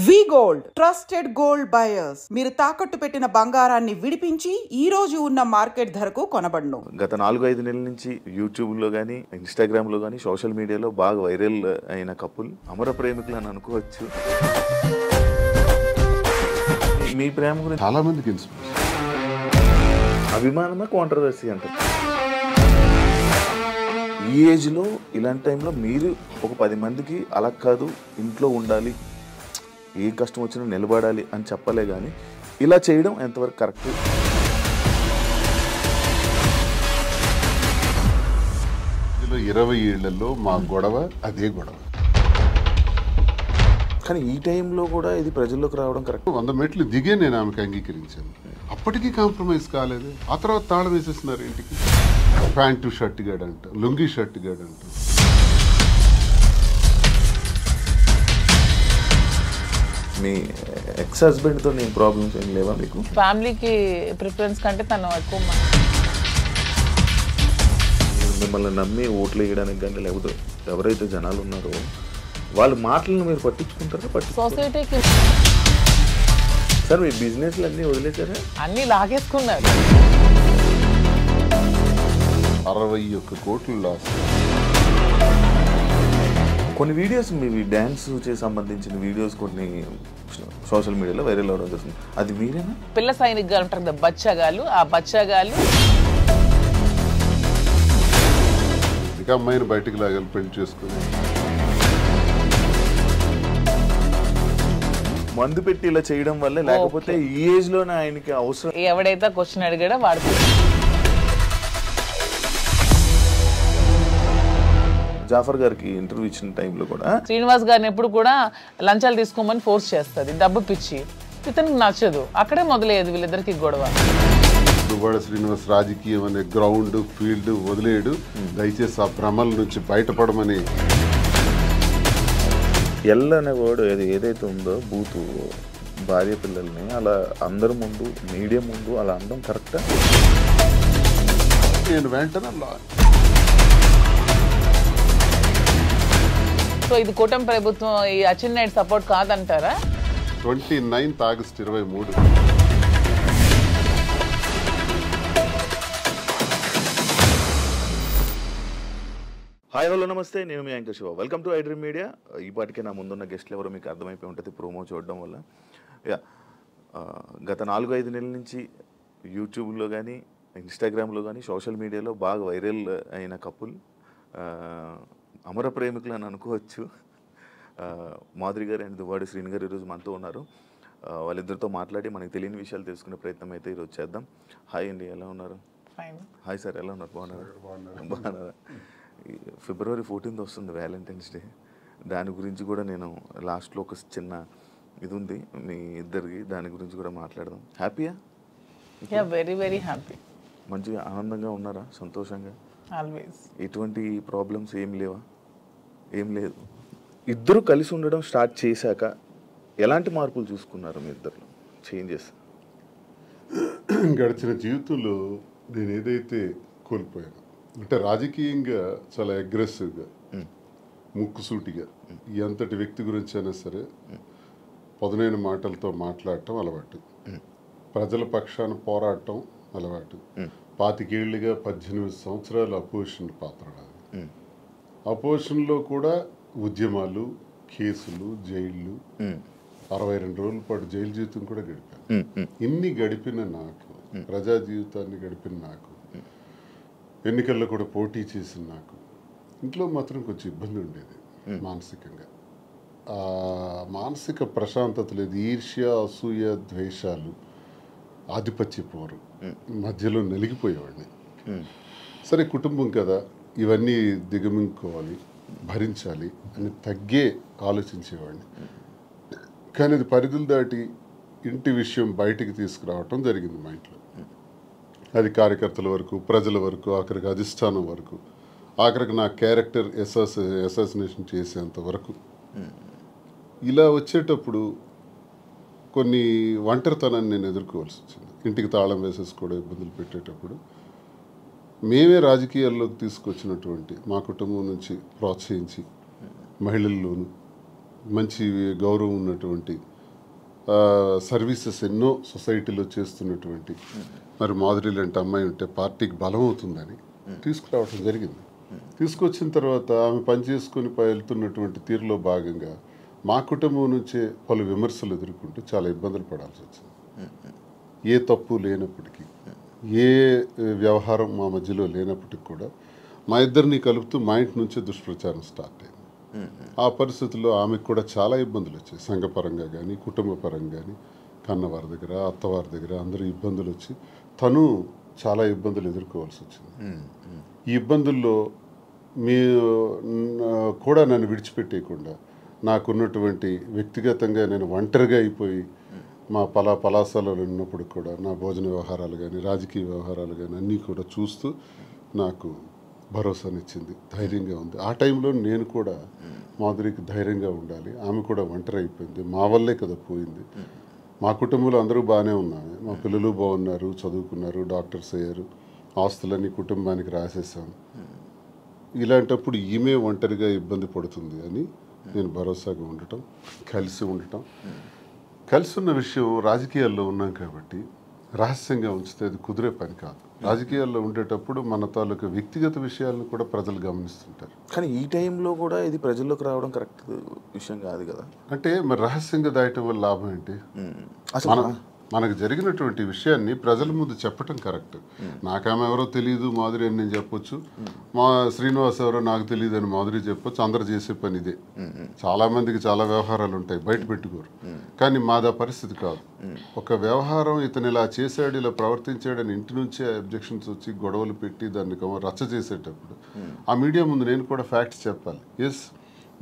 వి gold trusted gold buyers. మీరు తాకట్టు పెట్టిన బంగారాన్ని విడిపించి ఈ రోజు ఉన్న మార్కెట్ ధరకు కొనబడును. గత 4-5 నెలల నుంచి యూట్యూబ్ లో గానీ, ఇన్స్టాగ్రామ్ లో గానీ, సోషల్ మీడియాలో బాగా వైరల్ అయిన కపుల్ అమర ప్రేమికులు అని అనుకోవచ్చు. మీ ప్రేమ గురించి చాలా మందికి ఇన్స్పిరేషన్. అభిమానమే కాంట్రవర్సీ అంటారు. ఈ ఏజ్ లో ఇలాంటి టైంలో మీరు ఒక 10 మందికి అలా కాదు, ఇంట్లో ఉండాలి, ఏ కష్టం వచ్చినా నిలబడాలి అని చెప్పలే కానీ ఇలా చేయడం ఎంతవరకు కరెక్ట్? ఇందులో 20 ఏళ్లలో మా గొడవ అదే గొడవ. కానీ ఈ టైంలో కూడా ఇది ప్రజల్లోకి రావడం కరెక్ట్. 100 మెట్లు దిగే నేను ఆమెకు అంగీకరించాను. అప్పటికీ కాంప్రమైజ్ కాలేదు. ఆ తర్వాత తాళం వేసేస్తున్నారు ఇంటికి. ప్యాంటు షర్ట్ గాడంట, లుంగి షర్ట్ గాడంట. మీ ఎక్స్ హస్బెండ్తో నేను ప్రాబ్లమ్స్ ఏం లేవా మీకు? ఫ్యామిలీకి ప్రిఫరెన్స్ కంటే తను ఎక్కువ మిమ్మల్ని నమ్మి ఓట్లు వేయడానికి కానీ, లేకపోతే ఎవరైతే జనాలు ఉన్నారో వాళ్ళ మాటలను మీరు పట్టించుకుంటారా? సొసైటీకి సార్ మీ బిజినెస్లు అన్నీ వదిలేసారా? అన్ని లాగేసుకున్నారు. 61 కోట్లు లాస్. కొన్ని వీడియోస్ మీ డ్యాన్స్ సంబంధించిన వీడియోస్ కొన్ని సోషల్ మీడియాలో వైరల్ అవడం జరుగుతుంది. అది మీరేనా? పిల్ల సైనిక్ గారు ఉంటారు కదా, బచ్చగాళ్ళు. ఆ బచ్చగాళ్ళు ఇక అమ్మాయిని బయటికి లాగాలి పెళ్లి చేసుకుని. మందు పెట్టి ఇలా చేయడం వల్ల, లేకపోతే ఈ ఏజ్ లోనే ఆయనకి అవసరం. ఎవడైతే క్వశ్చన్ అడిగాడో వాడు. జాఫర్ గారికి ఇంటర్వ్యూ ఇచ్చిన టైంలో కూడా శ్రీనివాస్ గారిని ఎప్పుడు కూడా లంచాలు తీసుకోమని ఫోర్స్ చేస్తుంది, డబ్బు పిచ్చి. ఇతనికి నచ్చదు. అక్కడే మొదలయ్యేది వీళ్ళిద్దరికి గొడవ. దువ్వాడ శ్రీనివాస్ రాజకీయం అనే గ్రౌండ్ ఫీల్డ్ వదిలేడు. దయచేసి ఆ భ్రమల నుంచి బయటపడమని. ఎల్ అనే వర్డ్ ఏదైతే ఉందో, బూతు భార్య పిల్లల్ని అలా అందరి ముందు, మీడియా ముందు అలా అనడం కరెక్టా? నేను వెంటనే సో ఇది కూటమి ప్రభుత్వం ఈ అచ్చెన్నాయుడు సపోర్ట్ కాదంటారా? 29 ఆగస్టు 23. హాయ్ హలో నమస్తే, నేను మీ anchor Shiva. Welcome to iDream media. ఈ పాటికే నా ముందున్న గెస్ట్లు ఎవరో మీకు అర్థమైపోయి ఉంటుంది ప్రోమో చూడడం వల్ల. గత 4-5 నెలల నుంచి యూట్యూబ్లో కానీ, ఇన్స్టాగ్రామ్లో కానీ, సోషల్ మీడియాలో బాగా వైరల్ అయిన కపుల్ అమర ప్రేమికులు అని అనుకోవచ్చు. మాధురి గారు అండ్ దువ్వాడ శ్రీని గారు ఈరోజు మనతో ఉన్నారు. వాళ్ళిద్దరితో మాట్లాడి మనకి తెలియని విషయాలు తెలుసుకునే ప్రయత్నం అయితే ఈరోజు చేద్దాం. హాయ్ అండి, ఎలా ఉన్నారు? హాయ్ సార్, ఎలా ఉన్నారు? బాగున్నారా? February 14th వస్తుంది వ్యాలంటైన్స్ డే. దాని గురించి కూడా నేను లాస్ట్లో ఒక చిన్న ఇది ఉంది మీ ఇద్దరికి, దాని గురించి కూడా మాట్లాడదాం. హ్యాపీయా? Very very happy. మంచిగా ఆనందంగా ఉన్నారా? సంతోషంగా? ఆల్వేస్. ఎటువంటి ప్రాబ్లమ్స్ ఏం లేవా? ఏం లేదు. ఇద్దరు కలిసి ఉండడం స్టార్ట్ చేశాక ఎలాంటి మార్పులు చూసుకున్నారు మీ ఇద్దరు? చేంజెస్ గడిచిన జీవితంలో నేను ఏదైతే కోల్పోయాను అంటే, రాజకీయంగా చాలా అగ్రెసివ్గా, ముక్కుసూటిగా, ఎంతటి వ్యక్తి గురించి అయినా సరే పదునైన మాటలతో మాట్లాడటం అలవాటు. ప్రజల పక్షాన పోరాటం అలవాటు. 25 ఏళ్ళుగా 18 సంవత్సరాలు అపోజిషన్ పాత్ర. అపోజిషన్లో కూడా ఉద్యమాలు, కేసులు, జైళ్ళు, 62 రోజుల పాటు జైలు జీవితం కూడా గడిపాను. ఇన్ని గడిపిన నాకు, ప్రజా జీవితాన్ని గడిపిన నాకు, ఎన్నికల్లో కూడా పోటీ చేసిన నాకు, ఇంట్లో మాత్రం కొంచెం ఇబ్బంది ఉండేది మానసికంగా. మానసిక ప్రశాంతత లేదు. ఈర్ష్య, అసూయ, ద్వేషాలు, ఆధిపత్య పోరు మధ్యలో నలిగిపోయేవాడిని. సరే కుటుంబం కదా, ఇవన్నీ దిగమింగుకోవాలి, భరించాలి అని తగ్గే ఆలోచించేవాడిని. కానీ అది పరిధులు దాటి ఇంటి విషయం బయటికి తీసుకురావటం జరిగింది మా ఇంట్లో. అది కార్యకర్తల వరకు, ప్రజల వరకు, ఆఖరికి అధిష్టానం వరకు, ఆఖరికి నా క్యారెక్టర్ అసాసినేషన్ చేసేంత వరకు. ఇలా వచ్చేటప్పుడు కొన్ని ఒంటరితనాన్ని నేను ఎదుర్కోవాల్సి వచ్చింది. ఇంటికి తాళం వేసేసుకోవడం, ఇబ్బందులు పెట్టేటప్పుడు మేమే రాజకీయాల్లోకి తీసుకొచ్చినటువంటి మా కుటుంబం నుంచి ప్రోత్సహించి మహిళల్లోనూ మంచి గౌరవం ఉన్నటువంటి సర్వీసెస్ ఎన్నో సొసైటీలో చేస్తున్నటువంటి మరి మాధురి లాంటి అమ్మాయి ఉంటే పార్టీకి బలం అవుతుందని తీసుకురావడం జరిగింది. తీసుకొచ్చిన తర్వాత ఆమె పనిచేసుకొని వెళ్తున్నటువంటి తీరులో భాగంగా మా కుటుంబం నుంచే పలు విమర్శలు ఎదుర్కొంటూ చాలా ఇబ్బందులు పడాల్సి వచ్చింది. ఏ తప్పు లేనప్పటికీ, ఏ వ్యవహారం మా మధ్యలో లేనప్పటికీ కూడా మా ఇద్దరిని కలుపుతూ మా ఇంటి నుంచే దుష్ప్రచారం స్టార్ట్ అయింది. ఆ పరిస్థితుల్లో ఆమెకు కూడా చాలా ఇబ్బందులు వచ్చాయి. సంఘపరంగా కానీ, కుటుంబ పరంగా కానీ, కన్నవారి దగ్గర, అత్తవారి దగ్గర అందరూ ఇబ్బందులు వచ్చి తను చాలా ఇబ్బందులు ఎదుర్కోవాల్సి వచ్చింది. ఈ ఇబ్బందుల్లో మీ కూడా నన్ను విడిచిపెట్టేయకుండా నాకున్నటువంటి వ్యక్తిగతంగా నేను ఒంటరిగా అయిపోయి మా పలాసాలలో ఉన్నప్పుడు కూడా నా భోజన వ్యవహారాలు కానీ, రాజకీయ వ్యవహారాలు కానీ అన్నీ కూడా చూస్తూ నాకు భరోసానిచ్చింది, ధైర్యంగా ఉంది. ఆ టైంలో నేను కూడా మాధురికి ధైర్యంగా ఉండాలి, ఆమె కూడా ఒంటరి అయిపోయింది, మా వల్లే కదా పోయింది. మా కుటుంబంలో అందరూ బాగానే ఉన్నాము, మా పిల్లలు బాగున్నారు, చదువుకున్నారు, డాక్టర్స్ అయ్యారు, ఆస్తులన్నీ కుటుంబానికి రాసేసాం. ఇలాంటప్పుడు ఈమె ఒంటరిగా ఇబ్బంది పడుతుంది అని నేను భరోసాగా ఉండటం, కలిసి ఉండటం. కలిసి ఉన్న విషయం రాజకీయాల్లో ఉన్నాం కాబట్టి రహస్యంగా ఉంచితే అది కుదిరే పని కాదు. రాజకీయాల్లో ఉండేటప్పుడు మన తాలూకు వ్యక్తిగత విషయాలను కూడా ప్రజలు గమనిస్తుంటారు. కానీ ఈ టైంలో కూడా ఇది ప్రజల్లోకి రావడం కరెక్ట్ విషయం కాదు కదా. అంటే మరి రహస్యంగా దాయటం వల్ల లాభం ఏంటి? మనకు జరిగినటువంటి విషయాన్ని ప్రజల ముందు చెప్పటం కరెక్ట్. నాకామె ఎవరో తెలియదు మాధురి అని నేను చెప్పొచ్చు, మా శ్రీనివాస్ ఎవరో నాకు తెలియదు అని మాధురి చెప్పొచ్చు. అందరు చేసే పని ఇదే. చాలా మందికి చాలా వ్యవహారాలు ఉంటాయి, బయట పెట్టుకోరు. కానీ మాదా పరిస్థితి కాదు. ఒక వ్యవహారం ఇతను ఇలా చేశాడు, ఇలా ప్రవర్తించాడని ఇంటి నుంచే అబ్జెక్షన్స్ వచ్చి గొడవలు పెట్టి దాన్ని రచ్చ చేసేటప్పుడు ఆ మీడియా ముందు నేను కూడా ఫ్యాక్ట్స్ చెప్పాలి. ఎస్,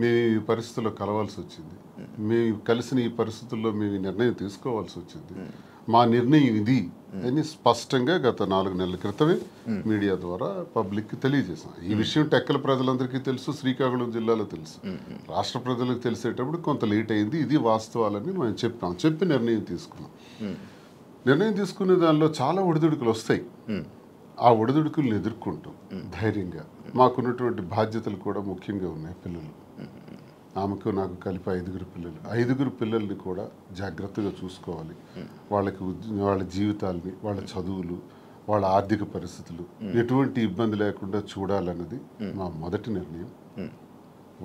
మేము ఈ పరిస్థితుల్లో కలవాల్సి వచ్చింది, మేము కలిసిన ఈ పరిస్థితుల్లో మేము ఈ నిర్ణయం తీసుకోవాల్సి వచ్చింది, మా నిర్ణయం ఇది అని స్పష్టంగా గత 4 నెలల క్రితమే మీడియా ద్వారా పబ్లిక్కి తెలియజేసాం. ఈ విషయం టెక్కల ప్రజలందరికీ తెలుసు, శ్రీకాకుళం జిల్లాలో తెలుసు, రాష్ట్ర ప్రజలకు తెలిసేటప్పుడు కొంత లేట్ అయింది. ఇది వాస్తవాలని మేము చెప్పాం, చెప్పి నిర్ణయం తీసుకున్నాం. నిర్ణయం తీసుకునే దానిలో చాలా ఒడిదుడుకులు వస్తాయి. ఆ ఒడిదుడుకులను ఎదుర్కొంటాం ధైర్యంగా. మాకున్నటువంటి బాధ్యతలు కూడా ముఖ్యంగా ఉన్నాయి. పిల్లలు, ఆమెకు నాకు కలిపి 5 పిల్లలు. 5 పిల్లల్ని కూడా జాగ్రత్తగా చూసుకోవాలి. వాళ్ళకి వాళ్ళ జీవితాలని, వాళ్ళ చదువులు, వాళ్ళ ఆర్థిక పరిస్థితులు ఎటువంటి ఇబ్బంది లేకుండా చూడాలన్నది మా మొదటి నిర్ణయం.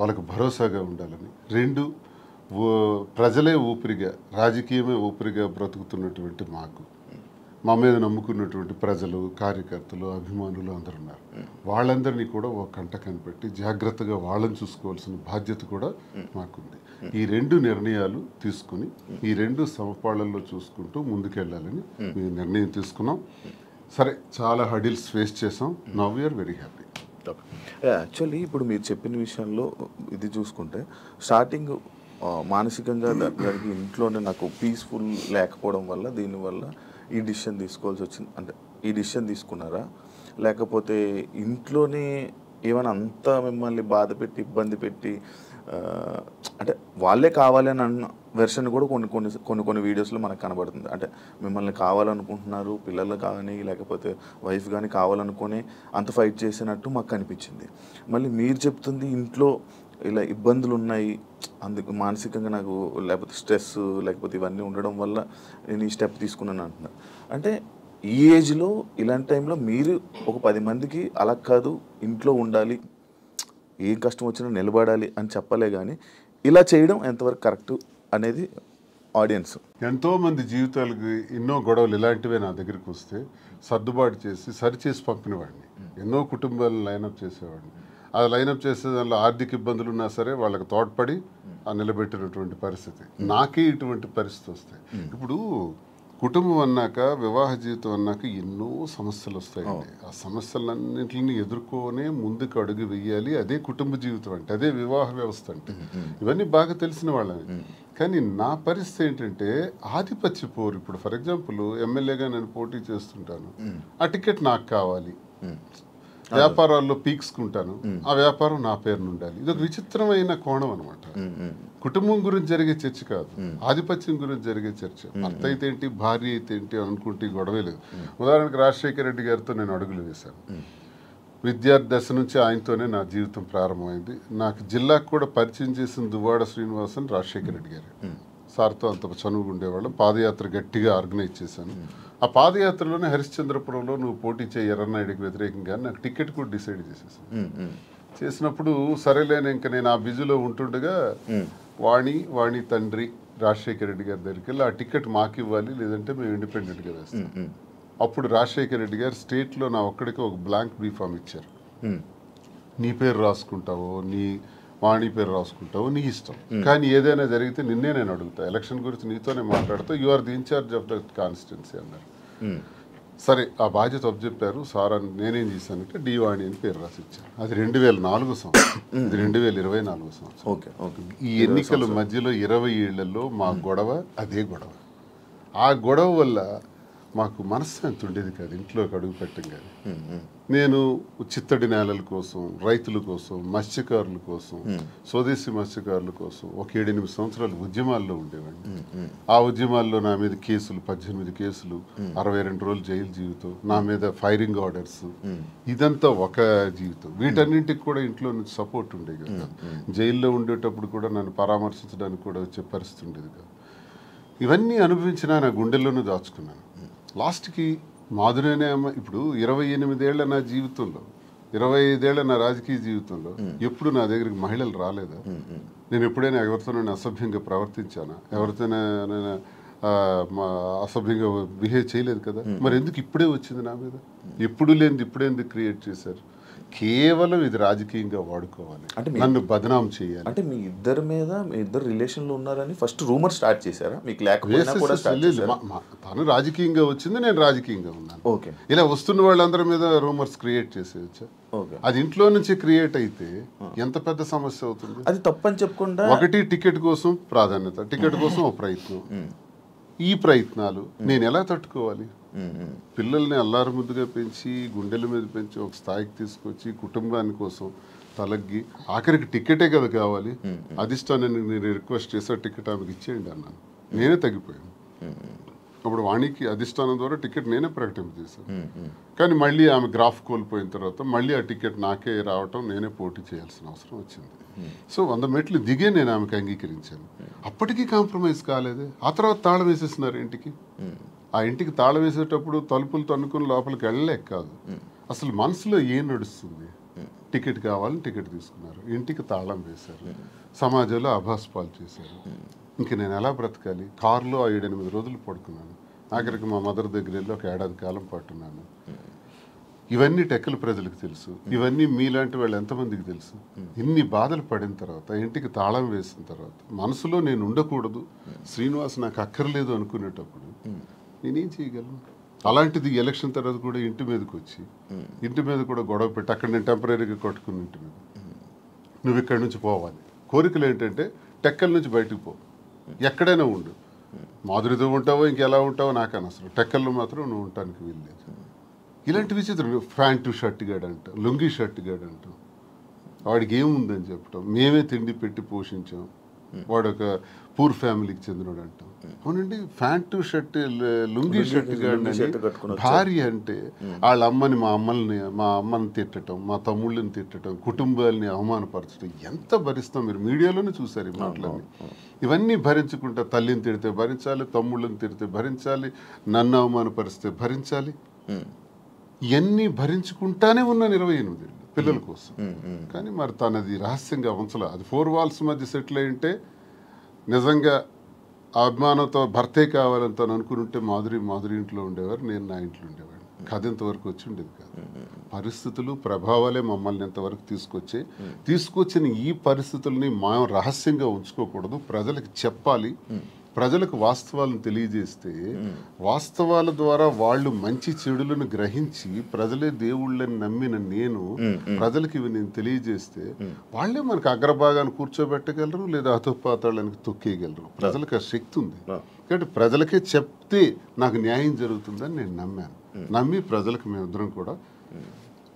వాళ్ళకు భరోసాగా ఉండాలని. 2, ప్రజలే ఊపిరిగా, రాజకీయమే ఊపిరిగా బ్రతుకుతున్నటువంటి మాకు, మా మీద నమ్ముకున్నటువంటి ప్రజలు, కార్యకర్తలు, అభిమానులు అందరూ ఉన్నారు. వాళ్ళందరినీ కూడా ఒక కంట కనిపెట్టి జాగ్రత్తగా వాళ్ళని చూసుకోవాల్సిన బాధ్యత కూడా మాకుంది. ఈ 2 నిర్ణయాలు తీసుకుని ఈ 2 సమపాళ్లలో చూసుకుంటూ ముందుకెళ్ళాలని మేము నిర్ణయం తీసుకున్నాం. సరే, చాలా హడిల్స్ ఫేస్ చేసాం. Now we are very happy. Actually ఇప్పుడు మీరు చెప్పిన విషయంలో ఇది చూసుకుంటే స్టార్టింగ్ మానసికంగా దానికి ఇంట్లోనే నాకు పీస్ఫుల్ లేకపోవడం వల్ల దీనివల్ల ఈ డిసిషన్ తీసుకోవాల్సి వచ్చింది. అంటే ఈ డిసిషన్ తీసుకున్నారా, లేకపోతే ఇంట్లోనే ఏమైనా అంతా మిమ్మల్ని బాధ పెట్టి ఇబ్బంది పెట్టి అంటే వాళ్ళే కావాలి అని అన్న వెర్షన్ కూడా కొన్ని వీడియోస్లో మనకు కనబడుతుంది. అంటే మిమ్మల్ని కావాలనుకుంటున్నారు, పిల్లలు కానీ లేకపోతే వైఫ్ కానీ కావాలనుకుని అంత ఫైట్ చేసినట్టు మాకు కనిపించింది. మళ్ళీ మీరు చెప్తుంది ఇంట్లో ఇలా ఇబ్బందులు ఉన్నాయి, అందుకు మానసికంగా నాకు లేకపోతే స్ట్రెస్ లేకపోతే ఇవన్నీ ఉండడం వల్ల నేను ఈ స్టెప్ తీసుకున్నాను అంటున్నారు. అంటే ఈ ఏజ్లో ఇలాంటి టైంలో మీరు ఒక 10 మందికి అలా కాదు, ఇంట్లో ఉండాలి, ఏం కష్టం వచ్చినా నిలబడాలి అని చెప్పలే, కానీ ఇలా చేయడం ఎంతవరకు కరెక్ట్ అనేది ఆడియన్స్. ఎంతోమంది జీవితాలకి ఎన్నో గొడవలు ఇలాంటివే నా దగ్గరికి వస్తే సర్దుబాటు చేసి సరిచేసి పంపినవాడిని. ఎన్నో కుటుంబాలను లైనప్ చేసేవాడిని. అది లైనప్ చేసే దానిలో ఆర్థిక ఇబ్బందులు ఉన్నా సరే వాళ్ళకి తోడ్పడి నిలబెట్టినటువంటి పరిస్థితి. నాకే ఇటువంటి పరిస్థితి వస్తాయి. ఇప్పుడు కుటుంబం అన్నాక, వివాహ జీవితం అన్నాక ఎన్నో సమస్యలు వస్తాయండి. ఆ సమస్యలన్నింటిని ఎదుర్కొనే ముందుకు అడుగు వెయ్యాలి. అదే కుటుంబ జీవితం అంటే, అదే వివాహ వ్యవస్థ అంటే. ఇవన్నీ బాగా తెలిసిన వాళ్ళని. కానీ నా పరిస్థితి ఏంటంటే ఆధిపత్య పోరు. ఇప్పుడు ఫర్ ఎగ్జాంపుల్ ఎమ్మెల్యేగా నేను పోటీ చేస్తుంటాను, ఆ టికెట్ నాకు కావాలి. వ్యాపారాల్లో పీక్స్కుంటాను, ఆ వ్యాపారం నా పేరును ఉండాలి. ఇది ఒక విచిత్రమైన కోణం అనమాట. కుటుంబం గురించి జరిగే చర్చ కాదు, ఆధిపత్యం గురించి జరిగే చర్చ. భర్త అయితే ఏంటి, భార్య అయితే ఏంటి అనుకుంటే గొడవే లేదు. ఉదాహరణకు రాజశేఖర రెడ్డి గారితో నేను అడుగులు వేశాను. విద్యార్థి దశ నుంచి ఆయనతోనే నా జీవితం ప్రారంభమైంది. నాకు జిల్లాకు కూడా పరిచయం చేసిన దువ్వాడ శ్రీనివాసన్ రాజశేఖర రెడ్డి గారు. సార్తో అంత చనువుగా ఉండేవాళ్ళం. పాదయాత్ర గట్టిగా ఆర్గనైజ్ చేశాను. ఆ పాదయాత్రలోనే హరిశ్చంద్రపురంలో నువ్వు పోటీ చేయి ఎర్రన్నాయుడికి వ్యతిరేకంగా నాకు టికెట్ కూడా డిసైడ్ చేసేసాను. చేసినప్పుడు సరేలేని ఇంకా నేను ఆ బిజీలో ఉంటుండగా వాణి తండ్రి రాజశేఖర రెడ్డి గారి దగ్గరికి వెళ్ళి ఆ టికెట్ మాకు ఇవ్వాలి, లేదంటే మేము ఇండిపెండెంట్గా వేస్తాం. అప్పుడు రాజశేఖర రెడ్డి గారు స్టేట్లో నా ఒక్కడికి ఒక బ్లాంక్ బీఫామ్ ఇచ్చారు. నీ పేరు రాసుకుంటావో నీ వాణి పేరు రాసుకుంటావో నీ ఇష్టం, కానీ ఏదైనా జరిగితే నిన్నే నేను అడుగుతా, ఎలక్షన్ గురించి నీతోనే మాట్లాడుతూ, you are the incharge of the constituency అన్నారు. సరే ఆ బాధ్యత అప్పచెప్పారు సార్ అని నేనేం చేశానంటే డి వాణి అని పేరు రాసి ఇచ్చాను. అది 2004 సంవత్సరం, ఇది 2024 సంవత్సరం. ఈ ఎన్నికల మధ్యలో 20 ఏళ్లలో మా గొడవ అదే గొడవ. ఆ గొడవ వల్ల మాకు మనశ్శాంతి ఉండేది కాదు ఇంట్లోకి అడుగు పెట్టంగానే. నేను చిత్తడి నేలల కోసం, రైతుల కోసం, మత్స్యకారుల కోసం, స్వదేశీ మత్స్యకారుల కోసం ఒక 7-8 సంవత్సరాలు ఉద్యమాల్లో ఉండేవాడిని. ఆ ఉద్యమాల్లో నా మీద కేసులు, 18 కేసులు, 62 రోజులు జైలు జీవితం, నా మీద ఫైరింగ్ ఆర్డర్స్, ఇదంతా ఒక జీవితం. వీటన్నింటికి కూడా ఇంట్లో నుంచి సపోర్ట్ ఉండేది కదా. జైల్లో ఉండేటప్పుడు కూడా నన్ను పరామర్శించడానికి కూడా వచ్చే పరిస్థితి ఉండేది కాదు. ఇవన్నీ అనుభవించినా నా గుండెల్లోనూ దాచుకున్నాను. లాస్ట్కి మాధురేనే అమ్మ ఇప్పుడు 28 ఏళ్ల నా జీవితంలో, 25 ఏళ్ల నా రాజకీయ జీవితంలో ఎప్పుడు నా దగ్గరికి మహిళలు రాలేదా? నేను ఎప్పుడైనా ఎవరితోనైనా అసభ్యంగా ప్రవర్తించానా? ఎవరితోనైనా అసభ్యంగా బిహేవ్ చేయలేదు కదా. మరి ఎందుకు ఇప్పుడే వచ్చింది నా మీద? ఎప్పుడు లేనిది ఇప్పుడెందుకు క్రియేట్ చేశారు? కేవలం ఇది రాజకీయంగా వాడుకోవాలి, అంటే నన్ను బదనాం చేయాలి. అంటే మీ ఇద్దరు రిలేషన్లో ఉన్నారని ఫస్ట్ రూమర్ స్టార్ట్ చేశారా? మీకు లేకపోయినా కూడా తను రాజకీయంగా వచ్చింది, నేను రాజకీయంగా ఉన్నాను. ఓకే, ఇలా వస్తున్న వాళ్ళందరి మీద రూమర్స్ క్రియేట్ చేసేయచ్చా? అది ఇంట్లో నుంచి క్రియేట్ అయితే ఎంత పెద్ద సమస్య అవుతుంది. అది తప్పని చెప్పకుండా ఒకటి టికెట్ కోసం ప్రాధాన్యత, టికెట్ కోసం ఒక ప్రయత్నం. ఈ ప్రయత్నాలు నేను ఎలా తట్టుకోవాలి? పిల్లల్ని అల్లారు ముద్దుగా పెంచి, గుండెల మీద పెంచి, ఒక స్థాయికి తీసుకొచ్చి, కుటుంబాని కోసం తలగ్గి, ఆఖరికి టికెటే కదా కావాలి. అధిష్టానాన్ని నేను రిక్వెస్ట్ చేసా, టికెట్ ఆమెకి ఇచ్చేయండి అన్నాను. నేనే తగ్గిపోయాను. అప్పుడు వాణికి అధిష్టానం ద్వారా టికెట్ నేనే ప్రకటింపజేశాను. కానీ మళ్ళీ ఆమె గ్రాఫ్ కోల్పోయిన తర్వాత మళ్ళీ ఆ టికెట్ నాకే రావటం, నేనే పోటీ చేయాల్సిన అవసరం వచ్చింది. సో 100 మెట్లు దిగే నేను ఆమెకు అంగీకరించాను. అప్పటికీ కాంప్రమైజ్ కాలేదే. ఆ తర్వాత తాళం వేసేస్తున్నారు ఇంటికి. ఆ ఇంటికి తాళం వేసేటప్పుడు తలుపులు తన్నుకుని లోపలికి వెళ్ళలేక కాదు, అసలు మనసులో ఏం నడుస్తుంది? టికెట్ కావాలని టికెట్ తీసుకున్నారు, ఇంటికి తాళం వేశారు, సమాజంలో అభాస్పాలు చేశారు. ఇంక నేను ఎలా బ్రతకాలి? కారులో 7-8 రోజులు పడుకున్నాను. ఆఖరికి మా మదర్ దగ్గర వెళ్ళి ఒక 1 ఏడాది కాలం పట్టున్నాను. ఇవన్నీ టెక్కల ప్రజలకు తెలుసు, ఇవన్నీ మీలాంటి వాళ్ళు ఎంతమందికి తెలుసు? ఇన్ని బాధలు పడిన తర్వాత, ఇంటికి తాళం వేసిన తర్వాత, మనసులో నేను ఉండకూడదు, శ్రీనివాస్ నాకు అక్కర్లేదు అనుకునేటప్పుడు నేనేం చేయగలను? అలాంటిది ఎలక్షన్ తర్వాత కూడా ఇంటి మీదకి వచ్చి, ఇంటి మీద కూడా గొడవ పెట్టి, అక్కడ నేను టెంపరీగా కొట్టుకుని ఇంటి మీద, నువ్వు ఇక్కడి నుంచి పోవాలి. కోరికలు ఏంటంటే టెక్కల నుంచి బయటకు పో, ఎక్కడైనా ఉండు, మాధురితో ఉంటావో ఇంకెలా ఉంటావో నాకు అనవసరం, టెక్కల్లో మాత్రం నువ్వు ఉండటానికి వీల్లేదు. ఇలాంటి విచిత్రం. ప్యాంటు షర్ట్ గాడు అంటాం, లుంగీ షర్ట్ గాడు అంటాం, వాడికి ఏముందని చెప్పటం, మేమే తిండి పెట్టి పోషించాం, వాడు ఒక పూర్ ఫ్యామిలీకి చెందినవాడు అంటాం. అవునండి, ప్యాంటు షర్ట్ లుంగీ షర్ట్ గాడు భార్య అంటే వాళ్ళ అమ్మని, మా అమ్మని తిట్టడం, మా తమ్ముళ్ళని తిట్టడం, కుటుంబాలని అవమానపరచడం ఎంత భరిస్తాం? మీరు మీడియాలోనే చూసారు ఈ మాటలన్నీ. ఇవన్నీ భరించుకుంటా, తల్లిని తిడితే భరించాలి, తమ్ముళ్ళని తిడితే భరించాలి, నన్ను అవమానపరిస్తే భరించాలి. ఇవన్నీ భరించుకుంటానే ఉన్నాను 28 ఏళ్ళు పిల్లల కోసం. కానీ మరి తనది రహస్యంగా ఉంచలే. అది 4 వాల్స్ మధ్య సెటిల్ అయి ఉంటే నిజంగా అభిమానంతో భర్తే కావాలని తను అనుకుని ఉంటే మాధురి ఇంట్లో ఉండేవారు, నేను నా ఇంట్లో ఉండేవాడిని. కథ ఇంతవరకు వచ్చి ఉండేది కాదు. పరిస్థితులు, ప్రభావాలే మమ్మల్ని ఇంతవరకు తీసుకొచ్చిన ఈ పరిస్థితుల్ని మనం రహస్యంగా ఉంచుకోకూడదు, ప్రజలకు చెప్పాలి. ప్రజలకు వాస్తవాలను తెలియజేస్తే, వాస్తవాల ద్వారా వాళ్ళు మంచి చెడులను గ్రహించి ప్రజలే దేవుళ్ళని నమ్మిన నేను ప్రజలకు ఇవి నేను తెలియజేస్తే వాళ్ళే మనకు అగ్రభాగాన్ని కూర్చోబెట్టగలరు, లేదా అధోపాతాళానికి తొక్కేయగలరు. ప్రజలకు ఆ శక్తి ఉంది. కాబట్టి ప్రజలకే చెప్తే నాకు న్యాయం జరుగుతుందని నేను నమ్మాను. నమ్మి ప్రజలకు మేమిద్దరం కూడా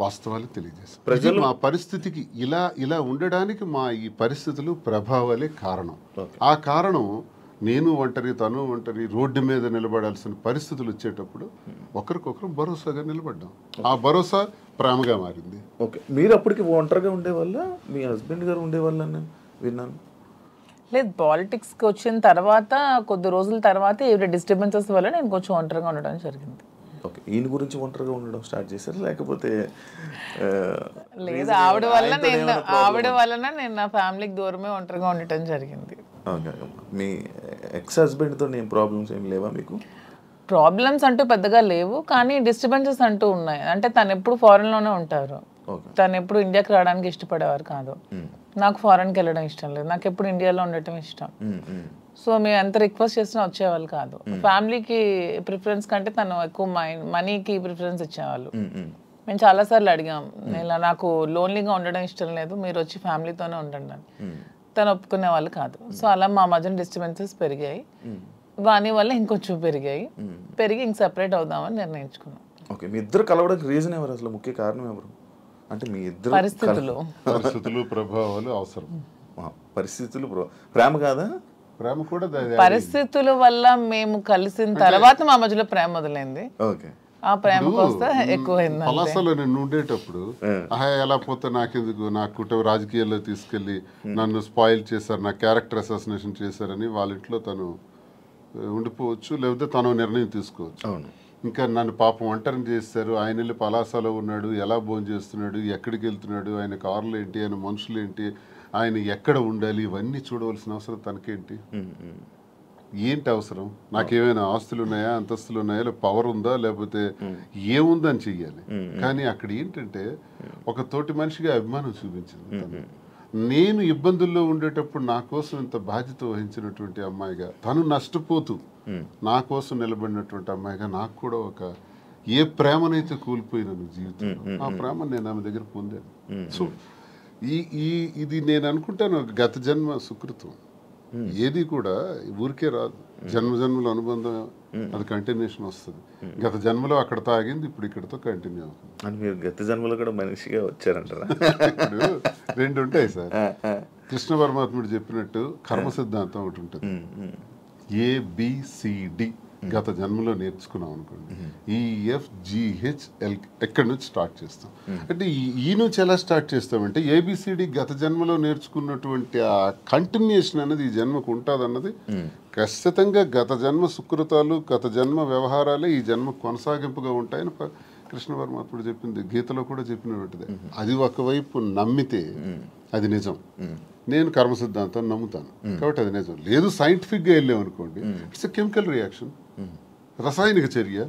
వాస్తవాలు తెలియజేస్తాం. ప్రజలు మా పరిస్థితికి ఇలా ఉండడానికి మా ఈ పరిస్థితులు, ప్రభావాలే కారణం. ఆ కారణం నేను ఒంటరి, తను ఒంటరి, రోడ్డు మీద నిలబడాల్సిన పరిస్థితులు వచ్చేటప్పుడు ఒకరికొకరు భరోసాగా నిలబడ్డాం. ఆ భరోసా ప్రేమగా మారింది. ఓకే, మీరు అప్పటికి ఒంటరిగా ఉండేవాళ్ళ, మీ హస్బెండ్ గారు ఉండేవాళ్ళ నేను విన్నాను. లేదు, పాలిటిక్స్కి వచ్చిన తర్వాత కొద్ది రోజుల తర్వాత ఏవి డిస్టర్బెన్సెస్ వల్ల నేను కొంచెం ఒంటరిగా ఉండడం జరిగింది. ఓకే, ఈయన గురించి ఒంటరిగా ఉండడం స్టార్ట్ చేశారు లేకపోతే లేదు, ఆవిడ వలన నేను నా ఫ్యామిలీకి దూరమే ఒంటరిగా ఉండటం జరిగింది. ఓకే, మీ ఎక్స్ హస్బెండ్తో ఏం ప్రాబ్లమ్స్ ఏం లేవా మీకు? ప్రాబ్లమ్స్ అంటూ పెద్దగా లేవు, కానీ డిస్టర్బెన్సెస్ అంటూ ఉన్నాయి. అంటే తను ఎప్పుడు ఫారెన్లోనే ఉంటారు, తను ఎప్పుడు ఇండియాకి రావడానికి ఇష్టపడేవారు కాదు. నాకు ఫారెన్కి వెళ్ళడం ఇష్టం లేదు, నాకు ఎప్పుడు ఇండియాలో ఉండటం ఇష్టం. సో మేము ఎంత రిక్వెస్ట్ చేసినా వచ్చేవాళ్ళు కాదు. ఫ్యామిలీకి ప్రిఫరెన్స్ కంటే తను ఎక్కువ మనీకి ప్రిఫరెన్స్ ఇచ్చేవాళ్ళు. మేము చాలాసార్లు అడిగాం, ఇలా నాకు లోన్లీగా ఉండడం ఇష్టం లేదు, మీరు వచ్చి ఫ్యామిలీతోనే ఉండండి అని. తను ఒప్పుకునే వాళ్ళు కాదు. సో అలా మా మధ్యన డిస్టర్బెన్సెస్ పెరిగాయి, వాని వల్ల ఇంకొంచెం పెరిగి ఇంక సెపరేట్ అవుదామని నిర్ణయించుకున్నాం. ఓకే, మీ ఇద్దరు కలవడానికి రీజన్ ఎవరు, అసలు ముఖ్య కారణం ఎవరు? అంటే మీ ఇద్దరు పరిస్థితులు ప్రభావాలు అవసరం. పరిస్థితులు ప్రేమ కాదా? ప్రేమ కూడా పరిస్థితుల వల్ల మేము కలిసిన తర్వాత మా మధ్యలో ప్రేమ మొదలైంది. ఓకే, ఆ ప్రేమ కోస్తా ఎక్కువైంది. పలాసలో నేను ఉండేటప్పుడు ఎలా పోతే నాకెందుకు, నా కుటుంబ రాజకీయాల్లో తీసుకెళ్లి నన్ను స్పాయిల్ చేశారు, నా క్యారెక్టర్ అసాసినేషన్ చేశారని వాళ్ళ ఇంట్లో తను ఉండిపోవచ్చు, లేకపోతే తను నిర్ణయం తీసుకోవచ్చు. ఇంకా నన్ను పాపం ఒంటరిని చేస్తారు, ఆయన వెళ్ళి పలాసలో ఉన్నాడు, ఎలా భోజనం చేస్తున్నాడు, ఎక్కడికి వెళ్తున్నాడు, ఆయన కార్లు ఏంటి, ఆయన మనుషులు ఏంటి, ఆయన ఎక్కడ ఉండాలి, ఇవన్నీ చూడవలసిన అవసరం తనకేంటి? ఏంటి అవసరం? నాకేమైనా ఆస్తులు ఉన్నాయా, అంతస్తులు ఉన్నాయా, లేకపోతే పవర్ ఉందా, లేకపోతే ఏముందని చెయ్యాలి. కానీ అక్కడ ఏంటంటే ఒక తోటి మనిషిగా అభిమానం చూపించింది తను. నేను ఇబ్బందుల్లో ఉండేటప్పుడు నా కోసం ఇంత బాధ్యత వహించినటువంటి అమ్మాయిగా, తను నష్టపోతూ నా కోసం నిలబడినటువంటి అమ్మాయిగా నాకు కూడా ఒక ఏ ప్రేమనైతే కోల్పోయినాను జీవితంలో, ఆ ప్రేమ నేను ఆమె దగ్గర పొందాను. సో ఇది నేను అనుకుంటాను గత జన్మ సుకృతం. ఏది కూడా ఊరికే రాదు, జన్మజన్మల అనుబంధం, అది కంటిన్యూషన్ వస్తుంది. గత జన్మలో అక్కడ తాగింది, ఇప్పుడు ఇక్కడతో కంటిన్యూ అవుతుంది. అని మీరు గత జన్మలో కూడా మనిషిగా వచ్చారంటారా? ఇప్పుడు రెండు ఉంటాయి సార్. కృష్ణ పరమాత్ముడు చెప్పినట్టు కర్మ సిద్ధాంతం ఒకటి ఉంటుంది. ABCD గత జన్మలో నేర్చుకున్నాం అనుకోండి, EFGHL ఎక్కడి నుంచి స్టార్ట్ చేస్తాం. అంటే ఈ నుంచి ఎలా స్టార్ట్ చేస్తామంటే ABCD గత జన్మలో నేర్చుకున్నటువంటి ఆ కంటిన్యూషన్ అనేది ఈ జన్మకు ఉంటుంది అన్నది ఖచ్చితంగా గత జన్మ సుకృతాలు, గత జన్మ వ్యవహారాలే ఈ జన్మ కొనసాగింపుగా ఉంటాయని కృష్ణ పరమాత్ముడు చెప్పింది, గీతలో కూడా చెప్పినటువంటిదే. అది ఒకవైపు నమ్మితే అది నిజం. నేను కర్మ సిద్ధాంతాన్ని నమ్ముతాను కాబట్టి అది నిజం. లేదు సైంటిఫిక్గా వెళ్ళామనుకోండి, ఇట్స్ ఎ కెమికల్ రియాక్షన్, రసాయనిక చర్య.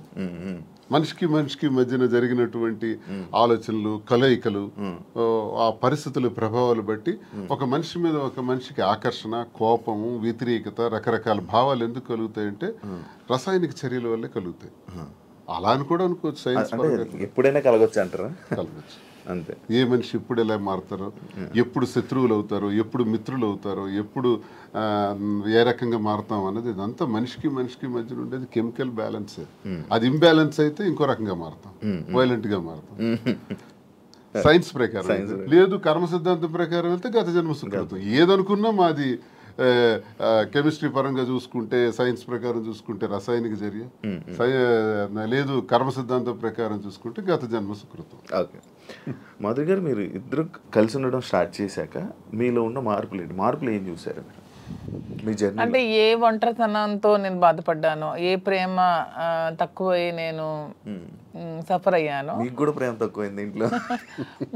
మనిషికి మధ్యన జరిగినటువంటి ఆలోచనలు, కలయికలు, ఆ పరిస్థితుల ప్రభావాలు బట్టి ఒక మనిషి మీద ఒక మనిషికి ఆకర్షణ, కోపము, వ్యతిరేకత, రకరకాల భావాలు ఎందుకు కలుగుతాయంటే రసాయనిక చర్యల వల్లే కలుగుతాయి. అలా అని కూడా అనుకోవచ్చు. సైన్స్ ఎప్పుడైనా కలగొచ్చు అంటారా? కలగచ్చు అంతే. ఏ మనిషి ఎప్పుడు ఎలా మారుతారో, ఎప్పుడు శత్రువులు అవుతారో, ఎప్పుడు మిత్రులు అవుతారో, ఎప్పుడు ఏ రకంగా మారుతాం అన్నది ఇదంతా మనిషికి మధ్య ఉండేది కెమికల్ బ్యాలెన్స్. అది ఇంబ్యాలెన్స్ అయితే ఇంకో రకంగా మారుతాం, వైలెంట్ గా మారుతాం. సైన్స్ ప్రకారం లేదు, కర్మ సిద్ధాంతం ప్రకారం వెళ్తే గత జన్మ సుకృతం. ఏదనుకున్నా మాది కెమిస్ట్రీ పరంగా చూసుకుంటే, సైన్స్ ప్రకారం చూసుకుంటే రసాయనిక చర్య, లేదు కర్మ సిద్ధాంతం ప్రకారం చూసుకుంటే గత జన్మ సుకృతం. ఓకే, మాధురి గారు, మీరు ఇద్దరు కలిసి ఉండడం స్టార్ట్ చేశాక మీలో ఉన్న మార్పులు ఏం చూసారు మీ జర్నీ? అంటే ఏ ఒంటరితనంతో నేను బాధపడ్డానో, ఏ ప్రేమ తక్కువై నేను సఫర్ అయ్యాను. మీకు కూడా ప్రేమ తక్కువైంది ఇంట్లో?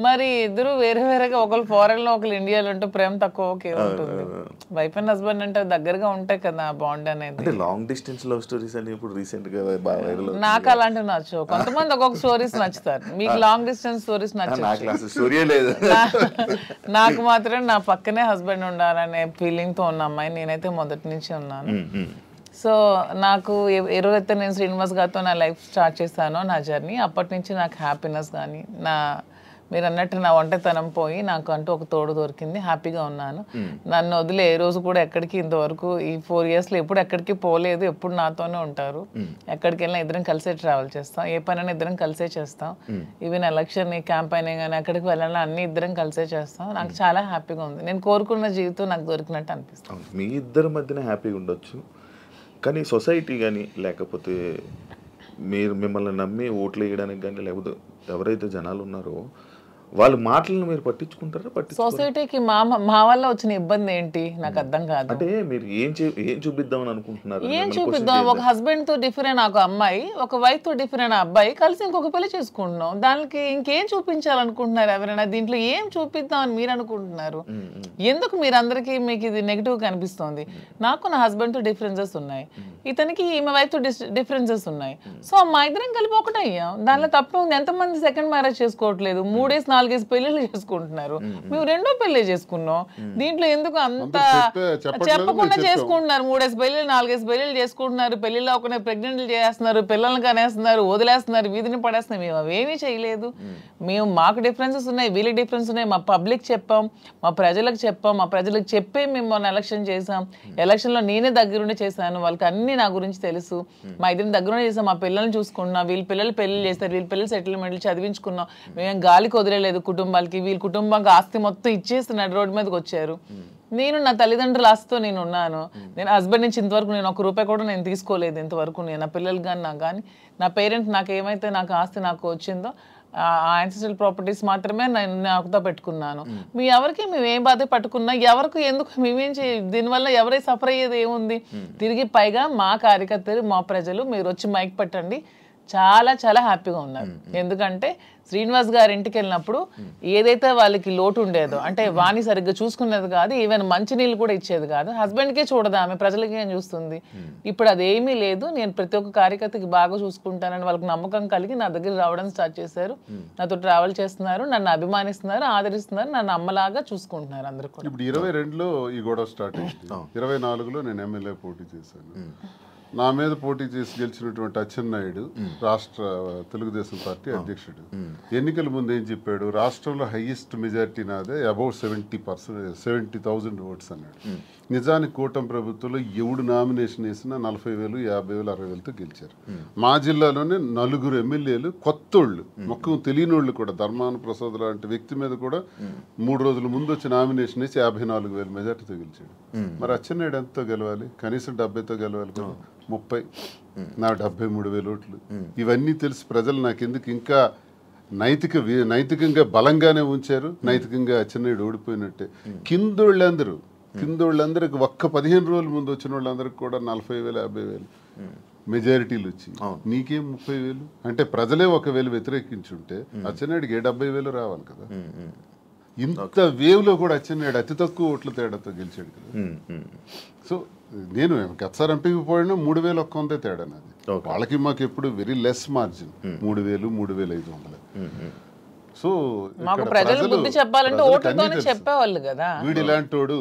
మరి ఇద్దరు వేరేగా, ఒకరు ఫారెన్ లో ఒకరు ఇండియాలో ఉంటే ప్రేమ తక్కువ ఓకే ఉంటుంది. వైఫ్ అండ్ హస్బెండ్ అంటే దగ్గరగా ఉంటాయి కదా బాండ్ అనేది. అంటే లాంగ్ డిస్టెన్స్ లవ్ స్టోరీస్ అని ఇప్పుడు రీసెంట్ గా బాగా వైరల్. నాకు అలాంటివి నచ్చవు. కొంతమంది ఒక్కొక్క స్టోరీస్ నచ్చుతారు, మీకు లాంగ్ డిస్టెన్స్ స్టోరీస్ నచ్చవు. స్టోరీ లేదు. నాకు మాత్రం నా పక్కనే హస్బెండ్ ఉండాలనే ఫీలింగ్ తో ఉన్న అమ్మాయి నేనైతే మొదటి నుంచి ఉన్నాను. సో నాకు ఎవరైతే నేను శ్రీనివాస్ గారితో నా లైఫ్ స్టార్ట్ చేశానో, నా జర్నీ, అప్పటి నుంచి నాకు హ్యాపీనెస్ కానీ, మీరు అన్నట్టు నా ఒంటరితనం పోయి నాకు అంటూ ఒక తోడు దొరికింది, హ్యాపీగా ఉన్నాను. నన్ను వదిలే ఏ రోజు కూడా ఎక్కడికి ఇంతవరకు ఈ 4 yearsలో ఎప్పుడు ఎక్కడికి పోలేదు, ఎప్పుడు నాతోనే ఉంటారు. ఎక్కడికి వెళ్ళినా ఇద్దరం కలిసే ట్రావెల్ చేస్తాం, ఏ పనైనా ఇద్దరం కలిసే చేస్తాం. ఈవెన్ ఎలక్షన్ క్యాంపెయినింగ్ కానీ ఎక్కడికి వెళ్ళాలని అన్ని ఇద్దరం కలిసే చేస్తాం. నాకు చాలా హ్యాపీగా ఉంది. నేను కోరుకున్న జీవితం నాకు దొరికినట్టు అనిపిస్తుంది. మీ ఇద్దరి మధ్యన హ్యాపీగా ఉండొచ్చు, కానీ సొసైటీ కానీ లేకపోతే మీరు మిమ్మల్ని నమ్మి ఓట్లు వేయడానికి కానీ, లేకపోతే ఎవరైతే జనాలు ఉన్నారో వాళ్ళ మాటలను మీరు పట్టించుకుంటారా? సొసైటీకి మా వల్ల వచ్చిన ఇబ్బంది ఏంటి నాకు అర్థం కాదు. అంటే మీరు ఏం చూపిద్దామని అనుకుంటున్నారు? ఏం చూపిద్దాం? ఒక హస్బెండ్ తో డిఫరెంట్ ఒక అమ్మాయి, ఒక వైఫ్ తో డిఫరెంట్ అబ్బాయి కలిసి ఇంకొక పెళ్లి చేసుకుంటున్నాం. దానికి ఇంకేం చూపించాలనుకుంటున్నారు ఎవరైనా? దీంట్లో ఏం చూపిద్దాం అని మీరు అనుకుంటున్నారు? ఎందుకు మీరు అందరికీ మీకు ఇది నెగిటివ్ కనిపిస్తుంది? నాకు నా హస్బెండ్ తో డిఫరెన్సెస్ ఉన్నాయి, ఇతనికి ఈమె వైఫ్ తో డిఫరెన్సెస్ ఉన్నాయి. సో మా ఇద్దరం కలిపి ఒకటే అయ్యాం. దానిలో తప్ప ఉంది. ఎంతమంది సెకండ్ మ్యారేజ్ చేసుకోవట్లేదు, 3-4 పెళ్లిళ్ళు చేసుకుంటున్నారు. మేము 2వ పెళ్లి చేసుకున్నాం. దీంట్లో ఎందుకు అంత చెప్పకుండా చేసుకుంటున్నారు? 3 పెళ్లిళ్ళు 4 పెళ్లిళ్ళు చేసుకుంటున్నారు. పెళ్లిలో ఒకనే ప్రెగ్నెంట్లు చేస్తున్నారు, పిల్లల్ని కనేస్తున్నారు, వదిలేస్తున్నారు, వీధిని పడేస్తున్నారు. మేము అవేమీ చేయలేదు. మేము మాకు డిఫరెన్సెస్ ఉన్నాయి, వీళ్ళకి డిఫరెన్స్ ఉన్నాయి. మా పబ్లిక్ చెప్పాం, మా ప్రజలకు చెప్పాం, మా ప్రజలకు చెప్పే మేము మొన్న ఎలక్షన్ చేసాం. ఎలక్షన్లో నేనే దగ్గరుండి చేశాను. వాళ్ళకి అన్ని నా గురించి తెలుసు. మా ఇద్దరిని దగ్గరుండి చేసాం. మా పిల్లల్ని చూసుకున్నాం, వీళ్ళ పిల్లలు పెళ్లి చేస్తారు, వీళ్ళ పిల్లలు సెటిల్మెంట్లు చదివించుకున్నాం. మేము గాలికి వదిలేదు కుటుంబాలకి. వీళ్ళ కుటుంబానికి ఆస్తి మొత్తం ఇచ్చేస్తున్నాడు, రోడ్డు మీదకి వచ్చారు. నేను నా తల్లిదండ్రుల ఆస్తితో నేను ఉన్నాను. నేను హస్బెండ్ నుంచి ఇంతవరకు నేను ₹1 కూడా నేను తీసుకోలేదు ఇంతవరకు. నేను నా పిల్లలు కానీ నాకు కానీ నా పేరెంట్స్ నాకు ఏమైతే నాకు ఆస్తి నాకు వచ్చిందో ఆ యాన్సిస్ట్రల్ ప్రాపర్టీస్ మాత్రమే నేను నాకుతో పెట్టుకున్నాను. మీ ఎవరికి మేము ఏం బాధ పట్టుకున్నా, ఎవరికి ఎందుకు మేమేం దీనివల్ల ఎవరై సఫర్ అయ్యేది ఏముంది? తిరిగి పైగా మా కార్యకర్తలు మా ప్రజలు మీరు వచ్చి మైక్ పెట్టండి చాలా చాలా హ్యాపీగా ఉన్నారు. ఎందుకంటే శ్రీనివాస్ గారి ఇంటికి వెళ్ళినప్పుడు ఏదైతే వాళ్ళకి లోటు ఉండేదో, అంటే వాణి సరిగ్గా చూసుకునేది కాదు, ఈవెన్ మంచినీళ్ళు కూడా ఇచ్చేది కాదు. హస్బెండ్కే చూడదు ఆమె, ప్రజలకి ఏం చూస్తుంది? ఇప్పుడు అదేమీ లేదు. నేను ప్రతి ఒక్క కార్యకర్తకి బాగా చూసుకుంటానని వాళ్ళకి నమ్మకం కలిగి నా దగ్గర రావడం స్టార్ట్ చేశారు. నాతో ట్రావెల్ చేస్తున్నారు, నన్ను అభిమానిస్తున్నారు, ఆదరిస్తున్నారు, నన్ను అమ్మలాగా చూసుకుంటున్నారు అందరూ కూడా. ఇప్పుడు 22లో ఈ గొడవ స్టార్ట్ అయింది. 24లో నేను ఎమ్మెల్యే పోటీ చేశాను. నా మీద పోటీ చేసి గెలిచినటువంటి అచ్చెన్నాయుడు రాష్ట్ర తెలుగుదేశం పార్టీ అధ్యక్షుడు ఎన్నికల ముందు ఏం చెప్పాడు? రాష్ట్రంలో హైయెస్ట్ మెజారిటీ నాదే, అబౌట్ 70,000 ఓట్స్ అన్నాడు. నిజానికి కూటమి ప్రభుత్వంలో ఎవడు నామినేషన్ వేసినా 40,000, 50,000, 60,000తో గెలిచారు. మా జిల్లాలోనే 4 ఎమ్మెల్యేలు కొత్తోళ్ళు, మొక్కం తెలియనోళ్ళు కూడా, ధర్మాన ప్రసాద్ లాంటి వ్యక్తి మీద కూడా 3 రోజుల ముందు వచ్చి నామినేషన్ వేసి 54,000 మెజార్టీతో గెలిచాడు. మరి అచ్చెన్నాయుడు ఎంతతో గెలవాలి? కనీసం 70తో గెలవాలి కదా. 30, నా 73,000 ఓట్లు. ఇవన్నీ తెలిసి ప్రజలు నాకెందుకు ఇంకా నైతికంగా బలంగానే ఉంచారు. నైతికంగా అచ్చెన్నాయుడు ఓడిపోయినట్టే. కిందోళ్ళందరికి ఒక్క 15 రోజుల ముందు వచ్చిన వాళ్ళందరికి కూడా 40,000, 50,000 మెజారిటీలు వచ్చి నీకేం 30,000? అంటే ప్రజలే 1,000 వ్యతిరేకించుంటే అచ్చెన్నాయుడికి 70,000 రావాలి కదా. ఇంత వేవ్లో కూడా అచ్చెన్నాయుడు అతి తక్కువ ఓట్ల తేడాతో గెలిచాడు కదా. సో నేను గతసారి ఎంపీకి పోయినా 3,100 తేడా నాది. వాళ్ళకి మాకు ఎప్పుడు వెరీ లెస్ మార్జిన్, 3,000, 3,500. సో వీడు ఇలాంటోడు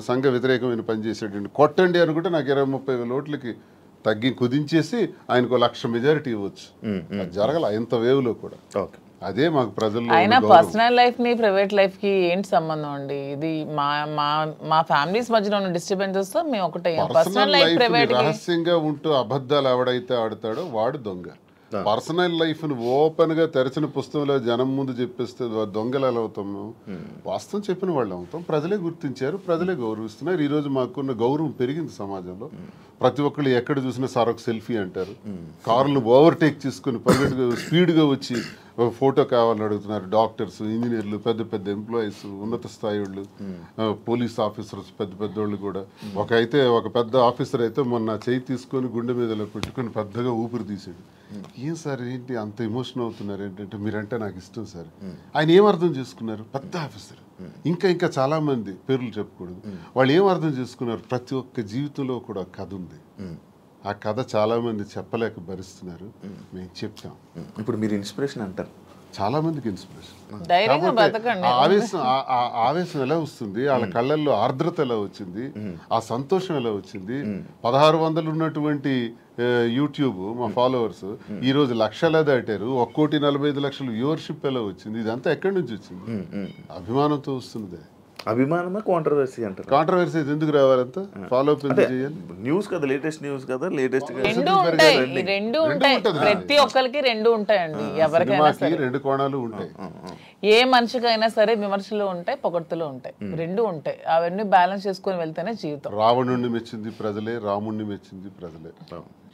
సంఘ వ్యతిరేకమైన పని చేసాడు, కొట్టండి అనుకుంటే నాకు 20-30,000 ఓట్లకి తగ్గి కుదించేసి ఆయనకు 1,00,000 మెజారిటీ ఇవ్వచ్చు. జరగల ఇంత వేవ్లో కూడా. అదే మాకు ప్రజల్లో. అయినా పర్సనల్ లైఫ్ ని ప్రైవేట్ లైఫ్ కి ఏంటి సంబంధం అండి? ఇది మా ఫ్యామిలీస్ మధ్యలో ఉన్న డిస్టర్బెన్సెస్ తో మేము ఒకటే. పర్సనల్ లైఫ్ ప్రైవేట్ రహస్యంగా ఉంటూ అబద్ధాలు ఎవడైతే ఆడతాడో వాడు దొంగ. పర్సనల్ లైఫ్ ను ఓపెన్ గా తెరచిన పుస్తకంలో జనం ముందు చెప్పేస్తే దొంగలు ఎలా అవుతాము? వాస్తవం చెప్పిన వాళ్ళు అవుతాం. ప్రజలే గుర్తించారు, ప్రజలే గౌరవిస్తున్నారు. ఈ రోజు మాకున్న గౌరవం పెరిగింది సమాజంలో. ప్రతి ఒక్కళ్ళు ఎక్కడ చూసినా సార్ ఒక సెల్ఫీ అంటారు. కార్లను ఓవర్టేక్ చేసుకుని పరిగెట్టుగా స్పీడ్గా వచ్చి ఫోటో కావాలని అడుగుతున్నారు. డాక్టర్స్, ఇంజనీర్లు, పెద్ద పెద్ద ఎంప్లాయీస్, ఉన్నత స్థాయి వాళ్ళు, పోలీస్ ఆఫీసర్స్, పెద్ద పెద్దోళ్ళు కూడా. ఒక పెద్ద ఆఫీసర్ అయితే మొన్న చేయి తీసుకొని గుండె మీదలో పెట్టుకుని పెద్దగా ఊపిరి తీసాడు. ఏం సార్ ఏంటి అంత ఎమోషన్ అవుతున్నారు? ఏంటంటే మీరంటే నాకు ఇష్టం సార్. ఆయన ఏం అర్థం చేసుకున్నారు? పెద్ద ఆఫీసర్. ఇంకా చాలా మంది పేర్లు చెప్పకూడదు. వాళ్ళు ఏం అర్థం చేసుకున్నారు? ప్రతి ఒక్క జీవితంలో కూడా కథ ఉంది. ఆ కథ చాలా మంది చెప్పలేక భరిస్తున్నారు. మేము చెప్తాం. ఇప్పుడు మీరు ఇన్స్పిరేషన్ అంటారు, చాలా మందికి ఇన్స్పిరేషన్. ఆవేశం ఎలా వస్తుంది? వాళ్ళ కళ్ళల్లో ఆర్ద్రత ఎలా వచ్చింది? ఆ సంతోషం ఎలా వచ్చింది? 1,600 ఉన్నటువంటి యూట్యూబ్ మా ఫాలోవర్స్ ఈ రోజు 1,00,000 దాటారు. 1,45,00,000 వ్యూవర్షిప్ ఎలా వచ్చింది? ఇదంతా ఎక్కడి నుంచి వచ్చింది? అభిమానంతో వస్తుంది. అభిమానమే కాంట్రవర్సీ అంటారు. కాంట్రవర్సీ ఎందుకు రావాలంతా? ఫాలో అప్ చేయాలి. న్యూస్ కదా, లేటెస్ట్ న్యూస్ కదా, లేటెస్ట్ రెండు ఉంటాయి. ప్రతి ఒక్కరికి 2 ఉంటాయండి. ఎవరికైనా 2 కోణాలు ఉంటాయి. ఏ మనిషికైనా సరే విమర్శలు ఉంటాయి, పొగడ్తలు ఉంటాయి, రెండు ఉంటాయి. అవన్నీ బ్యాలెన్స్ చేసుకొని వెళ్తేనే జీవితం. రావణుడిని మెచ్చింది ప్రజలే, రాముడిని మెచ్చింది ప్రజలే,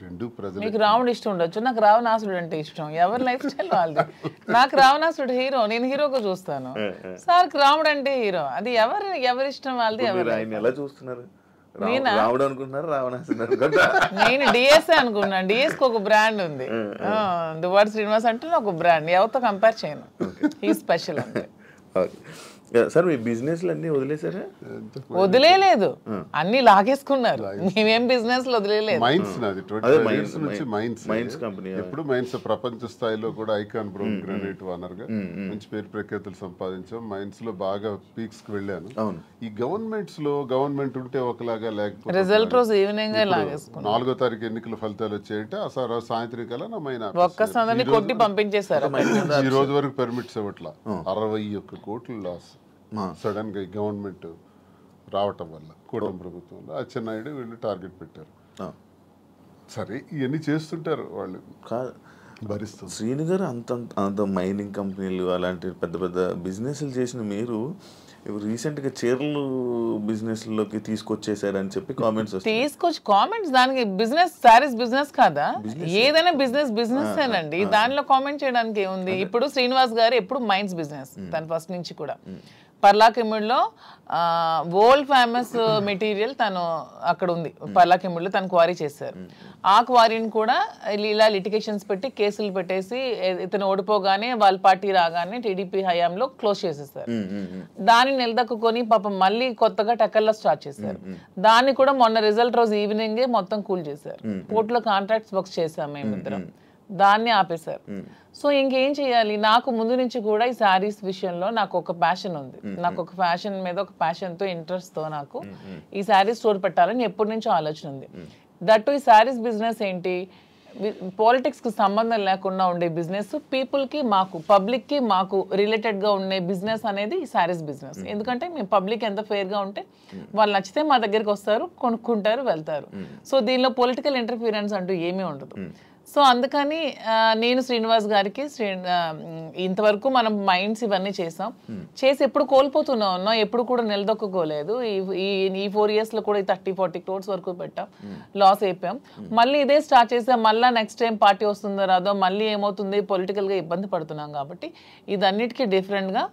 రెండు ప్రజలే. మీకు రావణుడు ఇష్టం ఉండొచ్చు, నాకు రావణాసుడు అంటే ఇష్టం. ఎవరి లైఫ్ స్టైల్ వాళ్ళది. నాకు రావణాసుడు హీరో, నేను హీరోగా చూస్తాను. సార్కి రాముడు అంటే హీరో. అది ఎవరి ఇష్టం వాళ్ళది. ఎలా చూస్తున్నారు? రాముడు అనుకుంటున్నారు, రావణాసుడు. నేను డిఎస్ఏ అనుకున్నాను. డిఎస్ కి ఒక బ్రాండ్ ఉంది, దువ్వాడ శ్రీనివాస్ అంటే ఒక బ్రాండ్. ఎవరితో కంపేర్ చేయను, ఈ స్పెషల్ అంటే. సార్ మీ బిజినెస్ అన్ని వదిలేసారా? వదిలేదు, అన్ని లాగేసుకున్నారు. మేమేం బిజినెస్ వదిలేదు. మైన్స్ నాది 25 years నుంచి మైన్స్ కంపెనీ. ఎప్పుడు మైన్స్ ప్రపంచ స్థాయిలో కూడా ఐకాన్ బ్రౌన్ గ్రానైట్ ఓనర్ గా మంచి పేరు ప్రఖ్యాతులు సంపాదించాం. మైన్స్ లో బాగా పీక్స్ కి వెళ్ళాను. ఈ గవర్నమెంట్స్ లో గవర్నమెంట్ ఉంటే ఒకలాగా, లేకపోతే రిజల్ట్ రోజు ఈవినింగ్ లాగేసుకున్నాం. 4వ తారీఖు ఎన్నికల ఫలితాలు వచ్చాయంటే ఆ సాయంత్రం కల్లా నా మైన్ ఒక్కసారి కొట్టి పంపించేశారు. ఈ రోజు వరకు పర్మిట్స్ ఇవ్వట్లా. 61 కోట్లు లాస్ సడన్ గా గవర్నమెంట్ రావటం వల్ల కూటమి ప్రభుత్వంలో అచ్చెన్నాయుడు వీళ్ళు టార్గెట్ పెట్టారు. సరే ఇవన్నీ చేస్తుంటారు వాళ్ళు, భరిస్తారు. శ్రీను గారు అంత మైనింగ్ కంపెనీలు అలాంటి పెద్ద పెద్ద బిజినెస్లు చేసిన మీరు రీసెంట్గా చీరలు బిజినెస్లోకి తీసుకొచ్చేసారని చెప్పి కామెంట్స్ కామెంట్స్. దానికి బిజినెస్, సారీస్ బిజినెస్ కాదా? ఏదైనా బిజినెస్ ఏనండి. దానిలో కామెంట్ చేయడానికి ఏముంది? ఇప్పుడు శ్రీనివాస్ గారు ఎప్పుడు మైన్స్ బిజినెస్, తను ఫస్ట్ నుంచి కూడా. పర్లాకిమిడిలో వరల్డ్ ఫేమస్ మెటీరియల్ తను అక్కడ ఉంది. పర్లాకిమిడిలో తను క్వారీ చేశారు. ఆ క్వారీని కూడా ఇలా లిటిగేషన్స్ పెట్టి కేసులు పెట్టేసి ఇతను ఓడిపోగానే వాళ్ళ పార్టీ రాగానే టీడీపీ హయాంలో క్లోజ్ చేసేసారు. దాన్ని నిలదక్కుని పాపం మళ్ళీ కొత్తగా టెక్కల్లో స్టార్ట్ చేశారు. దాన్ని కూడా మొన్న రిజల్ట్ రోజు ఈవినింగే మొత్తం కూల్ చేశారు. కోర్టులో కాంట్రాక్ట్స్ వర్క్స్ చేశాం మేమిద్దరం, దాన్ని ఆపేశారు. సో ఇంకేం చేయాలి? నాకు ముందు నుంచి కూడా ఈ శారీస్ విషయంలో నాకు ఒక ప్యాషన్ ఉంది. నాకు ఒక ఫ్యాషన్ మీద ఒక ప్యాషన్తో, ఇంట్రెస్ట్తో నాకు ఈ శారీ స్టోర్ పెట్టాలని ఎప్పటి నుంచో ఆలోచన ఉంది. దట్టు ఈ శారీస్ బిజినెస్ ఏంటి, పాలిటిక్స్కి సంబంధం లేకుండా ఉండే బిజినెస్, పీపుల్కి మాకు, పబ్లిక్కి మాకు రిలేటెడ్గా ఉండే బిజినెస్ అనేది ఈ శారీస్ బిజినెస్. ఎందుకంటే మేము పబ్లిక్ ఎంత ఫెయిర్గా ఉంటే వాళ్ళు నచ్చితే మా దగ్గరికి వస్తారు, కొనుక్కుంటారు, వెళ్తారు. సో దీనిలో పొలిటికల్ ఇంటర్ఫీరెన్స్ అంటూ ఏమీ ఉండదు. సో అందుకని నేను శ్రీనివాస్ గారికి ఇంతవరకు మనం మైండ్స్ ఇవన్నీ చేసాం, చేసి ఎప్పుడు కోల్పోతూనే ఉన్నాం, ఎప్పుడు కూడా నిలదొక్కుకోలేదు. ఈ 4 years లో కూడా 30-40 crores వరకు పెట్టాం, లాస్ అయిపోయాం. మళ్ళీ ఇదే స్టార్ట్ చేసాం. మళ్ళీ నెక్స్ట్ టైం పార్టీ వస్తుందో రాదో, మళ్ళీ ఏమవుతుంది, పొలిటికల్గా ఇబ్బంది పడుతున్నాం. కాబట్టి ఇదన్నిటికీ డిఫరెంట్గా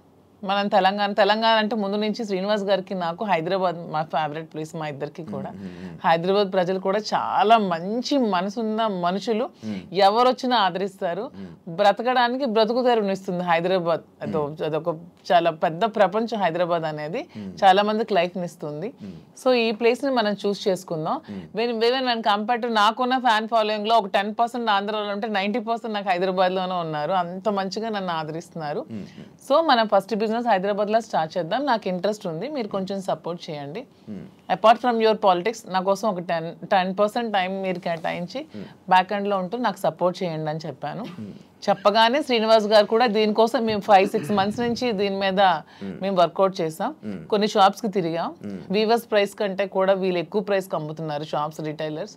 మనం తెలంగాణ అంటే ముందు నుంచి శ్రీనివాస్ గారికి నాకు హైదరాబాద్ మా ఫేవరెట్ ప్లేస్, మా ఇద్దరికి కూడా. హైదరాబాద్ ప్రజలు కూడా చాలా మంచి మనసున్న మనుషులు, ఎవరు వచ్చినా ఆదరిస్తారు. బ్రతకడానికి బ్రతుకు తెరువునిస్తుంది హైదరాబాద్. అదొక చాలా పెద్ద ప్రపంచం హైదరాబాద్ అనేది, చాలా మందికి లైఫ్ని ఇస్తుంది. సో ఈ ప్లేస్ని మనం చూస్ చేసుకుందాం. నేను కంపేర్ టు నాకున్న ఫ్యాన్ ఫాలోయింగ్లో ఒక 10% ఆంధ్రాలో ఉంటే 90% నాకు హైదరాబాద్లోనే ఉన్నారు. అంత మంచిగా నన్ను ఆదరిస్తున్నారు. సో మనం ఫస్ట్ బిజినెస్ హైదరాబాద్లో స్టార్ట్ చేద్దాం. నాకు ఇంట్రెస్ట్ ఉంది, మీరు కొంచెం సపోర్ట్ చేయండి. అపార్ట్ ఫ్రమ్ యువర్ పాలిటిక్స్ నా కోసం ఒక 10% టైం మీరు కేటాయించి బ్యాక్ ఎండ్లో ఉంటూ నాకు సపోర్ట్ చేయండి అని చెప్పాను. చెప్పగానే శ్రీనివాస్ గారు కూడా దీనికోసం మేము 5-6 months నుంచి దీని మీద మేము వర్కౌట్ చేసాం. కొన్ని షాప్స్కి తిరిగాం. వీవర్స్ ప్రైస్ కంటే కూడా వీళ్ళు ఎక్కువ ప్రైస్కి అమ్ముతున్నారు షాప్స్, రిటైలర్స్.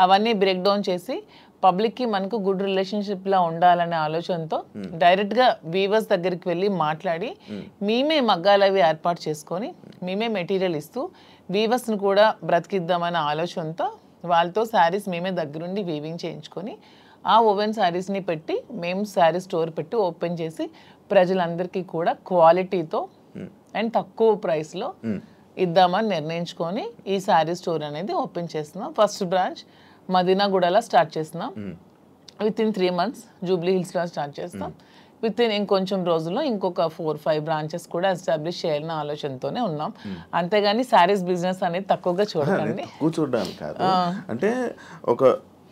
అవన్నీ బ్రేక్ డౌన్ చేసి పబ్లిక్కి మనకు గుడ్ రిలేషన్షిప్లా ఉండాలనే ఆలోచనతో డైరెక్ట్గా వీవర్స్ దగ్గరికి వెళ్ళి మాట్లాడి మేమే మగ్గాలు అవి ఏర్పాటు చేసుకొని మేమే మెటీరియల్ ఇస్తూ వీవర్స్ని కూడా బ్రతికిద్దామనే ఆలోచనతో వాళ్ళతో శారీస్ మేమే దగ్గరుండి వీవింగ్ చేయించుకొని ఆ ఓవెన్ శారీస్ని పెట్టి మేము శారీ స్టోర్ పెట్టి ఓపెన్ చేసి ప్రజలందరికీ కూడా క్వాలిటీతో అండ్ తక్కువ ప్రైస్లో ఇద్దామని నిర్ణయించుకొని ఈ శారీ స్టోర్ అనేది ఓపెన్ చేస్తున్నాం. ఫస్ట్ బ్రాంచ్ మదీనాగూడలో స్టార్ట్ చేస్తున్నాం. విత్ ఇన్ 3 months జూబ్లీ హిల్స్లో స్టార్ట్ చేస్తాం. విత్ ఇన్ ఇంకొంచెం రోజుల్లో ఇంకొక 4-5 బ్రాంచెస్ కూడా ఎస్టాబ్లిష్ చేయాలన్న ఆలోచనతోనే ఉన్నాం. అంతేగాని శారీస్ బిజినెస్ అనేది తక్కువగా చూడండి, చూడడానికి కాదు. అంటే ఒక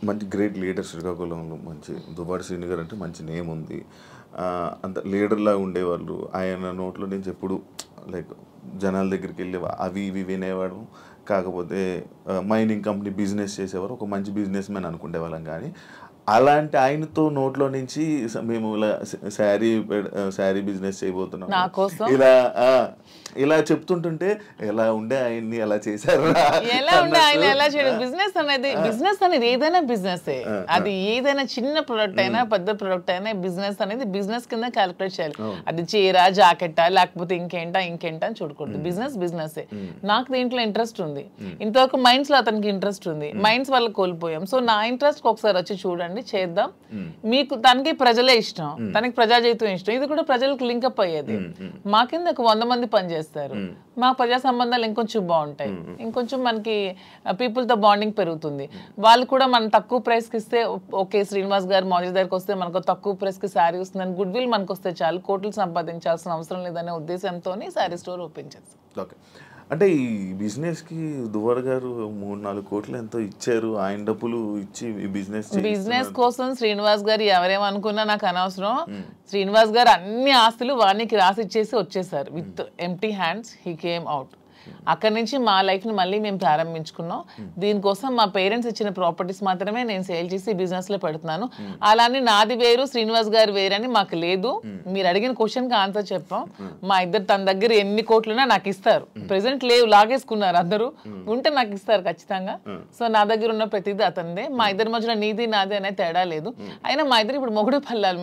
మంచి గ్రేట్ లీడర్ శ్రీకాకుళంలో, మంచి దువ్వాడ శ్రీను గారు అంటే మంచి నేమ్ ఉంది. అంత లీడర్లా ఉండేవాళ్ళు. ఆయన నోట్లో నుంచి ఎప్పుడు లైక్ జనాల దగ్గరికి వెళ్ళి అవి ఇవి వినేవాడు. కాకపోతే మైనింగ్ కంపెనీ బిజినెస్ చేసేవారు, ఒక మంచి బిజినెస్ మ్యాన్ అనుకునేవాళ్ళం. కానీ అలాంటి ఆయనతో నోట్లో నుంచి మేము ఇలా శారీ బిజినెస్ చేయబోతున్నాం నా కోసం ఇలా చెప్తుంటుంటే ఎలా ఉండే ఆయన్ని ఎలా చేశారు, ఎలా ఉండే ఆయన ఎలా చేయడం. బిజినెస్ అనేది ఏదైనా బిజినెస్, అది ఏదైనా చిన్న ప్రొడక్ట్ అయినా పెద్ద ప్రొడక్ట్ అయినా బిజినెస్ అనేది బిజినెస్ కింద క్యాలిక్యులేట్ చేయాలి. అది చీర జాకెట్టా లేకపోతే ఇంకేంటా అని చూడకూడదు. బిజినెస్ నాకు దీంట్లో ఇంట్రెస్ట్ ఉంది, ఇంతవరకు మైండ్స్ లో అతనికి ఇంట్రెస్ట్ ఉంది, మైండ్స్ వల్ల కోల్పోయాం. సో నా ఇంట్రెస్ట్ ఒకసారి వచ్చి చూడండి, చేద్దాం. మీకు తనకి ప్రజలే ఇష్టం, తనకి ప్రజాజీవితం ఇష్టం, ఇది కూడా ప్రజలకు లింకప్ అయ్యేది. మా కింద 100 మంది పనిచేస్తారు, మా ప్రజా సంబంధాలు ఇంకొంచెం బాగుంటాయి, ఇంకొంచెం మనకి పీపుల్ తో బాండింగ్ పెరుగుతుంది. వాళ్ళు కూడా మనం తక్కువ ప్రైస్ కి ఇస్తే ఓకే, శ్రీనివాస్ గారు మాజీ దగ్గరికి వస్తే మనకు తక్కువ ప్రైస్ కి శారీ వస్తుందని గుడ్ విల్ మనకు వస్తే చాలు, కోట్లు సంపాదించాల్సిన అవసరం లేదనే ఉద్దేశంతో శారీ స్టోర్ ఓపెన్ చేస్తాం. ఓకే, అంటే ఈ బిజినెస్కి దువ్వాడ గారు 3-4 కోట్లు ఎంతో ఇచ్చారు, ఆయన డబ్బులు ఇచ్చి ఈ బిజినెస్ కోసం శ్రీనివాస్ గారు ఎవరేమనుకున్నా నాకు అనవసరం. శ్రీనివాస్ గారు అన్ని ఆస్తులు వానికి రాసిచ్చేసి వచ్చేసారు. With empty hands he came out. అక్కడి నుంచి మా లైఫ్ని మళ్ళీ మేము ప్రారంభించుకున్నాం. దీనికోసం మా పేరెంట్స్ ఇచ్చిన ప్రాపర్టీస్ మాత్రమే నేను సేల్ చేసి బిజినెస్లో పెడుతున్నాను. అలానే నాది వేరు శ్రీనివాస్ గారు వేరని మాకు లేదు. మీరు అడిగిన క్వశ్చన్కి ఆన్సర్ చెప్పాం. మా ఇద్దరు తన దగ్గర ఎన్ని కోట్లున్నా నాకు ఇస్తారు. ప్రెసెంట్ లేవు, లాగేసుకున్నారు అందరూ, ఉంటే నాకు ఇస్తారు ఖచ్చితంగా. సో నా దగ్గర ఉన్న ప్రతిదీ అతనిదే. మా ఇద్దరి మధ్యలో నీది నాది అనే తేడా లేదు. అయినా మా ఇద్దరు ఇప్పుడు మొగుడు పల్లాలి.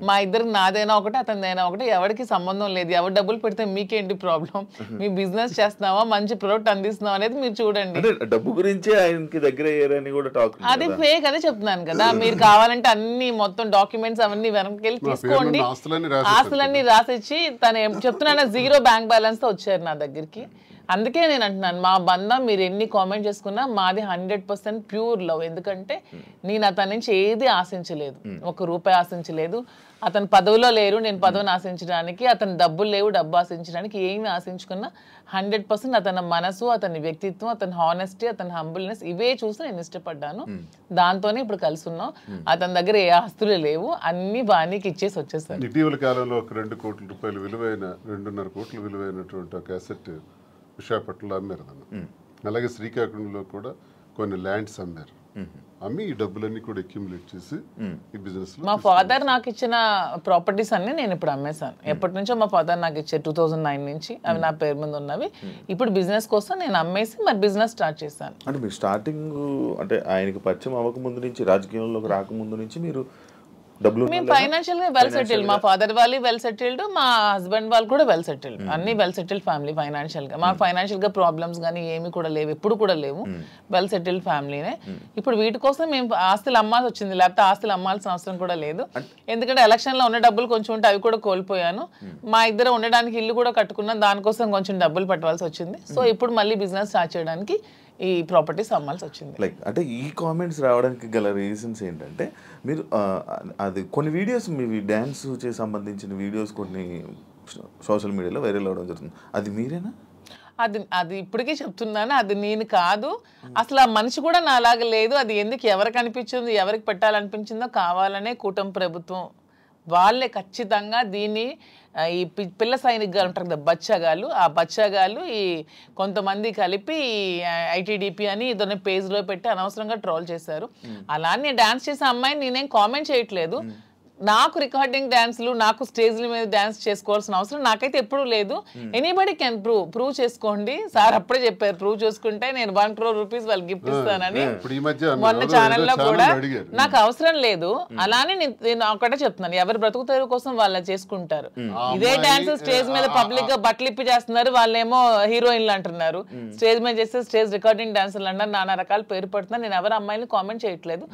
మా ఇద్దరు నాదైనా ఒకటి అతనిదైనా ఒకటి, ఎవరికి సంబంధం లేదు. ఎవరు డబ్బులు పెడితే మీకేంటి ప్రాబ్లం? మీ బిజినెస్ చేస్తున్నావా, మంచి ప్రొడక్ట్ అందిస్తున్నావా అనేది మీరు చూడండి. డబ్బు గురించి ఆయనకి దగ్గర అయ్యారని కూడా టాక్. అది ఫేక్ అదే చెప్తున్నాను కదా. మీరు కావాలంటే అన్ని మొత్తం డాక్యుమెంట్స్ అవన్నీ వెనక్కి తీసుకోండి, ఆస్తులన్నీ రాసిచ్చి తను చెప్తున్నాను 0 బ్యాంక్ బ్యాలెన్స్ తో వచ్చారు నా దగ్గరికి. అందుకే నేను అంటున్నాను, మా బంధం మీరు ఎన్ని కామెంట్ చేసుకున్నా మాది 100% ప్యూర్ లవ్. ఎందుకంటే నేను అతని నుంచి ఏది ఆశించలేదు, 1 రూపాయి ఆశించలేదు. అతను పదవిలో లేరు, నేను పదవిని ఆశించడానికి, అతను డబ్బులు లేవు, డబ్బు ఆశించడానికి. ఏమి ఆశించుకున్నా 100% అతని మనసు, అతని వ్యక్తిత్వం, అతని హానెస్టీ, అతని హంబుల్నెస్ ఇవే చూసి నేను ఇష్టపడ్డాను. దాంతోనే ఇప్పుడు కలిసి ఉన్నాం. అతని దగ్గర ఏ ఆస్తులు లేవు, అన్ని బాణీకి ఇచ్చేసి వచ్చేసారు. ఇటీవల కాలంలో ఒక 2 కోట్ల రూపాయలు విలువైన 2.5 కోట్ల విలువైనటువంటి ఒక అసెట్ విశాఖపట్నంలో అమ్మారు. అలాగే శ్రీకాకుళంలో కూడా కొన్ని ల్యాండ్స్ అమ్మారు. అమ్మి ఈ డబ్బులన్నీ కూడా అక్యుములేట్ చేసి ఈ బిజినెస్. మా ఫాదర్ నాకు ఇచ్చిన ప్రాపర్టీస్ అన్ని నేను ఇప్పుడు అమ్మేశాను. ఎప్పటి నుంచో మా ఫాదర్ నాకు ఇచ్చే 2009 నుంచి అవి నా పేరు మీద ఉన్నవి. ఇప్పుడు బిజినెస్ కోసం నేను అమ్మేసి మరి బిజినెస్ స్టార్ట్ చేశాను. అంటే మీరు స్టార్టింగ్ అంటే ఆయనకి పరిచయం అవ్వక ముందు నుంచి, రాజకీయంలోకి రాకముందు నుంచి మీరు మేము ఫైనాన్షియల్ గా వెల్ సెటిల్డ్. మా ఫాదర్ వాళ్ళు వెల్ సెటిల్డ్, మా హస్బెండ్ వాళ్ళు కూడా వెల్ సెటిల్డ్. అన్ని వెల్ సెటిల్డ్ ఫ్యామిలీ ఫైనాన్షియల్ గా. మాకు ఫైనాన్షియల్ గా ప్రాబ్లమ్స్ కానీ ఏమి కూడా లేవు, ఎప్పుడు కూడా లేవు. వెల్ సెటిల్డ్ ఫ్యామిలీనే. ఇప్పుడు వీటి కోసం మేము ఆస్తులు అమ్మాల్సి వచ్చింది, లేకపోతే ఆస్తులు అమ్మాల్సిన అవసరం కూడా లేదు. ఎందుకంటే ఎలక్షన్ లో ఉన్న డబ్బులు కొంచెం ఉంటే అవి కూడా కోల్పోయాను. మా ఇద్దరు ఉండడానికి ఇల్లు కూడా కట్టుకున్నాం, దానికోసం కొంచెం డబ్బులు పెట్టవలసి వచ్చింది. సో ఇప్పుడు మళ్ళీ బిజినెస్ స్టార్ట్ చేయడానికి ఈ ప్రాపర్టీస్ అమ్మాల్సి వచ్చింది. లైక్ అంటే ఈ కామెంట్స్ రావడానికి గల రీజన్స్ ఏంటంటే, మీరు అది కొన్ని వీడియోస్ మీ డ్యాన్స్ చే సంబంధించిన వీడియోస్ కొన్ని సోషల్ మీడియాలో వైరల్ అవ్వడం జరుగుతుంది. అది మీరేనా? అది ఇప్పటికీ చెప్తున్నాను, అది నేను కాదు. అసలు ఆ మనిషి కూడా నా అలాగ లేదు. అది ఎందుకు ఎవరికి అనిపించిందో, ఎవరికి పెట్టాలనిపించిందో కావాలనే కూటమి ప్రభుత్వం వాళ్ళే ఖచ్చితంగా దీన్ని ఈ పిల్ల సైనికులు అంటారు కదా, బచ్చగాళ్ళు, ఆ బచ్చగాళ్ళు ఈ కొంతమంది కలిపి ఐటీడీపీ అని ఇదొన్న పేజ్లో పెట్టి అనవసరంగా ట్రోల్ చేశారు. అలానే డాన్స్ చేసే అమ్మాయిని నేనేం కామెంట్ చేయట్లేదు. నాకు రికార్డింగ్ డాన్స్లు, నాకు స్టేజ్ల మీద డాన్స్ చేసుకోవాల్సిన అవసరం నాకైతే ఎప్పుడూ లేదు. ఎనీబడి కెన్ ప్రూవ్ చేసుకోండి. సార్ అప్పుడే చెప్పారు, ప్రూవ్ చేసుకుంటే నేను 1 crore rupees వాళ్ళకి గిఫ్ట్ ఇస్తానని. మొన్న ఛానల్లో కూడా నాకు అవసరం లేదు. అలానే నేను ఒకటే చెప్తున్నాను, ఎవరు బ్రతుకుతారు కోసం వాళ్ళు చేసుకుంటారు. ఇదే డాన్స్ స్టేజ్ మీద పబ్లిక్ గా బట్టలు ఇప్పి చేస్తున్నారు, వాళ్ళేమో హీరోయిన్లు అంటున్నారు. స్టేజ్ మీద చేస్తే స్టేజ్ రికార్డింగ్ డాన్సర్లు అన్నారు, నానా రకాల పేరు పడుతున్నారు. నేను ఎవరు అమ్మాయిని కామెంట్ చేయట్లేదు.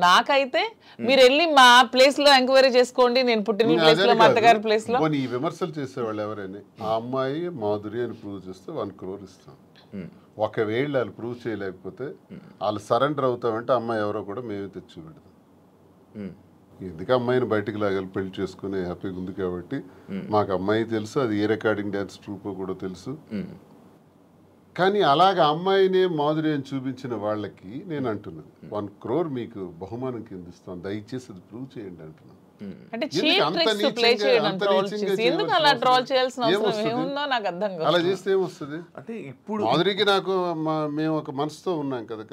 నాకైతే మీరు వెళ్ళి మా ప్లేస్ లో ఎంక్వైరీ చేసుకోండి, నేను పుట్టిన ప్లేస్ లో, మా అత్తగారి ప్లేస్ లో. ఈ విమర్శలు చేసేవాళ్ళు ఎవరైనా ఆ అమ్మాయి మాధురి అని ప్రూవ్ చేస్తే 1 crore ఇస్తాం. ఒకవేళ వాళ్ళు ప్రూవ్ చేయలేకపోతే వాళ్ళు సరెండర్ అవుతామంటే అమ్మాయి ఎవరో కూడా మేమే తెచ్చి పెడతాం. ఎందుకు అమ్మాయిని బయటకు లాగాలి, పెళ్లి చేసుకునే హ్యాపీగా ఉంది కాబట్టి. మాకు అమ్మాయి తెలుసు, అది ఏ రికార్డింగ్ డ్యాన్స్ ట్రూపో కూడా తెలుసు. కానీ అలాగ అమ్మాయినే మాధురి అని చూపించిన వాళ్ళకి నేను అంటున్నాను, 1 crore మీకు బహుమానం కింద ఇస్తాను, దయచేసి అది ప్రూవ్ చేయండి అంటున్నాను. అంటే చీప్ ట్రిక్స్ ప్లే చేయడం, ట్రోల్ చేసి ఎందుకు అలా ట్రోల్ చేయాల్సిన అవసరం ఏముందో నాకు అర్థం కాదు. అలా చేస్తే ఏమొస్తుంది? అంటే ఇప్పుడు మాధురికి నాకు మేము ఒక మనసుతో ఉన్నాం కదా,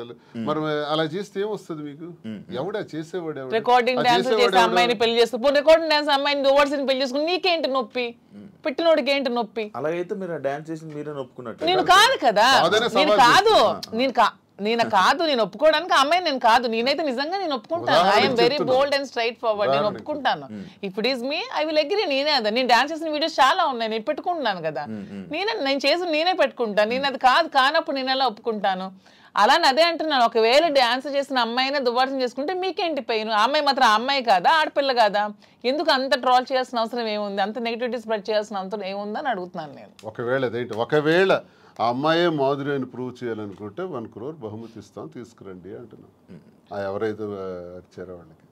మరి అలా చేస్తే ఏమొస్తుంది మీకు? ఎవడా చేసేవాడు? రికార్డింగ్ డాన్స్ చేసే అమ్మాయిని పెళ్లి చేసుకో, రికార్డింగ్ డాన్స్ అమ్మాయిని ఓవర్సీని పెళ్లి చేసుకుని నీకేంటి నొప్పి? పెట్టినోడికి ఏంటి నొప్పి? అలాగైతే మీరు డాన్స్ చేసి మీరే ఒప్పుకున్నట్టు. నేను కాదు కదా, నేను ఒప్పుకోవడానికి అమ్మాయి నేను కాదు. నేనైతే నిజంగా నేను ఒప్పుకుంటాను. I'm very bold and straight forward. నేను ఒప్పుకుంటాను. If it is me I will agree. నేనే అదా, నేను డాన్స్ చేసిన వీడియోస్ చాలా ఉన్నాయి, నేను పెట్టుకుంటున్నాను కదా. నేను చేసి నేనే పెట్టుకుంటాను. నేను అది కానప్పుడు నేను ఎలా ఒప్పుకుంటాను? అలానే అదే అంటున్నాను, ఒకవేళ డాన్స్ చేసిన అమ్మాయినే దువ్వాసం చేసుకుంటే మీకేంటి పెయిన్? అమ్మాయి మాత్రం అమ్మాయి కాదా, ఆడపిల్ల కాదా? ఎందుకు అంత ట్రోల్ చేయాల్సిన అవసరం ఏముంది? అంత నెగిటివిటీ స్ప్రెడ్ చేయాల్సిన అవసరం ఏముందని అడుగుతున్నాను నేను. ఒకవేళ ఆ అమ్మాయే మాధురి అని ప్రూవ్ చేయాలనుకుంటే 1 crore బహుమతి ఇస్తాం, తీసుకురండి అంటున్నాం ఎవరైతే వచ్చారో వాళ్ళకి.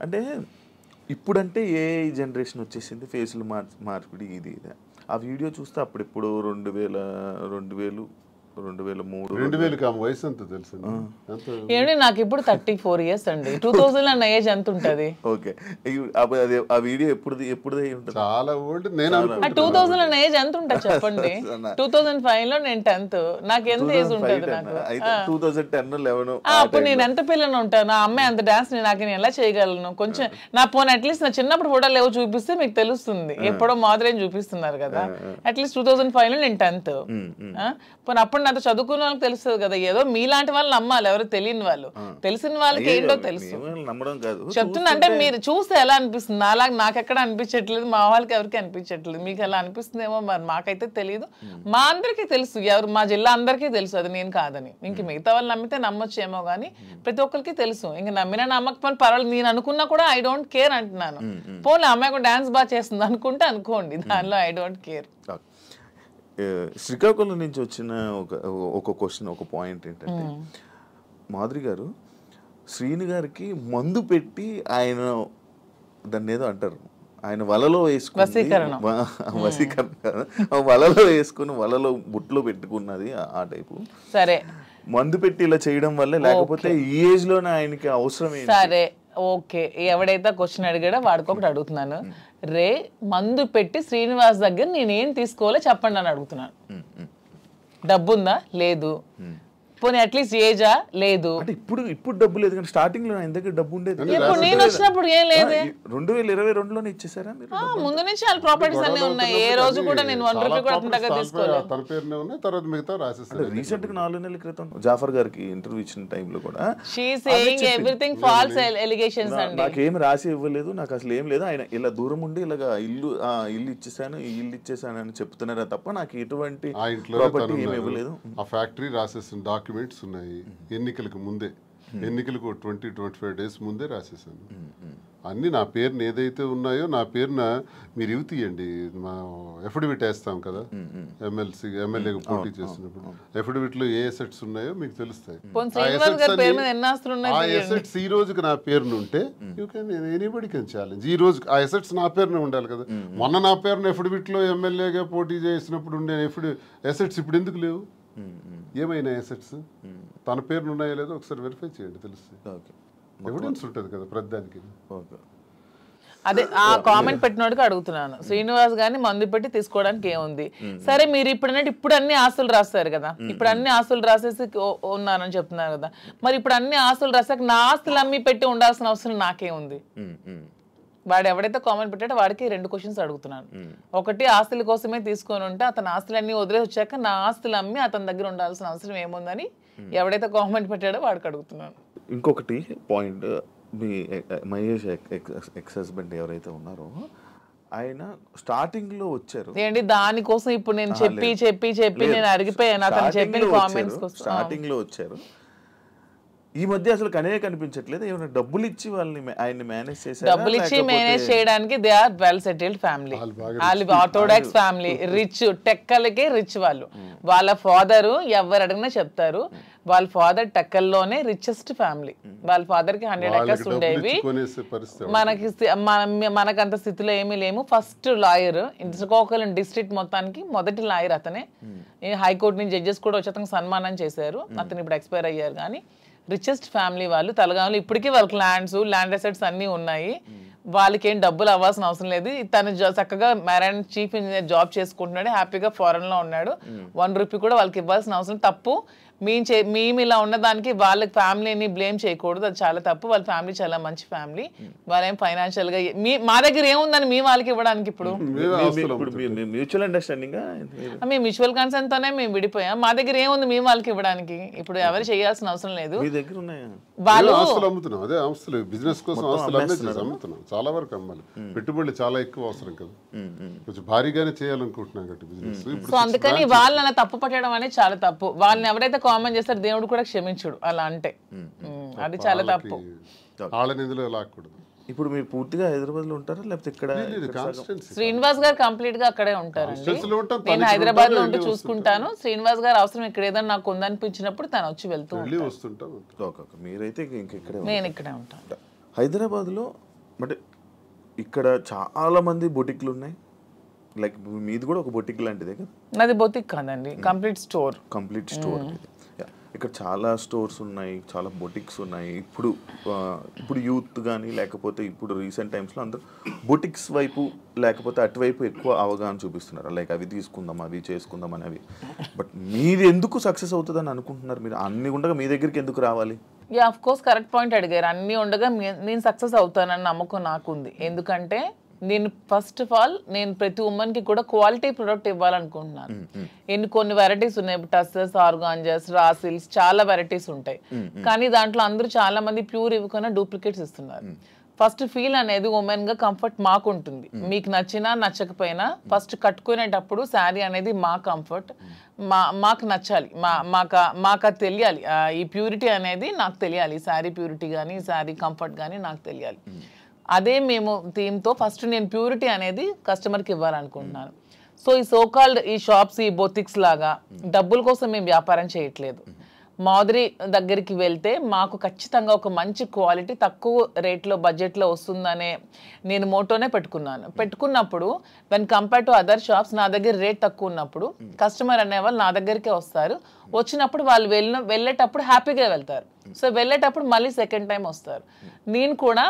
అంటే ఇప్పుడంటే ఏ జనరేషన్ వచ్చేసింది, ఫేసులు మార్పిడి ఇది ఆ వీడియో చూస్తే అప్పుడు 2003 2000 ఆమె వయసు ఎంత తెలుసు? ఏమండి నాకు ఇప్పుడు 34 years అండి. 2000 అన్న ఏజ్ ఎంత ఉంటది? ఓకే, ఆ వీడియో ఎప్పుడు చాలా ఓల్డ్. నేను 2000 అన్న ఏజ్ ఎంత ఉంటుంది చెప్పండి? 2005 లో నేను 10th. నాకు ఎంత ఏజ్ ఉంటుంది? నాకు 2010-11 అప్పుడు నేను ఎంత పిల్లని ఉంటాను? ఆ అమ్మాయి అంత డాన్స్ నాకు ఎలా చేయగలను? కొంచెం నా పోనీ అట్లీస్ట్ నా చిన్నప్పుడు ఫోటోలు ఏవో చూపిస్తే మీకు తెలుస్తుంది. ఎప్పుడో మాదిరి చూపిస్తున్నారు కదా. అట్లీస్ట్ 2005 లో నేను 10th. పోనీ అప్పుడు నాతో చదువుకున్న వాళ్ళకి తెలుస్తుంది కదా. ఏదో మీలాంటి వాళ్ళు నమ్మాలి, ఎవరు తెలియని వాళ్ళు. తెలిసిన వాళ్ళకి ఏంటో తెలుసు చెప్తున్నా. అంటే మీరు చూస్తే ఎలా అనిపిస్తుంది? అలాగే నాకు ఎక్కడ అనిపించట్లేదు, మా వాళ్ళకి ఎవరికి అనిపించట్లేదు. మీకు ఎలా అనిపిస్తుందేమో మరి, మాకైతే తెలియదు. మా అందరికీ తెలుసు, ఎవరు మా జిల్లా అందరికీ తెలుసు అది నేను కాదని. ఇంక మిగతా వాళ్ళు నమ్మితే నమ్మొచ్చేమో కానీ ప్రతి ఒక్కరికి తెలుసు. ఇంక నమ్మినా నమ్మకపోయినా పర్వాలేదు, నేను అనుకున్నా కూడా ఐ డోంట్ కేర్ అంటున్నాను. పోనీ అమ్మాయి కూడా డాన్స్ బాగా చేస్తుంది అనుకుంటే అనుకోండి, దానిలో ఐ డోంట్ కేర్. శ్రీకాకుళం నుంచి వచ్చిన ఒక క్వశ్చన్, ఒక పాయింట్ ఏంటంటే, మాధురి గారు శ్రీని గారికి మందు పెట్టి ఆయన దాన్ని ఏదో అంటారు, ఆయన వలలో వేసుకుని వలలో వేసుకుని వలలో బుట్లో పెట్టుకున్నది ఆ టైపు. సరే, మందు పెట్టి ఇలా చేయడం వల్ల, లేకపోతే ఈ ఏజ్ లోనే ఆయనకి అవసరం ఏంటి? సరే ఓకే, ఎవడైతే క్వశ్చన్ అడిగాడో వాడికి ఒకటి అడుగుతున్నాను. రే మందు పెట్టి శ్రీనివాస్ దగ్గర నేనేం తీసుకోవాలో చెప్పండి అని అడుగుతున్నాను. డబ్బుందా? లేదు. పోనీ అట్లీస్ట్ ఏజా? లేదు. అంటే ఇప్పుడు డబ్బు లేదు కానీ స్టార్టింగ్ లో ఆయన దగ్గర డబ్బు ఉండేది. ఇప్పుడు నేను వచ్చినప్పుడు ఏం లేదు. 2022లోనే ఇచ్చేసారా మీరు? ముందు నుంచి వాళ్ళ ప్రాపర్టీస్ అన్ని ఉన్నాయి. ఏ రోజు కూడా నేను 1 రూపీ కూడా అంతగా తీసుకోలేదు. తన పేరునే ఉన్నాయి, తర్వాత మిగతా రాసేస్తారు. రీసెంట్ గా 4 నెలల క్రితం జాఫర్ గారికి ఇంటర్వ్యూ ఇచ్చిన టైంలో కూడా she saying everything false allegations అండి. నాకేం రాసి ఇవ్వలేదు, నాకు అసలు ఏం లేదు, ఆయన ఇలా దూరం ఉండి ఇలాగా ఇల్లు ఇచ్చేసాను, ఈ ఇల్లు ఇచ్చేసాను అని చెప్తున్నారా తప్ప నాకు ఎటువంటి ప్రాపర్టీ ఏమి ఇవ్వలేదు. ఆ ఫ్యాక్టరీ రాసేసిన డాక్యుమెంట్స్ ఉన్నాయి. ఎన్నికలకు ముందే, ఎన్నికలకు 20-25 days ముందే రాసేసాను అన్ని. నా పేరున ఏదైతే ఉన్నాయో నా పేరున మీరు ఇవి తీయండి, మా ఎఫిడవిట్ వేస్తాం కదా ఎమ్మెల్యేగా పోటీ చేస్తున్నప్పుడు, ఎఫిడవిట్ లో ఏ అసెట్స్ ఉన్నాయో మీకు తెలుస్తాయి. ఆ అసెట్స్ ఈ రోజుకి నా పేరున ఉంటే you can anybody can challenge. ఈ రోజు ఆ అసెట్స్ నా పేరున ఉండాలి కదా. మొన్న నా పేరున ఎఫిడవిట్ లో ఎమ్మెల్యేగా పోటీ చేసినప్పుడు ఉండే అసెట్స్ ఇప్పుడు ఎందుకు లేవు? ఏమైనా అసెట్స్ తన పేరున ఉన్నాయో లేదో ఒకసారి వెరిఫై చేయండి, తెలుస్తుంది. ఎవిడెన్స్ ఉంటుంది కదా ప్రతిదానికి. అదే ఆ కామెంట్ పెట్టినోడికి అడుగుతున్నాను. శ్రీనివాస్ గారిని మందు పెట్టి తీసుకోవడానికి ఏముంది? సరే, మీరు ఇప్పుడు అన్ని ఆస్తులు రాస్తారు కదా, ఇప్పుడు అన్ని ఆస్తులు రాసేసి ఉన్నారని చెప్తున్నారు కదా, మరి ఇప్పుడు అన్ని ఆస్తులు రాసాక నా ఆస్తులు అమ్మి పెట్టి ఉండాల్సిన అవసరం నాకేముంది? వాడు ఎవడైతే కామెంట్ పెట్టాడో వాడికి 2 క్వశ్చన్స్ అడుగుతున్నాను. ఒకటి, ఆస్తుల కోసమే తీసుకొని ఉంటే అతని ఆస్తులన్నీ వదిలేసి వచ్చాక నా ఆస్తులు అమ్మి అతని దగ్గర ఉండాల్సిన అవసరం ఏముందని ఎవడైతే కామెంట్ పెట్టాడో వాడికి అడుగుతున్నాను. ఇంకొకటి పాయింట్, మీ మహేష్ ఎక్స్ హస్బెండ్ ఎవరైతే ఉన్నారో ఆయన స్టార్టింగ్ లో వచ్చారు ఏంటి దానికోసం ఇప్పుడు నేను చెప్పి నేను అరిగిపోయాను అతను చెప్పిన కామెంట్స్ కోసం. స్టార్టింగ్ లో వచ్చారు, ఈ మధ్య అసలు కనిపించట్లేదు. ఏమైనా డబ్బులు ఇచ్చి వాళ్ళని ఆయన్ని మేనేజ్ చేశారు? డబ్బులు ఇచ్చి మేనేజ్ చేయడానికి they are well settled family. వాళ్ళు ఆర్థోడాక్స్ ఫ్యామిలీ, రిచ్, టెక్కలకే రిచ్ వాళ్ళు. వాళ్ళ ఫాదర్ ఎవరు అడిగినా చెప్తారు, వాళ్ళ ఫాదర్ టెక్కల్లోనే రిచెస్ట్ ఫ్యామిలీ. వాళ్ళ ఫాదర్ కి 100 acres ఉండేవి. మనకంత స్థితిలో ఏమీ లేము. ఫస్ట్ లాయర్ శ్రీకాకుళం డిస్ట్రిక్ట్ మొత్తానికి మొదటి లాయర్ అతనే. హైకోర్టు నుంచి జడ్జెస్ కూడా వచ్చి అతనికి సన్మానం చేశారు. అతను ఇప్పుడు ఎక్స్పైర్ అయ్యారు. కానీ రిచెస్ట్ ఫ్యామిలీ వాళ్ళు. తలగాంలో ఇప్పటికీ వాళ్ళకి ల్యాండ్ అసెట్స్ అన్నీ ఉన్నాయి. వాళ్ళకి ఏం డబ్బులు అవ్వాల్సిన అవసరం లేదు. తను చక్కగా మెరైన్ చీఫ్ ఇంజనీర్ జాబ్ చేసుకుంటున్నాడు, హ్యాపీగా ఫారెన్ లో ఉన్నాడు. 1 రూపీ కూడా వాళ్ళకి ఇవ్వాల్సిన అవసరం తప్పు. మేము ఇలా ఉన్నదానికి వాళ్ళకి ఫ్యామిలీని బ్లేమ్ చేయకూడదు, అది చాలా తప్పు. వాళ్ళ ఫ్యామిలీ చాలా మంచి ఫ్యామిలీ. వాళ్ళేం ఫైనాన్షియల్ గా మా దగ్గర ఏముందని మీ వాళ్ళకి ఇవ్వడానికి? ఇప్పుడు మ్యూచువల్ అండర్స్టాండింగ్, మేము మ్యూచువల్ కన్సర్న్ తోనే మేము విడిపోయాం. మా దగ్గర ఏముంది మీ వాళ్ళకి ఇవ్వడానికి? ఇప్పుడు ఎవరు చేయాల్సిన అవసరం లేదు. వాళ్ళు అమ్ముతున్నాం, అదే ఆస్తులు బిజినెస్ కోసం ఆస్తులు అమ్ముతున్నాం. చాలా వరకు అమ్మాలి, పెట్టుబడులు చాలా ఎక్కువ అవసరం కదా, కొంచెం భారీగానే చేయాలనుకుంటున్నాం కాబట్టి బిజినెస్. సో అందుకని వాళ్ళని తప్పు పట్టడం అనేది చాలా తప్పు. వాళ్ళని ఎవరైతే కామెంట్ చేస్తారు దేవుడు కూడా క్షమించుడు అలా అంటే, అది చాలా తప్పు. వాళ్ళని ఇందులో లాక్కూడదు. ఇప్పుడు మీరు పూర్తిగా హైదరాబాద్ లో ఉంటారా లేకపోతే ఇక్కడ? శ్రీనివాస్ గారు కంప్లీట్ గా అక్కడే ఉంటారండి. నేను హైదరాబాద్ లో ఉంటూ చూసుకుంటాను. శ్రీనివాస్ గారు అవసరం ఇక్కడ ఏదైనా నాకు ఉందనిపించినప్పుడు తను వచ్చి వెళ్తూ మీరైతే ఇంకెక్కడే? నేను ఇక్కడే ఉంటాను హైదరాబాద్ లో. అంటే ఇక్కడ చాలా మంది బొటిక్లు ఉన్నాయి, లైక్ మీది కూడా ఒక బొటిక్ లాంటిదే కదా? నాది బొటిక్ కాదండి, కంప్లీట్ స్టోర్. ఇక్కడ చాలా స్టోర్స్ ఉన్నాయి, చాలా బొటిక్స్ ఉన్నాయి. ఇప్పుడు యూత్ కానీ లేకపోతే ఇప్పుడు రీసెంట్ టైమ్స్లో అందరూ బొటిక్స్ వైపు లేకపోతే అటువైపు ఎక్కువ అవగాహన చూపిస్తున్నారు, లైక్ అవి తీసుకుందాం అవి చేసుకుందాం అనేవి. బట్ మీది ఎందుకు సక్సెస్ అవుతుందని అనుకుంటున్నారు? మీరు అన్ని ఉండగా మీ దగ్గరికి ఎందుకు రావాలి? ఆఫ్ కోర్స్ కరెక్ట్ పాయింట్ అడిగారు. అన్ని ఉండగా నేను సక్సెస్ అవుతానని నమ్మకం నాకుంది. ఎందుకంటే నేను ఫస్ట్ ఆఫ్ ఆల్ నేను ప్రతి ఉమెన్కి కూడా క్వాలిటీ ప్రొడక్ట్ ఇవ్వాలనుకుంటున్నాను. కొన్ని వెరైటీస్ ఉన్నాయి, టస్సెస్, ఆర్గాంజాస్, రాసిల్స్, చాలా వెరైటీస్ ఉంటాయి. కానీ దాంట్లో అందరూ చాలా మంది ప్యూర్ ఇవ్వకుండా డూప్లికేట్స్ ఇస్తున్నారు. ఫస్ట్ ఫీల్ అనేది ఉమెన్ గా కంఫర్ట్ మాకు ఉంటుంది. మీకు నచ్చినా నచ్చకపోయినా ఫస్ట్ కట్టుకునేటప్పుడు శారీ అనేది మా కంఫర్ట్, మాకు నచ్చాలి, మాకు తెలియాలి. ఈ ప్యూరిటీ అనేది నాకు తెలియాలి, శారీ ప్యూరిటీ కానీ శారీ కంఫర్ట్ కానీ నాకు తెలియాలి. అదే మేము థీమ్తో ఫస్ట్ నేను ప్యూరిటీ అనేది కస్టమర్కి ఇవ్వాలనుకుంటున్నాను. సో ఈ సోకాల్డ్ ఈ షాప్స్, ఈ బొటిక్స్ లాగా డబ్బుల కోసం మేము వ్యాపారం చేయట్లేదు. మాధురి దగ్గరికి వెళ్తే మాకు ఖచ్చితంగా ఒక మంచి క్వాలిటీ తక్కువ రేట్లో బడ్జెట్లో వస్తుందనే నేను మోటోనే పెట్టుకున్నప్పుడు when compare to other shops నా దగ్గర రేట్ తక్కువ ఉన్నప్పుడు కస్టమర్ అనేవాళ్ళు నా దగ్గరికే వస్తారు. వచ్చినప్పుడు వాళ్ళు వెళ్ళేటప్పుడు హ్యాపీగా వెళ్తారు. సో వెళ్ళేటప్పుడు మళ్ళీ సెకండ్ టైం వస్తారు. నేను కూడా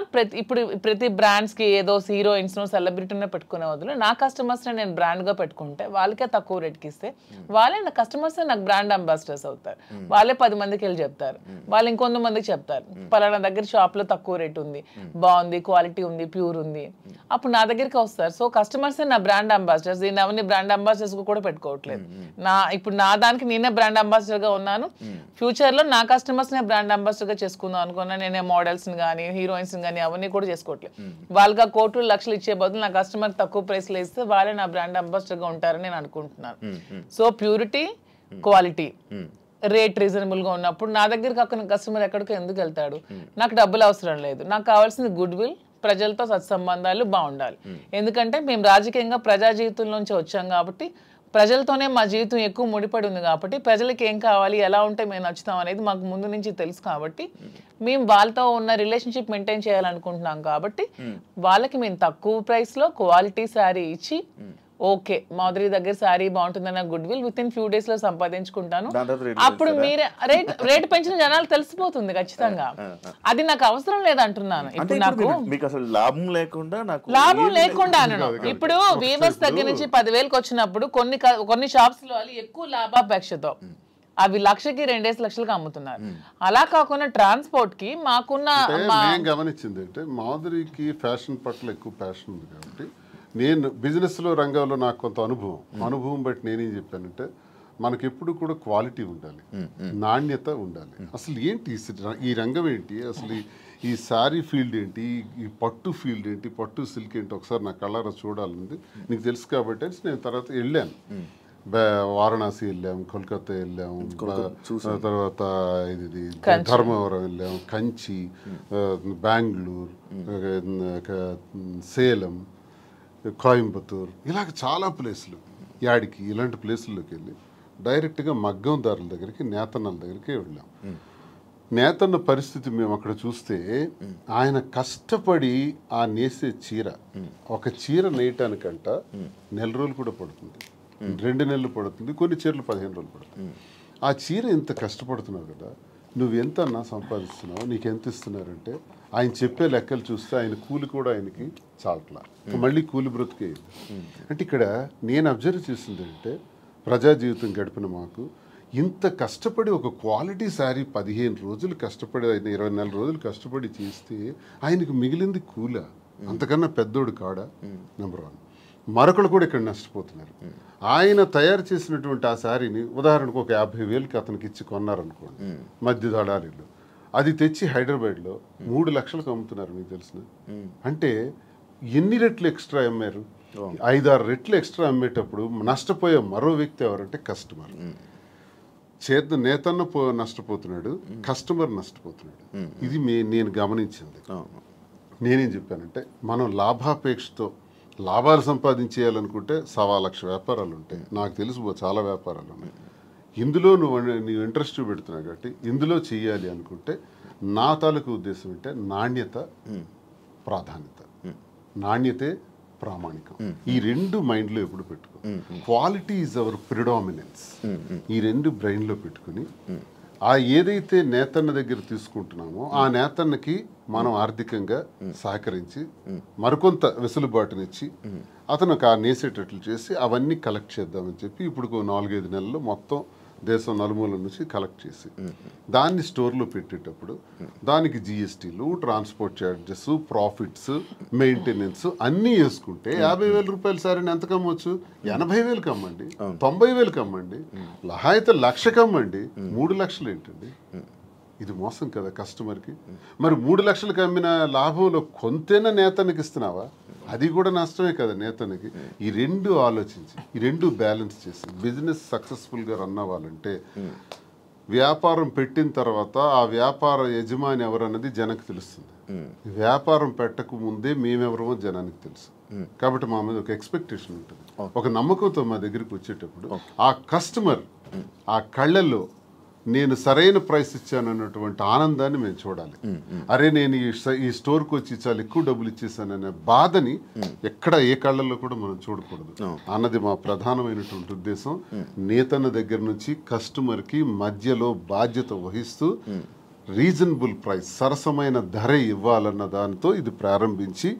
ప్రతి బ్రాండ్స్కి ఏదో హీరోయిన్స్ను సెలబ్రిటీనే పెట్టుకునే వదిలే నా కస్టమర్స్ని నేను బ్రాండ్గా పెట్టుకుంటే వాళ్ళకే తక్కువ రేట్కి ఇస్తే వాళ్ళే నా కస్టమర్స్ నాకు బ్రాండ్ అంబాసిడర్స్ అవుతారు. వాళ్ళే 10 మందికి వెళ్ళి చెప్తారు, వాళ్ళు ఇంకొంతమందికి చెప్తారు పలానా దగ్గర షాప్లో తక్కువ రేట్ ఉంది, బాగుంది, క్వాలిటీ ఉంది, ప్యూర్ ఉంది, అప్పుడు నా దగ్గరికి వస్తారు. సో కస్టమర్స్ నా బ్రాండ్ అంబాసిడర్స్. నేను ఎవరిని బ్రాండ్ అంబాసిడర్స్ కూడా పెట్టుకోవట్లేదు. ఇప్పుడు నా దానికి నేనే బ్రాండ్ అంబాసిడర్గా ఉన్నాను. ఫ్యూచర్లో నా కస్టమర్స్నే బ్రాండ్ అంబాసిడర్గా చేసుకుందాం అనుకున్నా. నేనే మోడల్స్ని కానీ హీరోయిన్స్ని కానీ అవన్నీ కూడా చేసుకోవట్లేదు. వాళ్ళకి కోట్లు లక్షలు ఇచ్చే బదులు నా కస్టమర్ తక్కువ ప్రైస్లో ఇస్తే వాళ్ళే నా బ్రాండ్ అంబాసిడర్గా ఉంటారని నేను అనుకుంటున్నాను. సో ప్యూరిటీ, క్వాలిటీ, రేట్ రీజనబుల్గా ఉన్నప్పుడు నా దగ్గరికి అక్కడ కస్టమర్ ఎక్కడికో ఎందుకు వెళ్తాడు? నాకు డబ్బులు అవసరం లేదు, నాకు కావాల్సింది గుడ్ విల్, ప్రజలతో సత్సంబంధాలు బాగుండాలి. ఎందుకంటే మేము రాజకీయంగా ప్రజా జీవితంలోంచి వచ్చాం కాబట్టి ప్రజలతోనే మా జీవితం ఎక్కువ ముడిపడి ఉంది కాబట్టి ప్రజలకి ఏం కావాలి, ఎలా ఉంటే మేము నచ్చుతాం అనేది మాకు ముందు నుంచి తెలుసు. కాబట్టి మేము వాళ్ళతో ఉన్న రిలేషన్షిప్ మెయింటైన్ చేయాలనుకుంటున్నాం. కాబట్టి వాళ్ళకి మేము తక్కువ ప్రైస్లో క్వాలిటీ శారీ ఇచ్చి ఓకే మాధురి దగ్గర శారీ బాగుంటుందన్న good will within few days లో సంపాదించుకుంటాను. అప్పుడు మీరే రేట్ పెంచిన జనాలు తెలిసిపోతుంది ఖచ్చితంగా. అది నాకు అవసరం లేదంటున్నాను. ఇప్పుడు నాకు లాభం లేకుండా అనను. ఇప్పుడు వీవర్స్ దగ్గర నుంచి 10,000కి వచ్చినప్పుడు కొన్ని షాప్స్ లో ఎక్కువ లాభాపేక్షతో అవి 1,00,000కి 2 లక్షలకి అమ్ముతున్నారు. అలా కాకుండా ట్రాన్స్పోర్ట్ కి మాకున్న గమనించింది అంటే మాధురికి ఫ్యాషన్ పట్ల ఎక్కువ ప్యాషన్ ఉంది కాబట్టి నేను బిజినెస్లో రంగంలో నాకు కొంత అనుభవం బట్టి నేనేం చెప్పానంటే మనకి ఎప్పుడు కూడా క్వాలిటీ ఉండాలి, నాణ్యత ఉండాలి. అసలు ఏంటి ఈ రంగం ఏంటి, అసలు ఈ శారీ ఫీల్డ్ ఏంటి, ఈ పట్టు ఫీల్డ్ ఏంటి, పట్టు సిల్క్ ఏంటి ఒకసారి నా కళ్ళారా చూడాలని నీకు తెలుసు కాబట్టి నేను తర్వాత వెళ్ళాను. వారణాసి వెళ్ళాము, కోల్కతా వెళ్ళాము, తర్వాత ఇది ధర్మవరం వెళ్ళాము, కంచి, బెంగళూరు, సేలం, కోయంబత్తూర్, ఇలాగ చాలా ప్లేసులు, యాడికి ఇలాంటి ప్లేసుల్లోకి వెళ్ళి డైరెక్ట్గా మగ్గందారుల దగ్గరికి, నేతన్నల దగ్గరికి వెళ్ళాం. నేతన్న పరిస్థితి మేము అక్కడ చూస్తే ఆయన కష్టపడి ఆ నేసే చీర, ఒక చీర నేయటానికంట 1 నెల రోజులు కూడా పడుతుంది, 2 నెలలు పడుతుంది, కొన్ని చీరలు 15 రోజులు పడుతుంది. ఆ చీర ఇంత కష్టపడుతున్నారు కదా, నువ్వు ఎంత అన్నా సంపాదిస్తున్నావు, నీకు ఎంత ఇస్తున్నారంటే ఆయన చెప్పే లెక్కలు చూస్తే ఆయన కూలి కూడా ఆయనకి చాలట్లా, మళ్ళీ కూలి బ్రతికే. అంటే ఇక్కడ నేను అబ్జర్వ్ చేసింది అంటే ప్రజా జీవితం గడిపిన మాకు ఇంత కష్టపడి ఒక క్వాలిటీ శారీ 15 రోజులు కష్టపడి, 24 రోజులు కష్టపడి చేస్తే ఆయనకు మిగిలింది కూల, అంతకన్నా పెద్దోడు కాడా? నెంబర్ 1. మరొకరు కూడా ఇక్కడ నష్టపోతున్నారు. ఆయన తయారు చేసినటువంటి ఆ శారీని ఉదాహరణకు ఒక 50,000కి అతనికి ఇచ్చి కొన్నారనుకోండి మధ్య దళారీలు, అది తెచ్చి హైదరాబాద్లో 3 లక్షలకు అమ్ముతున్నారు. మీకు తెలిసిన అంటే ఎన్ని రెట్లు ఎక్స్ట్రా అమ్మారు? 5-6 రెట్లు ఎక్స్ట్రా అమ్మేటప్పుడు నష్టపోయే మరో వ్యక్తి ఎవరంటే కస్టమర్. నేతన్న నష్టపోతున్నాడు, కస్టమర్ నష్టపోతున్నాడు. ఇది నేను గమనించింది. నేనేం చెప్పానంటే మనం లాభాపేక్షతో లాభాలు సంపాదించేయాలనుకుంటే 1,00,000 వ్యాపారాలు ఉంటాయి. నాకు తెలుసు చాలా వ్యాపారాలు ఉన్నాయి. ఇందులో నువ్వు ఇంట్రెస్ట్ పెడుతున్నావు కాబట్టి ఇందులో చెయ్యాలి అనుకుంటే నా తాలూకు ఉద్దేశం అంటే నాణ్యత ప్రాధాన్యత, నాణ్యతే ప్రామాణికం. ఈ 2 మైండ్లో ఎప్పుడు పెట్టుకో. Quality is our predominance. ఈ 2 బ్రెయిన్లో పెట్టుకుని ఆ ఏదైతే నేతన్న దగ్గర తీసుకుంటున్నామో ఆ నేతన్నకి మనం ఆర్థికంగా సహకరించి మరికొంత వెసులుబాటునిచ్చి అతను నేసేటట్లు చేసి అవన్నీ కలెక్ట్ చేద్దామని చెప్పి ఇప్పుడు 4-5 నెలల్లో మొత్తం దేశం నలుమూల నుంచి కలెక్ట్ చేసి దాన్ని స్టోర్లో పెట్టేటప్పుడు దానికి జిఎస్టీలు, ట్రాన్స్పోర్ట్ ఛార్జెస్, ప్రాఫిట్స్, మెయింటెనెన్స్ అన్నీ వేసుకుంటే 50,000 రూపాయల సారీని ఎంత కమ్మొచ్చు? 80,000కి అమ్మండి, 90,000కి అమ్మండి, అయితే 1,00,000కి అమ్మండి. 3 లక్షలు ఏంటండి? ఇది మోసం కదా కస్టమర్కి. మరి 3 లక్షలకు అమ్మిన లాభంలో కొంతైనా నేతనికి ఇస్తున్నావా? అది కూడా నష్టమే కదా నేతనికి. ఈ 2 ఆలోచించి ఈ 2 బ్యాలెన్స్ చేసి బిజినెస్ సక్సెస్ఫుల్గా రన్ అవ్వాలంటే వ్యాపారం పెట్టిన తర్వాత ఆ వ్యాపార యజమాని ఎవరన్నది జనానికి తెలుస్తుంది. వ్యాపారం పెట్టక ముందే మేమెవరమో జనానికి తెలుసు. కాబట్టి మా మీద ఒక ఎక్స్పెక్టేషన్ ఉంటుంది, ఒక నమ్మకంతో మా దగ్గరికి వచ్చేటప్పుడు ఆ కస్టమర్ ఆ కళ్ళల్లో నేను సరైన ప్రైస్ ఇచ్చాను అన్నటువంటి ఆనందాన్ని మేము చూడాలి. అరే నేను ఈ స్టోర్కి వచ్చి చాలా ఎక్కువ డబ్బులు ఇచ్చేసాననే బాధని ఎక్కడ ఏ కళ్ళల్లో కూడా మనం చూడకూడదు అన్నది మా ప్రధానమైనటువంటి ఉద్దేశం. నేతన్న దగ్గర నుంచి కస్టమర్కి మధ్యలో బాధ్యత వహిస్తూ రీజనబుల్ ప్రైస్, సరసమైన ధర ఇవ్వాలన్న దానితో ఇది ప్రారంభించి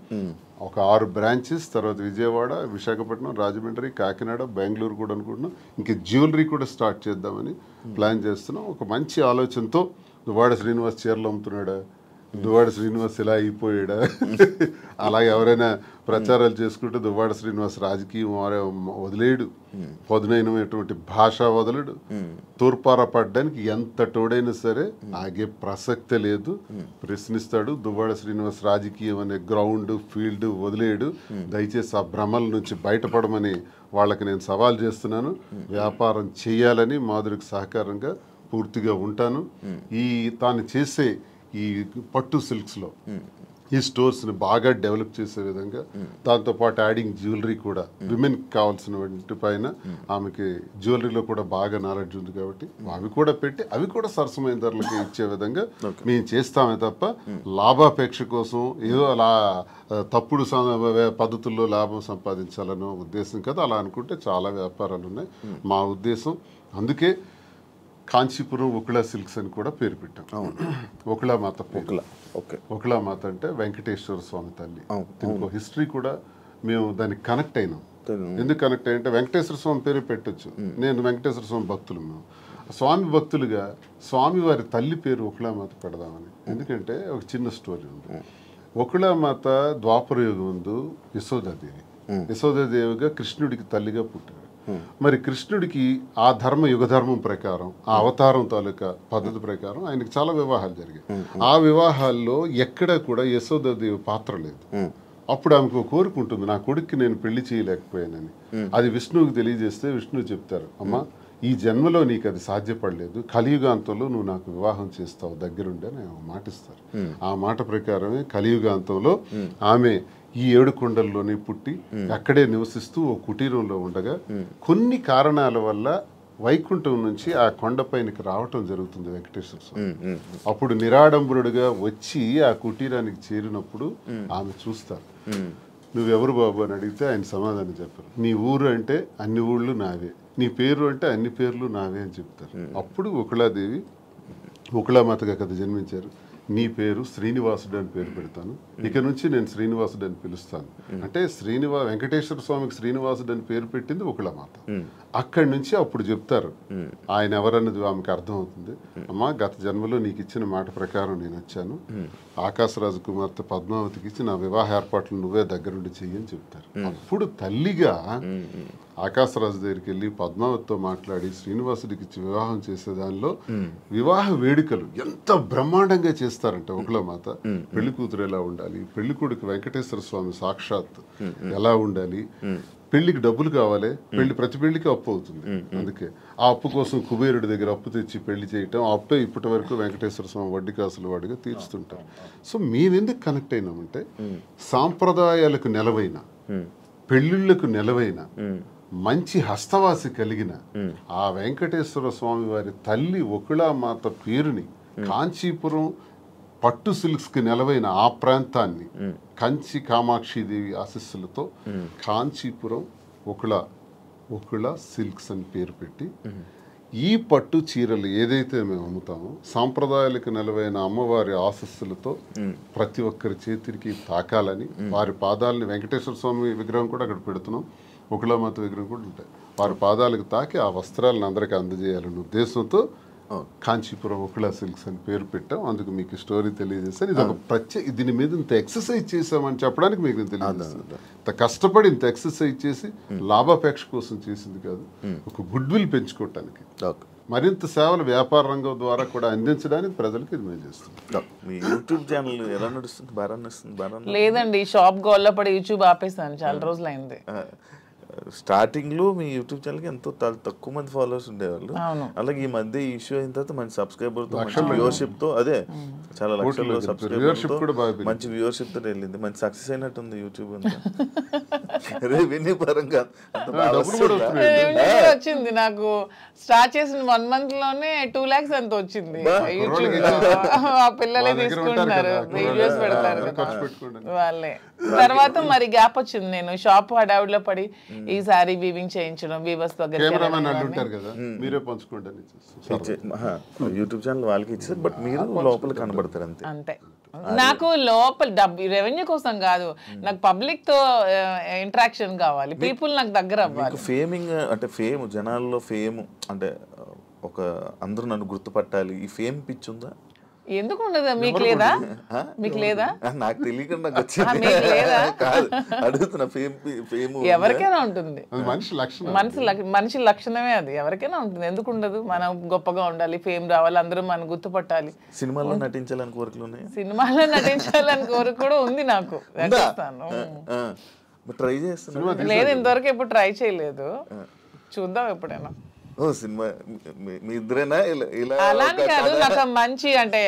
ఒక 6 బ్రాంచెస్, తర్వాత విజయవాడ, విశాఖపట్నం, రాజమండ్రి, కాకినాడ, బెంగళూరు కూడా అనుకుంటున్నాం. ఇంకా జ్యువెలరీ కూడా స్టార్ట్ చేద్దామని ప్లాన్ చేస్తున్నాం. ఒక మంచి ఆలోచనతో దువ్వాడ శ్రీనివాస్ చీరలు అమ్ముతున్నాడా, దువ్వాడ శ్రీనివాస్ ఇలా అయిపోయాడా, అలాగే ఎవరైనా ప్రచారాలు చేసుకుంటే దువ్వాడ శ్రీనివాస్ రాజకీయం వదిలేడు, పదునైనటువంటి భాష వదలడు, తూర్పార పడ్డానికి ఎంత తోడైనా సరే ఆగే ప్రసక్తే లేదు, ప్రశ్నిస్తాడు. దువ్వాడ శ్రీనివాస్ రాజకీయం అనే గ్రౌండ్ ఫీల్డ్ వదిలేడు. దయచేసి ఆ భ్రమల నుంచి బయటపడమని వాళ్ళకి నేను సవాల్ చేస్తున్నాను. వ్యాపారం చేయాలని మాధురికి సహకారంగా పూర్తిగా ఉంటాను. తాను చేసే ఈ పట్టు సిల్క్స్లో ఈ స్టోర్స్ని బాగా డెవలప్ చేసే విధంగా, దాంతోపాటు యాడింగ్ జ్యువెలరీ కూడా విమెన్కి కావాల్సిన వాటి పైన ఆమెకి జ్యువెలరీలో కూడా బాగా నాలెడ్జ్ ఉంది కాబట్టి అవి కూడా పెట్టి అవి కూడా సరసమైన ధరలకి ఇచ్చే విధంగా మేము చేస్తామే తప్ప లాభాపేక్ష కోసం ఏదో అలా తప్పుడు పద్ధతుల్లో లాభం సంపాదించాలనే ఉద్దేశం కదా. అలా అనుకుంటే చాలా వ్యాపారాలు ఉన్నాయి. మా ఉద్దేశం అందుకే కాంచీపురం ఒకళా సిల్క్స్ అని కూడా పేరు పెట్టాం. ఒకళా మాత, ఒకళా మాత అంటే వెంకటేశ్వర స్వామి తల్లి. ఇంకో హిస్టరీ కూడా మేము దానికి కనెక్ట్ అయినాం. ఎందుకు కనెక్ట్ అయ్యంటే వెంకటేశ్వర స్వామి పేరు పెట్టచ్చు. నేను వెంకటేశ్వర స్వామి భక్తులు, మేము స్వామి భక్తులుగా స్వామి వారి తల్లి పేరు ఒకళా మాత పెడదామని. ఎందుకంటే ఒక చిన్న స్టోరీ ఉంది. ఒకళా మాత ద్వాపర యుగం ముందు యశోదాదేవి, యశోదాదేవిగా కృష్ణుడికి తల్లిగా పుట్టారు. మరి కృష్ణుడికి ఆ యుగధర్మం ప్రకారం, ఆ అవతారం తాలూకా పద్ధతి ప్రకారం ఆయనకి చాలా వివాహాలు జరిగాయి. ఆ వివాహాల్లో ఎక్కడా కూడా యశోదాదేవి పాత్ర లేదు. అప్పుడు ఆమెకు కోరుకుంటుంది, నా కొడుక్కి నేను పెళ్లి చేయలేకపోయానని. అది విష్ణువుకి తెలియజేస్తే విష్ణువు చెప్తారు, అమ్మ ఈ జన్మలో నీకు అది సాధ్యపడలేదు, కలియుగాంతంలో నువ్వు నాకు వివాహం చేస్తావు దగ్గరుండి అని మాటిస్తారు. ఆ మాట ప్రకారమే కలియుగాంతంలో ఆమె ఈ 7 కొండల్లోనే పుట్టి అక్కడే నివసిస్తూ ఓ కుటీరంలో ఉండగా కొన్ని కారణాల వల్ల వైకుంఠం నుంచి ఆ కొండపైనకి రావటం జరుగుతుంది వెంకటేశ్వర స్వామి. అప్పుడు నిరాడంబరుడుగా వచ్చి ఆ కుటీరానికి చేరినప్పుడు ఆమె చూస్తారు. నువ్వెవరు బాబు అని అడిగితే ఆయన సమాధానం చెప్పారు, నీ ఊరు అంటే అన్ని ఊళ్ళు నావే, నీ పేరు అంటే అన్ని పేర్లు నావే అని చెప్తారు. అప్పుడు ఒకళాదేవి ఉకుళామాతగా కదా జన్మించారు. నీ పేరు శ్రీనివాసుడు అని పేరు పెడతాను, ఇక నుంచి నేను శ్రీనివాసుడు అని పిలుస్తాను అంటే వెంకటేశ్వర స్వామికి శ్రీనివాసుడు అని పేరు పెట్టింది ఉకుళామాత. అక్కడి నుంచి అప్పుడు చెప్తారు ఆయన ఎవరన్నది ఆమెకు అర్థం అవుతుంది. అమ్మా గత జన్మలో నీకు ఇచ్చిన మాట ప్రకారం నేను వచ్చాను, ఆకాశరాజు కుమార్తె పద్మావతికి ఇచ్చి నా వివాహ ఏర్పాట్లు నువ్వే దగ్గరుండి చెయ్యని చెప్తారు. అప్పుడు తల్లిగా ఆకాశరాజు దగ్గరికి వెళ్ళి పద్మావతితో మాట్లాడి శ్రీనివాసుడికి ఇచ్చి వివాహం చేసే దానిలో వివాహ వేడుకలు ఎంత బ్రహ్మాండంగా చేస్తారంటే ఉకుళమాత. పెళ్లి కూతురు ఎలా ఉండాలి, పెళ్లి కొడుకు వెంకటేశ్వర స్వామి సాక్షాత్ ఎలా ఉండాలి, పెళ్లికి డబ్బులు కావాలి, ప్రతి పెళ్లికి అప్పు అవుతుంది, అందుకే ఆ అప్పు కోసం కుబేరుడి దగ్గర అప్పు తెచ్చి పెళ్లి చేయటం, ఆ అప్పే ఇప్పటి వరకు వెంకటేశ్వర స్వామి వడ్డీ కాసుల వాడిగా తీర్చుతుంటాం. సో మేమెందుకు కనెక్ట్ అయినామంటే సాంప్రదాయాలకు నెలవైన, పెళ్లిళ్లకు నెలవైన, మంచి హస్తవాసి కలిగిన ఆ వెంకటేశ్వర స్వామి వారి తల్లి ఉకుళామాత పేరుని కాంచీపురం పట్టు సిల్క్స్ కి నెలవైన ఆ ప్రాంతాన్ని కంచి కామాక్షిదేవి ఆశీస్సులతో కాంచీపురం ఉకుళ సిల్క్స్ అని పేరు పెట్టి ఈ పట్టు చీరలు ఏదైతే మేము అమ్ముతామో సాంప్రదాయాలకు నెలవైన అమ్మవారి ఆశీస్సులతో ప్రతి ఒక్కరి చేతికి తాకాలని, వారి పాదాలని, వెంకటేశ్వర స్వామి విగ్రహం కూడా అక్కడ పెడుతున్నాం, ఉకుళామాత విగ్రహం కూడా ఉంటాయి, వారి పాదాలకు తాకి ఆ వస్త్రాలను అందరికీ అందజేయాలనే ఉద్దేశంతో కాంచీపురం ఉకుళ సిల్క్స్ అని పేరు పెట్టాం. అందుకు మీకు స్టోరీ తెలియజేస్తాను. ఇది ఒక దీని మీద ఇంత ఎక్సర్సైజ్ చేసామని చెప్పడానికి మీకు నేను తెలియజేస్తాను. ఇంత కష్టపడి ఇంత ఎక్సర్సైజ్ చేసి లాభాపేక్ష కోసం చేసింది కాదు, ఒక గుడ్ విల్ పెంచుకోవటానికి, మరింత సేవలు వ్యాపార రంగం ద్వారా కూడా అందించడానికి ప్రజలకు ఇది మేము చేస్తున్నాం. మీ యూట్యూబ్ ఛానల్ ఎలా నడుస్తుంది? బాగా నడుస్తుంది? లేదండి, షాప్ గోల్లో పడి యూట్యూబ్ ఆపేసాను, చాలా రోజులు అయింది. స్టార్టింగ్ లో మీ యూట్యూబ్ ఛానల్ కి ఎంతో తక్కువ మంది ఫాలోవర్స్ ఉండేవాళ్ళు, అలాగే ఈ మధ్య ఈ ఇష్యూ అయిన తర్వాత మంచి సబ్స్క్రైబర్ తో, మంచి వ్యూవర్షిప్ తో, అదే చాలా లక్షల సబ్స్క్రైబర్ మంచి వ్యూవర్షిప్ తో వెళ్ళింది, మంచి సక్సెస్ అయినట్టుంది యూట్యూబ్ అంతా. రెవెన్యూ పరంగా వచ్చింది నాకు. స్టార్ట్ చేసిన 1 month లోనే 2 lakhs అంత వచ్చింది యూట్యూబ్ లో. ఆ పిల్లలే తీసుకుంటున్నారు, వీడియోస్ పెడతారు వాళ్ళే. తర్వాత మరి గ్యాప్ వచ్చింది, నేను షాప్ హడావుడిలో పడి ఈ సారీ వీవింగ్ చేయించడం, వీవర్స్ దగ్గర యూట్యూబ్ ఛానల్ వాళ్ళకి ఇచ్చారు, బట్ మీరు లోపల కనబడతారు అంతే. అంతే, నాకు లోపల డబ్బు రెవెన్యూ కోసం కాదు, నాకు పబ్లిక్ తో ఇంటరాక్షన్ కావాలి, పీపుల్ నాకు దగ్గర అవ్వాలి. ఫేమింగ్ అంటే ఫేమ్, జనాల్లో ఫేమ్ అంటే ఒక అందరూ నన్ను గుర్తుపట్టాలి, ఈ ఫేమ్ పిచ్ ఉందా? ఎందుకు ఉండదు? మీకు లేదా? మీకు లేదా? నాకు తెలియకుండా అడుగుతున్నా. ఎవరికైనా ఉంటుంది, మనిషి లక్షణమే అది, ఎవరికైనా ఉంటుంది, ఎందుకు ఉండదు? మనం గొప్పగా ఉండాలి, ఫేమ్ రావాలి, అందరూ మనం గుర్తుపట్టాలి. సినిమాలో నటించాలని కోరికలు ఉన్నాయి? సినిమాలో నటించాలని కోరిక కూడా ఉంది నాకు, ట్రై చేస్తున్నా. లేదు, ఇంతవరకు ఎప్పుడు ట్రై చేయలేదు, చూద్దాం ఎప్పుడైనా. సినిమా మీ ఇద్దరేనా? అలానే కాదు, నాకు మంచి అంటే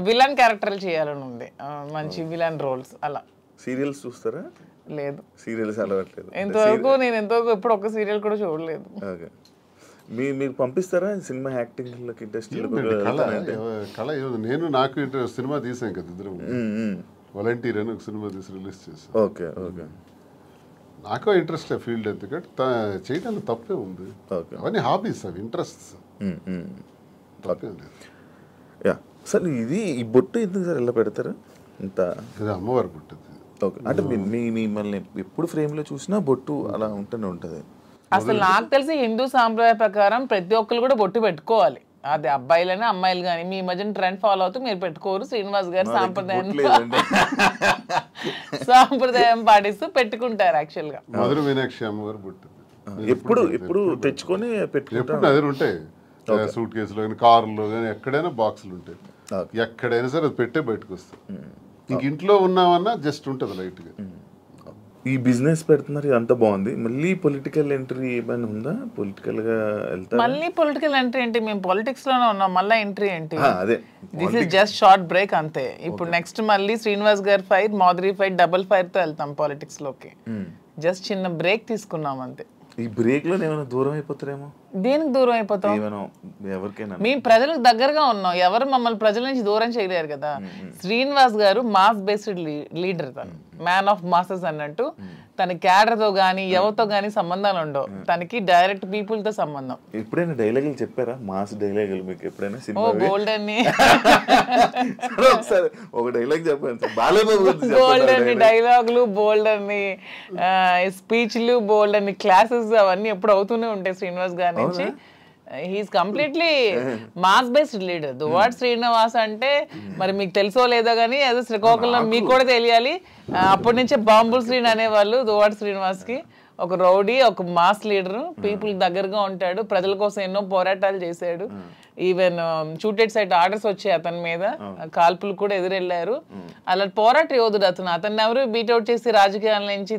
విలన్ క్యారెక్టర్లు చేయాలని ఉంది, మంచి విలన్ రోల్స్. అలా సీరియల్స్ చూస్తారా? లేదు, సీరియల్స్ అలవాట్లేదు నేను ఎంతవరకు ఎప్పుడు ఒక సీరియల్ కూడా చూడలేదు. మీరు పంపిస్తారా సినిమా యాక్టింగ్ ఇండస్ట్రీ? నాకు సినిమా తీసాం కదా ఇద్దరు, వాలంటీర్ అని ఒక సినిమా తీసి రిలీజ్ చేసాం. ఓకే ఓకే, నాకు ఇంట్రెస్ట్ ఫీల్డ్, ఎందుకంటే చేయడానికి తప్పే ఉంది, అవన్నీ హాబీస్, అవి ఇంట్రెస్ట్, తప్పేం లేదు. సార్ ఇది ఈ బొట్టు ఎందుకు సార్ ఇలా పెడతారు? ఇంత అమ్మవారి బొట్టు. ఓకే, అంటే మిమ్మల్ని ఎప్పుడు ఫ్రేమ్ లో చూసినా బొట్టు అలా ఉంటూనే ఉంటది. అసలు నాకు తెలిసి హిందూ సాంప్రదాయ ప్రకారం ప్రతి ఒక్కరు కూడా బొట్టు పెట్టుకోవాలి, అది అబ్బాయిలైనా అమ్మాయిలు కానీ. మీ మధ్యన ట్రెండ్ ఫాలో అవుతూ మీరు పెట్టుకోరు, శ్రీనివాస్ గారు సాంప్రదాయం పాటిస్తూ పెట్టుకుంటారు. యాక్చువల్ గా మధుర మీనాక్షి అమ్మవారు బొట్టు ఎప్పుడు తెచ్చుకొని ఎప్పుడు అదే ఉంటాయి, సూట్ కేసులో కానీ కారులో కానీ ఎక్కడైనా బాక్సులు ఉంటాయి, ఎక్కడైనా సరే అది పెట్టే బయటకు వస్తాయి. ఇంక ఇంట్లో ఉన్నామన్నా జస్ట్ ఉంటుంది లైట్ గా. ఈ బిజినెస్ పెడుతున్నారు, అంత బాగుంది, మళ్ళీ పొలిటికల్ ఎంట్రీ ఏమైనా ఉందా? పొలిటికల్ గా వెళ్తారు? మళ్ళీ పొలిటికల్ ఎంట్రీ ఏంటి? మేము పాలిటిక్స్ లోనే ఉన్నాం, మళ్ళీ ఎంట్రీ ఏంటి? అదే, this is just short break అంతే. ఇప్పుడు నెక్స్ట్ మళ్ళీ శ్రీనివాస్ గారి fire, Madhuri fire, double fire తో వెళ్తాం పాలిటిక్స్ లోకి. జస్ట్ చిన్న బ్రేక్ తీసుకున్నాం అంతే. ఈ బ్రేక్ లో ఏమైనా దూరం అయిపోతారేమో? దేనికి దూరం అయిపోతాం? ఎవరికైనా మేము ప్రజలకు దగ్గరగా ఉన్నాం, ఎవరు మమ్మల్ని ప్రజల నుంచి దూరం చేయలేరు కదా. శ్రీనివాస్ గారు మాస్ బేస్డ్ లీడర్, తను మ్యాన్ ఆఫ్ మాసెస్ అన్నట్టు. తన క్యాడర్ తో గానీ ఎవరితో గానీ సంబంధాలు ఉండవు, తనకి డైరెక్ట్ పీపుల్ తో సంబంధం. ఎప్పుడైనా డైలాగులు చెప్పారా, మాస్ డైలాగులు మీకు ఎప్పుడైనా ఓ సినిమా? బోల్డ్ అని ఒకసారి ఒక డైలాగ్ చెప్పండి సార్, బాలయ్యబాబు గురించి బోల్డ్ చెప్పండి. అని డైలాగులు, బోల్డ్ అని స్పీచ్లు, బోల్డ్ అని క్లాసెస్ అవన్నీ ఎప్పుడు అవుతూనే ఉంటాయి శ్రీనివాస్ గారి నుంచి. He is completely mass based leader. Duvvada Srinivas అంటే మరి మీకు తెలుసో లేదో కానీ అదే శ్రీకాకుళం మీకు కూడా తెలియాలి. అప్పటి నుంచే బాంబుల్ శ్రీని అనేవాళ్ళు దువ్వాడ శ్రీనివాస్ కి. ఒక రౌడీ, ఒక మాస్ లీడర్, పీపుల్ దగ్గరగా ఉంటాడు, ప్రజల కోసం ఎన్నో పోరాటాలు చేశాడు. ఈవెన్ షూటెడ్ సైట్ ఆర్డర్స్ వచ్చాయి అతని మీద, కాల్పులు కూడా ఎదురెళ్లారు. అలా పోరాట యోధుడు అతను. అతన్ని ఎవరు బీట్అవుట్ చేసి రాజకీయాల నుంచి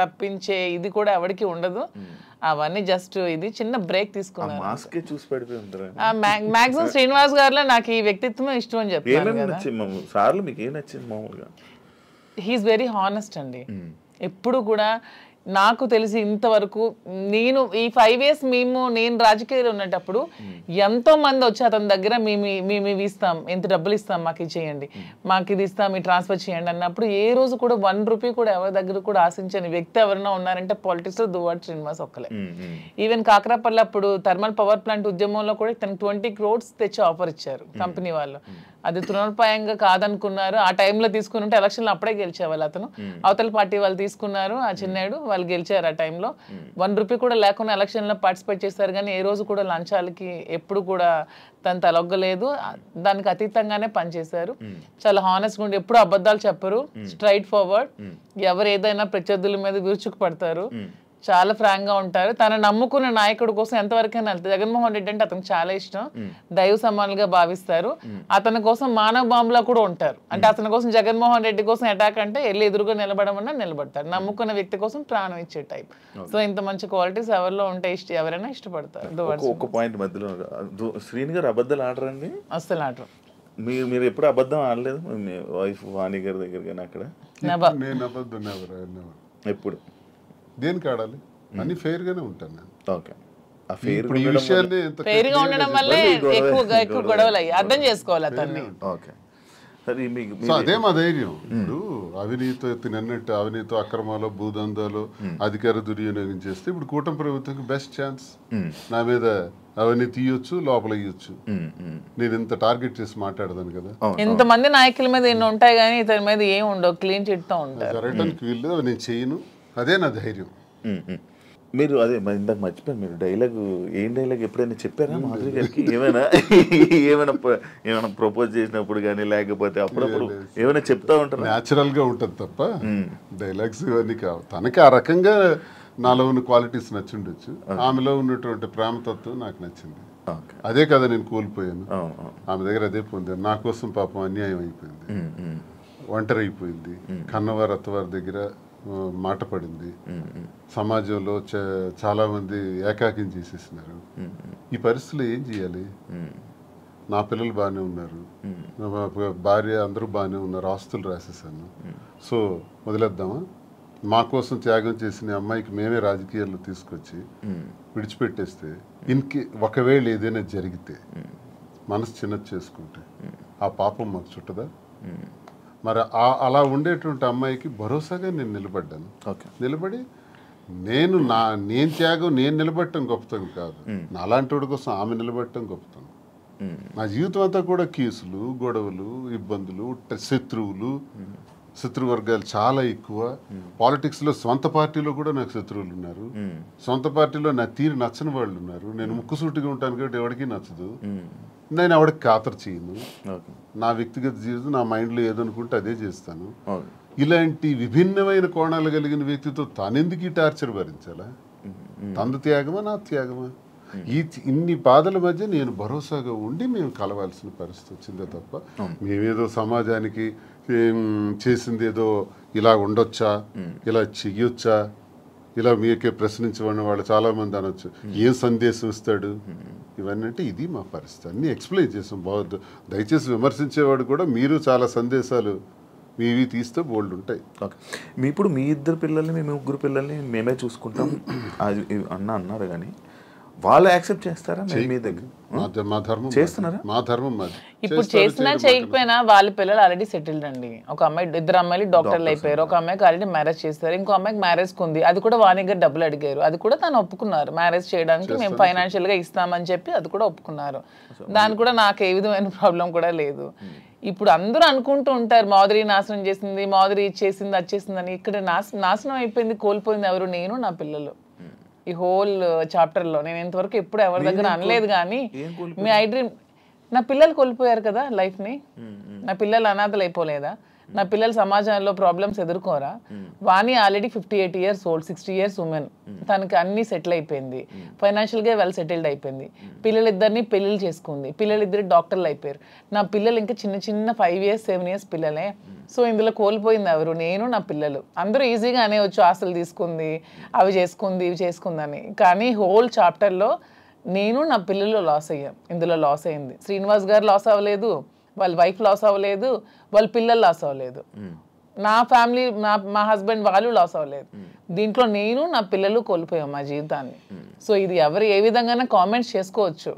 తప్పించే ఇది కూడా ఎవరికి ఉండదు. అవన్నీ జస్ట్ ఇది చిన్న బ్రేక్ తీసుకున్నారు. మాక్సిమం శ్రీనివాస్ గారిలో నాకు ఈ వ్యక్తిత్వం ఇష్టం అని చెప్తాను కదా. హీఈస్ వెరీ హానెస్ట్ అండి. ఎప్పుడు కూడా నాకు తెలిసి ఇంతవరకు నేను ఈ 5 years నేను రాజకీయాలు ఉన్నప్పుడు ఎంతో మంది వచ్చి అతని దగ్గర మేము ఇస్తాం, ఎంత డబ్బులు ఇస్తాం, మాకు ఇది చేయండి, మాకు ఇది ఇస్తాం, మీ ట్రాన్స్ఫర్ చేయండి అన్నప్పుడు ఏ రోజు కూడా 1 రూపీ కూడా ఎవరి దగ్గర కూడా ఆశించని వ్యక్తి ఎవరైనా ఉన్నారంటే పాలిటిక్స్ లో దువ్వాడ శ్రీనివాస్ ఒక్కలే. ఈవెన్ కాకరాపల్లి అప్పుడు థర్మల్ పవర్ ప్లాంట్ ఉద్యమంలో కూడా తనకు 20 crores తెచ్చి ఆఫర్ ఇచ్చారు కంపెనీ వాళ్ళు. అది తృణోపాయంగా కాదనుకున్నారు. ఆ టైంలో తీసుకుని ఉంటే ఎలక్షన్లో అప్పుడే గెలిచేవాళ్ళు. అతను అవతల పార్టీ వాళ్ళు తీసుకున్నారు, ఆ చిన్నాడు వాళ్ళు గెలిచారు. ఆ టైంలో 1 రూపీ కూడా లేకుండా ఎలక్షన్లో పార్టిసిపేట్ చేశారు. కానీ ఏ రోజు కూడా లంచాలకి ఎప్పుడు కూడా తను తలొగ్గలేదు. దానికి అతీతంగానే పనిచేశారు. చాలా హానెస్ట్గా ఉండి ఎప్పుడు అబద్ధాలు చెప్పరు, స్ట్రైట్ ఫార్వర్డ్. ఎవరు ఏదైనా ప్రత్యర్థుల మీద విరుచుకు పడతారు, చాలా ఫ్రాంక్ గా ఉంటారు. తన నమ్ముకున్న నాయకుడి కోసం ఎంతవరకైనా వెళ్తారు. జగన్మోహన్ రెడ్డి అంటే అతనికి చాలా ఇష్టం, దైవ సమానులుగా భావిస్తారు. అతని కోసం మానవ బాంబులా కూడా ఉంటారు. అంటే అతని కోసం జగన్మోహన్ రెడ్డి కోసం అటాక్ అంటే వెళ్ళి ఎదురుగా నిలబడమన్నా నిలబడతారు. నమ్ముకున్న వ్యక్తి కోసం ప్రాణం ఇచ్చే టైప్. సో ఇంత మంచి క్వాలిటీస్ ఎవరిలో ఉంటే ఎవరైనా ఇష్టపడతారు. ఒక పాయింట్ మధ్యలో, శ్రీని గారు అబద్ధాలు ఆడరండి? అస్సలు ఆడరు. మీరు ఎప్పుడు అబద్ధం ఆడలేదు మీ వైఫ్ వాణి గారి దగ్గర? కానీ అక్కడ నేను అబద్ధం ఎప్పుడు దేనికి ఆడాలి? అన్ని ఫెయిర్ గానే ఉంటాను నేను. ఓకే. ఇప్పుడు ఈ విషయాన్ని ఫెయిర్ గా ఉండడం వల్లే ఎక్కువ గొడవలు అయ్యి అర్థం చేసుకోవాలి అతన్ని. ఓకే. సరే, అదే మా ధైర్యం. ఇప్పుడు అవినీతి అవినీతి అక్రమాలు, భూదందాలు, అధికార దుర్వినియోగం చేస్తే ఇప్పుడు కూటమి ప్రభుత్వంకి బెస్ట్ ఛాన్స్. నా మీద అవన్నీ తీయొచ్చు, లోపల ఇయ్యొచ్చు. నేను ఇంత టార్గెట్ చేసి మాట్లాడదాను కదా. ఇంతమంది నాయకుల మీద ఎన్ని ఉంటాయి కానీ ఇతని మీద ఏం ఉండవు, క్లీన్ చిట్ తో ఉంటారు. జరగడానికి వీళ్ళు నేను చేయను, అదే నా ధైర్యం. మీరు అదే ఇందాక మర్చిపోయాను, మీరు ఏం డైలాగ్ ఎప్పుడైనా చెప్పారా మాధురి గారికి? ఏమైనా ప్రపోజ్ చేసినప్పుడు కానీ లేకపోతే అప్పుడప్పుడు ఏమైనా చెప్తా ఉంటారు? న్యాచురల్ గా ఉంటుంది తప్ప డైలాగ్స్ ఇవన్నీ కావు. తనకి ఆ రకంగా నాలో ఉన్న క్వాలిటీస్ నచ్చిండొచ్చు. ఆమెలో ఉన్నటువంటి ప్రేమతత్వం నాకు నచ్చింది. అదే కదా నేను కోల్పోయాను. ఆమె దగ్గర అదే పొందాను. నా కోసం పాపం అన్యాయం అయిపోయింది, ఒంటరి అయిపోయింది, కన్నవారు అత్తవారి దగ్గర మాట పడింది. సమాజంలో చాలా మంది ఏకాకిం చేసేసినారు. ఈ పరిస్థితుల్లో ఏం చేయాలి? నా పిల్లలు బాగానే ఉన్నారు, నా భార్య అందరూ బాగానే ఉన్నారు, ఆస్తులు రాసేసాను. సో వదిలేద్దామా? మా కోసం త్యాగం చేసిన అమ్మాయికి మేమే రాజకీయాల్లో తీసుకొచ్చి విడిచిపెట్టేస్తే ఒకవేళ ఏదైనా జరిగితే మనసు చిన్నది చేసుకుంటే ఆ పాపం మాకు చుట్టదా? మరి అలా ఉండేటువంటి అమ్మాయికి భరోసాగా నేను నిలబడ్డాను. నిలబడి నేను త్యాగం నేను నిలబడటం గొప్పతనం కాదు, నాలాంటి వాడి కోసం ఆమె నిలబడటం గొప్పతనం. నా జీవితం అంతా కూడా కేసులు, గొడవలు, ఇబ్బందులు, శత్రువర్గాలు చాలా ఎక్కువ. పాలిటిక్స్లో సొంత పార్టీలో కూడా నాకు శత్రువులు ఉన్నారు. సొంత పార్టీలో నా తీరు నచ్చని వాళ్ళు ఉన్నారు. నేను ముక్కుసూటిగా ఉంటాను కాబట్టి ఎవరికి నచ్చదు. నేను ఎవరికి ఖాతరు చేయను. నా వ్యక్తిగత జీవితం నా మైండ్లో ఏదనుకుంటే అదే చేస్తాను. ఇలాంటి విభిన్నమైన కోణాలు కలిగిన వ్యక్తితో తానెందుకు ఈ టార్చర్ భరించాలా? తందు త్యాగమా, నా త్యాగమా? ఇన్ని బాధల మధ్య నేను భరోసాగా ఉండి మేము కలవాల్సిన పరిస్థితి వచ్చిందే తప్ప మేమేదో సమాజానికి చేసింది ఏదో ఇలా ఉండొచ్చా, ఇలా చెయ్యొచ్చా, ఇలా మీకే ప్రశ్నించబడిన వాళ్ళు చాలా మంది అనొచ్చు, ఏం సందేశం ఇస్తాడు, ఇవన్నీ అంటే ఇది మా పరిస్థితి. అన్నీ ఎక్స్ప్లెయిన్ చేసాం. బాగుంది. దయచేసి విమర్శించేవాడు కూడా మీరు చాలా సందేశాలు మీవి తీస్తే బోల్డ్ ఉంటాయి. ఓకే. ఇప్పుడు మీ 2 పిల్లల్ని, మీ 3 పిల్లల్ని మేమే చూసుకుంటాం అది అన్నారు. కానీ వాళ్ళు యాక్సెప్ట్ చేస్తారా మీ దగ్గర మా ధర్మం చేస్తున్నారా? మా ధర్మం మాది. ఇప్పుడు చేసినా చేయకపోయినా వాళ్ళ పిల్లలు ఆల్రెడీ సెటిల్డ్ అండి. ఒక అమ్మాయి, ఇద్దరు అమ్మాయిలు డాక్టర్లు అయిపోయారు. ఒక అమ్మాయికి ఆల్రెడీ మ్యారేజ్ చేస్తారు, ఇంకో అమ్మాయికి మ్యారేజ్ ఉంది. అది కూడా వాణి గారు డబ్బులు అడిగారు, అది కూడా తను ఒప్పుకున్నారు. మ్యారేజ్ చేయడానికి మేము ఫైనాన్షియల్ గా ఇస్తామని చెప్పి అది కూడా ఒప్పుకున్నారు. దాని కూడా నాకు ఏ విధమైన ప్రాబ్లం కూడా లేదు. ఇప్పుడు అందరూ అనుకుంటూ ఉంటారు మాధురి నాశనం చేసింది, మాధురి ఇచ్చేసింది, అది చేసిందని. ఇక్కడ నాశనం అయిపోయింది, కోల్పోయింది ఎవరు? నేను, నా పిల్లలు. ఈ హోల్ చాప్టర్ లో నేను ఇంతవరకు ఎప్పుడు ఎవరి దగ్గర అనలేదు, కానీ మీ ఐ డ్రీమ్, నా పిల్లలు కోల్పోయారు కదా లైఫ్ ని. నా పిల్లలు అనాథలు అయిపోలేదా? నా పిల్లలు సమాజంలో ప్రాబ్లమ్స్ ఎదుర్కోరా? Vani already 58 years old, 60 years women. తనకి అన్ని సెటిల్ అయిపోయింది, ఫైనాన్షియల్ గా వెల్ సెటిల్డ్ అయిపోయింది. పిల్లలిద్దరిని పెళ్లిళ్ళు చేసుకుంది, పిల్లలిద్దరు డాక్టర్లు అయిపోయారు. నా పిల్లలు ఇంకా చిన్న చిన్న 5 years 7 years పిల్లలే. సో ఇందులో కోల్పోయింది ఎవరు? నేను, నా పిల్లలు. అందరూ ఈజీగా అనేవచ్చు ఆస్తులు తీసుకుంది, అవి చేసుకుంది, ఇవి చేసుకుందని. కానీ హోల్ చాప్టర్లో నేను, నా పిల్లలు లాస్ అయ్యాం. ఇందులో లాస్ అయింది శ్రీనివాస్ గారు లాస్ అవ్వలేదు, వాళ్ళ వైఫ్ లాస్ అవ్వలేదు, వాళ్ళ పిల్లలు లాస్ అవ్వలేదు, నా ఫ్యామిలీ, మా హస్బెండ్ వాళ్ళు లాస్ అవ్వలేదు. దీంట్లో నేను, నా పిల్లలు కోల్పోయాం మా జీవితాన్ని. సో ఇది ఎవరు ఏ విధంగా కామెంట్స్ చేసుకోవచ్చు,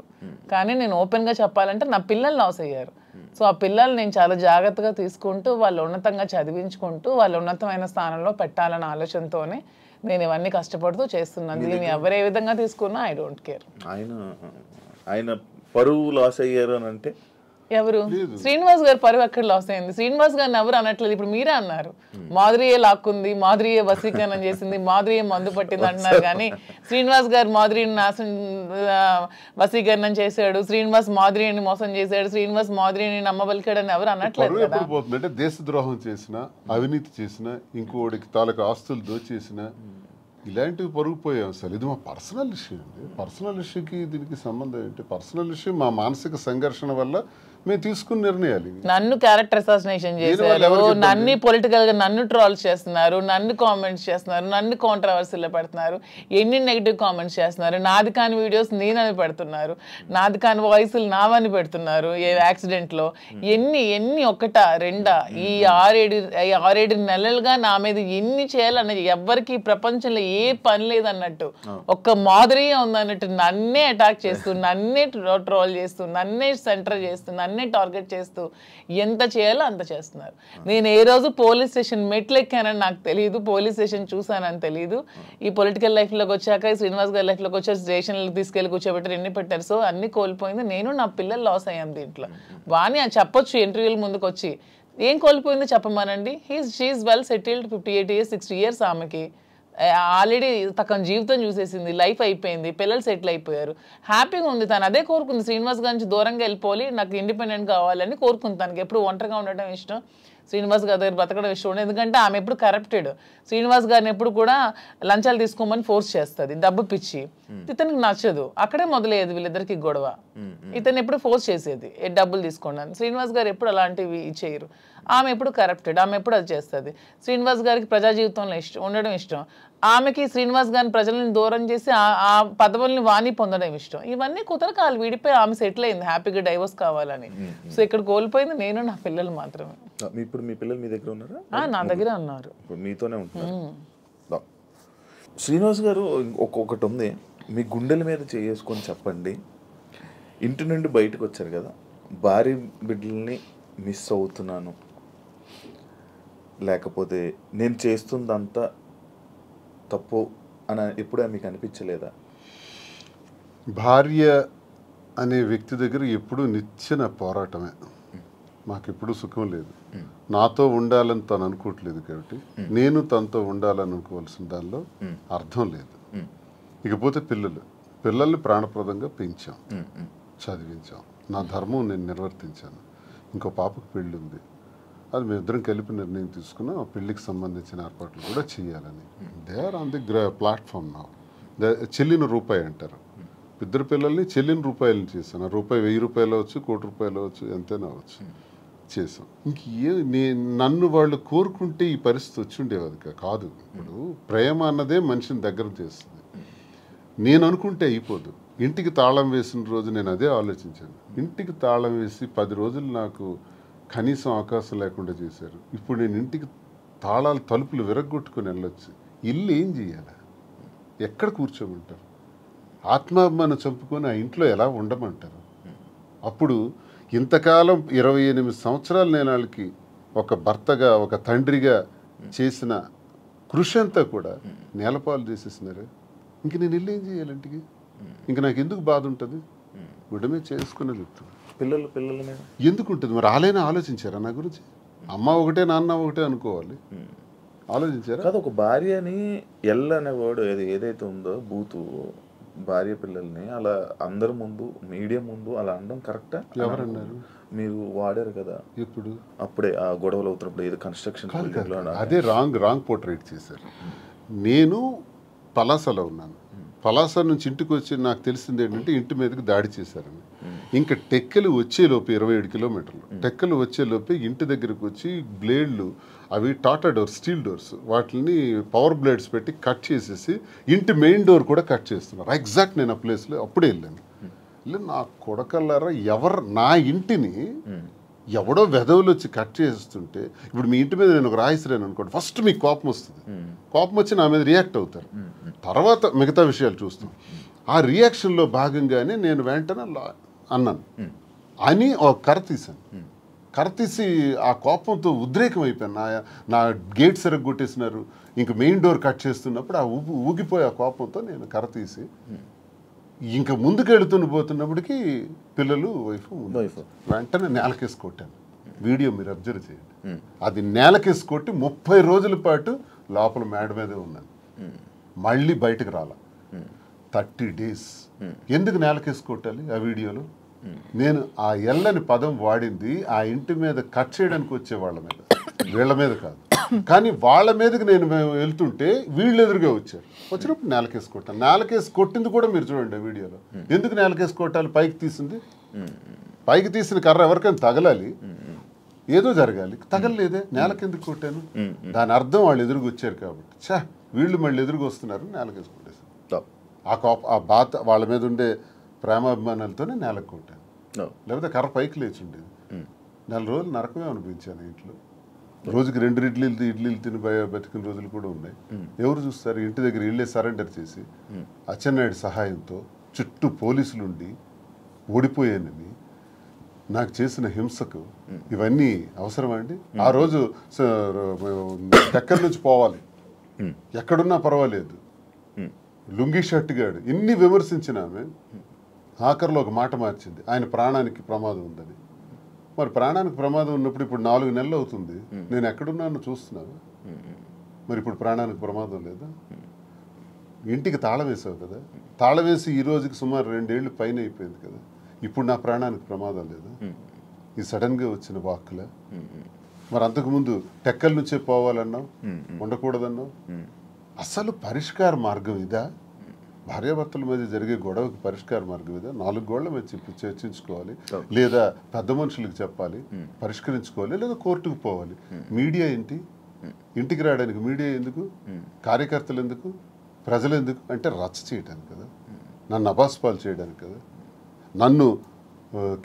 కానీ నేను ఓపెన్గా చెప్పాలంటే నా పిల్లలు లాస్ అయ్యారు. సో ఆ పిల్లలు నేను చాలా జాగ్రత్తగా తీసుకుంటూ, వాళ్ళు ఉన్నతంగా చదివించుకుంటూ, వాళ్ళు ఉన్నతమైన స్థానంలో పెట్టాలన్న ఆలోచనతోనే నేను ఇవన్నీ కష్టపడుతూ చేస్తున్నాను. దీన్ని ఎవరు ఏ విధంగా తీసుకున్నా ఐ డోంట్ కేర్. ఆయన పరువు లాస్ అయ్యారు అని అంటే ఎవరు? శ్రీనివాస్ గారు పరువు ఎక్కడ లాస్ అయింది? శ్రీనివాస్ గారిని ఎవరు అనట్లేదు. ఇప్పుడు మీరే అన్నారు మాధురియే లాక్కుంది, మాధురియే వశీకరణం చేసింది, మాధురియే మందు పట్టింది అంటున్నారు. కానీ శ్రీనివాస్ గారు మాధురిని వశీకరణం చేశాడు, శ్రీనివాస్ మాధురిని మోసం చేశాడు, శ్రీనివాస్ మాధురిని నమ్మబలికాడని ఎవరు అనట్లేదు కదా. పోతుందంటే దేశద్రోహం చేసిన, అవినీతి చేసిన, ఇంకోడికి తాలూకు ఆస్తులు దోచేసిన, ఇలాంటివి పరుగుపోయాం. అసలు ఇది మా పర్సనల్ ఇష్యూ అండి. పర్సనల్ ఇష్యూకి దీనికి సంబంధం ఏంటి? పర్సనల్ ఇష్యూ మా మానసిక సంఘర్షణ వల్ల మేము తీసుకున్న నిర్ణయాలు. నన్ను క్యారెక్టర్ అసాసినేషన్ చేశారు, నన్ను పొలిటికల్ గా నన్ను ట్రోల్స్ చేస్తున్నారు, నన్ను కామెంట్స్ చేస్తున్నారు, నన్ను కాంట్రవర్సీలో పెడుతున్నారు, ఎన్ని నెగిటివ్ కామెంట్స్ చేస్తున్నారు, నాది కాని వీడియోస్ నేనని పెడుతున్నారు, నాది కాని వాయిస్లు నావని పెడుతున్నారు. ఏ యాక్సిడెంట్ లో ఎన్ని ఒకటా రెండా? ఈ 6-7 నెలలుగా నా మీద ఎన్ని చేయాలన్నది ఎవ్వరికి ప్రపంచంలో ఏ పని లేదన్నట్టు, ఒక్క మాధురియే ఉందన్నట్టు నన్నే అటాక్ చేస్తూ, నన్నే ట్రోల్ చేస్తూ, నన్నే సెంటర్ చేస్తూ, నన్నే టార్గెట్ చేస్తూ ఎంత చేయాలో అంత చేస్తున్నారు. నేను ఏ రోజు పోలీస్ స్టేషన్ మెట్లు ఎక్కానని నాకు తెలియదు, పోలీస్ స్టేషన్ చూసానని తెలియదు. ఈ పొలిటికల్ లైఫ్లోకి వచ్చాక, శ్రీనివాస్ గారి లైఫ్లోకి వచ్చాక స్టేషన్లకు తీసుకెళ్ళి కూర్చోబెట్టారు, ఎన్ని పెట్టారు. సో అన్ని కోల్పోయింది నేను, నా పిల్లలు లాస్ అయ్యాం దీంట్లో. వాణి అది చెప్పొచ్చు ఇంటర్వ్యూల ముందుకు వచ్చి, ఏం కోల్పోయిందో చెప్పమానండి. She is well settled, 58 years 60 years ఆమెకి ఆల్రెడీ తన జీవితం చూసేసింది, లైఫ్ అయిపోయింది, పిల్లలు సెటిల్ అయిపోయారు, హ్యాపీగా ఉంది. తను అదే కోరుకుంది, శ్రీనివాస్ గారి నుంచి దూరంగా వెళ్ళిపోవాలి, నాకు ఇండిపెండెంట్ కావాలని కోరుకుంది. తనకి ఎప్పుడు ఒంటరిగా ఉండటం ఇష్టం, శ్రీనివాస్ గారి దగ్గర బతకడం ఇష్టం ఉండదు. ఎందుకంటే ఆమె ఎప్పుడు కరప్టెడ్, శ్రీనివాస్ గారిని ఎప్పుడు కూడా లంచాలు తీసుకోమని ఫోర్స్ చేస్తుంది, డబ్బు పిచ్చి. ఇతనికి నచ్చదు, అక్కడే మొదలయ్యేది వీళ్ళిద్దరికి గొడవ. ఇతను ఎప్పుడు ఫోర్స్ చేసేది డబ్బులు తీసుకోండి. శ్రీనివాస్ గారు ఎప్పుడు అలాంటివి చేయరు. ఆమె ఎప్పుడు కరప్టెడ్, ఆమె ఎప్పుడు అది చేస్తుంది. శ్రీనివాస్ గారికి ప్రజా జీవితంలో ఉండడం ఇష్టం, ఆమెకి శ్రీనివాస్ గారిని ప్రజలను దూరం చేసి ఆ పదవుల్ని వాణి పొందడం ఇష్టం. ఇవన్నీ కుదరక వాళ్ళు విడిపోయి ఆమె సెటిల్ అయింది, హ్యాపీగా డైవర్స్ కావాలని. సో ఇక్కడ కోల్పోయింది నేను, నా పిల్లలు మాత్రమే. ఇప్పుడు మీ పిల్లలు మీ దగ్గర ఉన్నారా? నా దగ్గర ఉన్నారు, మీతోనే ఉంటున్నారు. శ్రీనివాస్ గారు ఒక్కొక్కటి ఉంది, మీ గుండెల మీద చేసుకొని చెప్పండి. ఇంటి నుండి బయటకు వచ్చారు కదా, భార్య బిడ్డల్ని మిస్ అవుతున్నాను, లేకపోతే నేను చేస్తుందంతా తప్పు అని ఎప్పుడూ మీకు అనిపించలేదా? భార్య అనే వ్యక్తి దగ్గర ఎప్పుడూ నిచ్చెన పోరాటమే. మాకెప్పుడు సుఖం లేదు. నాతో ఉండాలని తను అనుకోవట్లేదు కాబట్టి నేను తనతో ఉండాలని అనుకోవాల్సిన దానిలో అర్థం లేదు. ఇకపోతే పిల్లల్ని ప్రాణప్రదంగా పెంచాం, చదివించాం, నా ధర్మం నేను నిర్వర్తించాను. ఇంకో పాపకు పెళ్ళి ఉంది, అది మేమిద్దరం కలిపి నిర్ణయం తీసుకున్నాం. ఆ పెళ్లికి సంబంధించిన ఏర్పాట్లు కూడా చేయాలని. They are on the platform నా. చెల్లిన రూపాయి అంటారు. ఇద్దరు పిల్లల్ని చెల్లిన రూపాయలు చేశాను. రూపాయి 1000 రూపాయలు అవచ్చు, 1 కోటి రూపాయలు అవచ్చు, ఎంతైనా అవచ్చు, చేసాం. నన్ను వాళ్ళు కోరుకుంటే ఈ పరిస్థితి వచ్చి ఉండేది కాదు. ఇప్పుడు ప్రేమ అన్నదే మనిషిని దగ్గర చేస్తుంది. నేను అనుకుంటే అయిపోదు. ఇంటికి తాళం వేసిన రోజు నేను అదే ఆలోచించాను. ఇంటికి తాళం వేసి 10 రోజులు నాకు కనీసం అవకాశం లేకుండా చేశారు. ఇప్పుడు నేను ఇంటికి తాళాలు తలుపులు విరగొట్టుకుని వెళ్ళొచ్చు. ఇల్లు ఏం చేయాలి? ఎక్కడ కూర్చోమంటారు? ఆత్మాభిమానం చంపుకొని ఆ ఇంట్లో ఎలా ఉండమంటారు? అప్పుడు ఇంతకాలం 28 సంవత్సరాలు నేను వాళ్ళకి ఒక భర్తగా ఒక తండ్రిగా చేసిన కృషి అంతా కూడా నేలపాలు చేసేసినారు. ఇంక నేను వెళ్ళి ఏం చేయాలి ఇంటికి? ఇంక నాకు ఎందుకు బాధ ఉంటుంది? గుడ్డ మీద చేసుకునే చెప్తాను. పిల్లల మీద ఎందుకు ఉంటుంది మరి? వాళ్ళైనా ఆలోచించారా నా గురించి? అమ్మ ఒకటే నాన్న ఒకటే అనుకోవాలి, ఆలోచించారా? కాదు, ఒక భార్యని ఎల్ అనే వర్డ్ ఏదైతే ఉందో బూతు, భార్య పిల్లల్ని అలా అందరి ముందు మీడియా ముందు అలా అనడం కరెక్టా? ఎవరన్నారు? మీరు వాడారు కదా ఎప్పుడు? అప్పుడే ఆ గొడవలు అవుతున్నప్పుడు ఏదో కన్స్ట్రక్షన్ అదే రాంగ్ పోర్ట్రేట్ చేశారు. నేను పలాసలో ఉన్నాను. పలాస నుంచి ఇంటికి వచ్చి నాకు తెలిసింది ఏంటంటే ఇంటి మీదకి దాడి చేశారని. ఇంకా టెక్కలు వచ్చేలోపు 27 కిలోమీటర్లు టెక్కలు వచ్చేలోపే ఇంటి దగ్గరకు వచ్చి బ్లేడ్లు, అవి టాటా డోర్స్, స్టీల్ డోర్స్, వాటిని పవర్ బ్లేడ్స్ పెట్టి కట్ చేసేసి ఇంటి మెయిన్ డోర్ కూడా కట్ చేస్తున్నారు. ఎగ్జాక్ట్ నేను ఆ ప్లేస్లో అప్పుడే వెళ్ళాను. నా కొడకల్లారా, నా ఇంటిని ఎవడో వెధవులు వచ్చి కట్ చేస్తుంటే, ఇప్పుడు మీ ఇంటి మీద నేను ఒక రాయిసిరాను అనుకోండి, ఫస్ట్ మీకు కోపం వస్తుంది. కోపం వచ్చి నా మీద రియాక్ట్ అవుతారు, తర్వాత మిగతా విషయాలు చూస్తాం. ఆ రియాక్షన్లో భాగంగానే నేను వెంటనే అన్నాను అని ఒక కర్ర తీశాను. కర్ర తీసి ఆ కోపంతో ఉద్రేకం అయిపోయాను. నా గేట్ సరిగ్గా కొట్టేసినారు, ఇంక మెయిన్ డోర్ కట్ చేస్తున్నప్పుడు ఆ ఊగిపోయి ఆ కోపంతో నేను కర్ర తీసి ఇంకా ముందుకు పోతున్నప్పటికీ పిల్లలు వైఫ్ వెంటనే నేలకేసి కొట్టాను. వీడియో మీరు అబ్జర్వ్ చేయండి. అది నేలకేసి కొట్టి 30 రోజుల పాటు లోపల మేడ మీదే ఉన్నాను. మళ్ళీ బయటకు రాల 30 days. ఎందుకు నేలకేసి కొట్టాలి? ఆ వీడియోలో నేను ఆ ఎల్లని పదం వాడింది ఆ ఇంటి మీద కట్ చేయడానికి వచ్చే వాళ్ళ మీద, వీళ్ళ మీద కాదు. కానీ వాళ్ళ మీదకి నేను వెళ్తుంటే వీళ్ళు ఎదురుగా వచ్చినప్పుడు నేలకేసి కొట్టాను. నేలకేసి కొట్టింది కూడా మీరు చూడండి ఆ వీడియోలో. ఎందుకు నేలకేసి కొట్టాలి? పైకి తీసింది, పైకి తీసిన కర్ర ఎవరికైనా తగలాలి, ఏదో జరగాలి, తగలలేదే, నేలకెందుకు కొట్టాను? దాని అర్థం వాళ్ళు ఎదురుగా వచ్చారు కాబట్టి. వీళ్ళు మళ్ళీ ఎదురుగా వస్తున్నారు, నేలకేసి కొట్టేశాను. ఆ బాధ వాళ్ళ మీద ఉండే ప్రేమాభిమానాలతోనే నేలకు కొట్టాను. లేకపోతే కర్ర పైకి లేచి ఉండేది. 4 రోజులు నరకమే అనిపించాను ఇంట్లో. రోజుకి 2 ఇడ్లీలు తిని బతికిన రోజులు కూడా ఉన్నాయి. ఎవరు చూస్తారు? ఇంటి దగ్గర ఇళ్ళే సరెండర్ చేసి అచ్చెన్నాయుడు సహాయంతో చుట్టూ పోలీసులు ఉండి ఓడిపోయానని నాకు చేసిన హింసకు ఇవన్నీ అవసరమా అండి? ఆ రోజు ఎక్కడి నుంచి పోవాలి, ఎక్కడున్నా పర్వాలేదు, లుంగీ షర్ట్ గాడు ఇన్ని విమర్శించిన ఆమె ఆఖరిలో ఒక మాట మార్చింది, ఆయన ప్రాణానికి ప్రమాదం ఉందని. మరి ప్రాణానికి ప్రమాదం ఉన్నప్పుడు ఇప్పుడు 4 నెలలు అవుతుంది, నేను ఎక్కడున్నానో చూస్తున్నాను. మరి ఇప్పుడు ప్రాణానికి ప్రమాదం లేదా? ఇంటికి తాళం వేసావు కదా, తాళం వేసి ఈ రోజుకి సుమారు 2 ఏళ్ళు పైన అయిపోయింది కదా, ఇప్పుడు నా ప్రాణానికి ప్రమాదం లేదా? ఇది సడన్గా వచ్చిన వాక్కులే. మరి అంతకుముందు టెక్కల నుంచే పోవాలన్నావు, ఉండకూడదన్నావు. అసలు పరిష్కార మార్గం ఇదా? భార్యాభర్తల మధ్య జరిగే గొడవకి పరిష్కార మార్గం ఇదా? 4 గోళ్ల మధ్య చర్చించుకోవాలి, లేదా పెద్ద మనుషులకు చెప్పాలి, పరిష్కరించుకోవాలి, లేదా కోర్టుకు పోవాలి. మీడియా ఏంటి? ఇంటికి రావడానికి మీడియా ఎందుకు? కార్యకర్తలు ఎందుకు? ప్రజలు ఎందుకు? అంటే రచ్చ చేయడానికి కదా, నన్ను అబాస్పాలు చేయడానికి కదా, నన్ను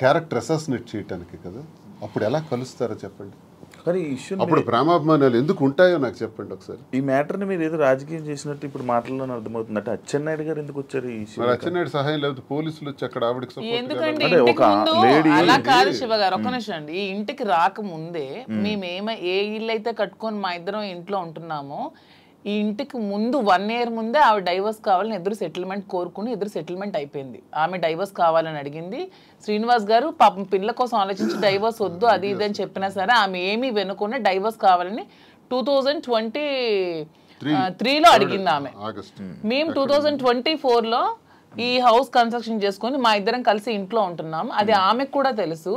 క్యారెక్టర్ అసాసినేట్ చేయడానికి కదా. అప్పుడు ఎలా కలుస్తారో చెప్పండి. కానీ ఈ ఇష్యూ అప్పుడు ప్రేమాభిమానాలు ఎందుకు ఉంటాయో నాకు చెప్పండి ఒకసారి. ఈ మ్యాటర్ని మీరు ఏదో రాజకీయం చేసినట్టు ఇప్పుడు మాటల్లోనే అర్థమవుతుంది. అంటే అచ్చెన్నాయుడు గారు ఎందుకు వచ్చారు ఈ ఇష్యూ? మరి అచ్చెన్నాయుడు సహాయం లేకపోతే పోలీసులు వచ్చి అక్కడ ఆవిడకి ఎందుకంటే అంటే ఇంటికి ఒక ముందు లేడీ అలా కాదు శివ గారు, ఒక్క నిమిషం అండి. ఈ ఇంటికి రాకముందే మేము ఏ ఇల్లు అయితే కట్టుకొని మా ఇద్దరం ఇంట్లో ఉంటున్నామో, ఈ ఇంటికి ముందు 1 year ముందే ఆవిడ డైవర్స్ కావాలని ఎదురు సెటిల్మెంట్ కోరుకుని ఎదురు సెటిల్మెంట్ అయిపోయింది. ఆమె డైవర్స్ కావాలని అడిగింది. శ్రీనివాస్ గారు పాపం పిల్ల కోసం ఆలోచించి డైవర్స్ వద్దు అది ఇది అని చెప్పినా సరే ఆమె ఏమీ వెనుకునే డైవర్స్ కావాలని 2023లో అడిగింది ఆమె. మేము 2024లో ఈ హౌస్ కన్స్ట్రక్షన్ చేసుకుని మా ఇద్దరం కలిసి ఇంట్లో ఉంటున్నాం. అది ఆమెకు కూడా తెలుసు.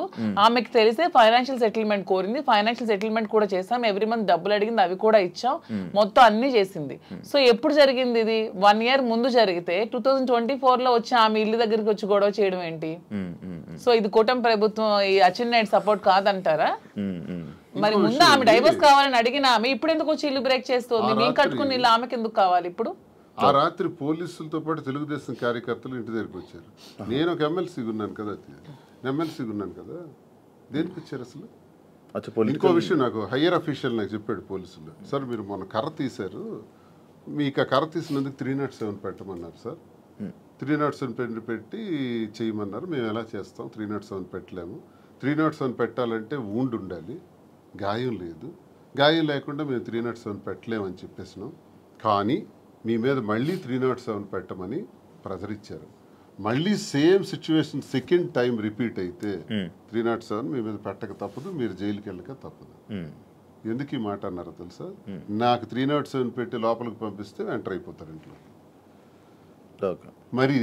ఆమెకు తెలిసే ఫైనాన్షియల్ సెటిల్మెంట్ కోరింది. ఫైనాన్షియల్ సెటిల్మెంట్ కూడా చేసాం. ఎవ్రీ మంత్ డబ్బులు అడిగింది, అవి కూడా ఇచ్చాం. మొత్తం అన్ని చేసింది. సో ఎప్పుడు జరిగింది ఇది? 1 year ముందు జరిగితే 2024లో వచ్చి ఆమె ఇల్లు దగ్గరికి వచ్చి గొడవ చేయడం ఏంటి? సో ఇది కూటమి ప్రభుత్వం ఈ అచ్చెన్నాయుడు సపోర్ట్ కాదంటారా? మరి ముందు ఆమె డైవర్స్ కావాలని అడిగిన ఆమె ఇప్పుడు ఎందుకు వచ్చి ఇల్లు బ్రేక్ చేస్తుంది? మేము కట్టుకుని ఇల్లు ఆమెకి ఎందుకు కావాలి ఇప్పుడు? ఆ రాత్రి పోలీసులతో పాటు తెలుగుదేశం కార్యకర్తలు ఇంటి దగ్గరికి వచ్చారు. నేను ఒక ఎమ్మెల్సీగా ఉన్నాను కదా, దేనికి వచ్చారు అసలు? ఇంకో విషయం నాకు హయ్యర్ అఫీషియల్ నాకు చెప్పాడు పోలీసులు, సార్ మీరు మొన్న కర్ర తీశారు, మీకు ఆ కర్ర తీసినందుకు 307 పెట్టమన్నారు సార్. 307 పెట్టి చేయమన్నారు. మేము ఎలా చేస్తాం, 307 పెట్టలేము. 307 పెట్టాలంటే వూండ్ ఉండాలి, గాయం లేదు. గాయం లేకుండా మేము 307 పెట్టలేమని చెప్పేసినాం. కానీ మీ మీద మళ్ళీ 307 పెట్టమని ప్రెజర్ ఇచ్చారు. మళ్ళీ same situation second time repeat అయితే 307 మీ మీద పెట్టక తప్పదు, మీరు జైలుకి వెళ్ళక తప్పదు. ఎందుకు ఈ మాట అన్నారో తెలుసా? నాకు 307 పెట్టి లోపలికి పంపిస్తే ఎంటర్ అయిపోతారు ఇంట్లో. మరి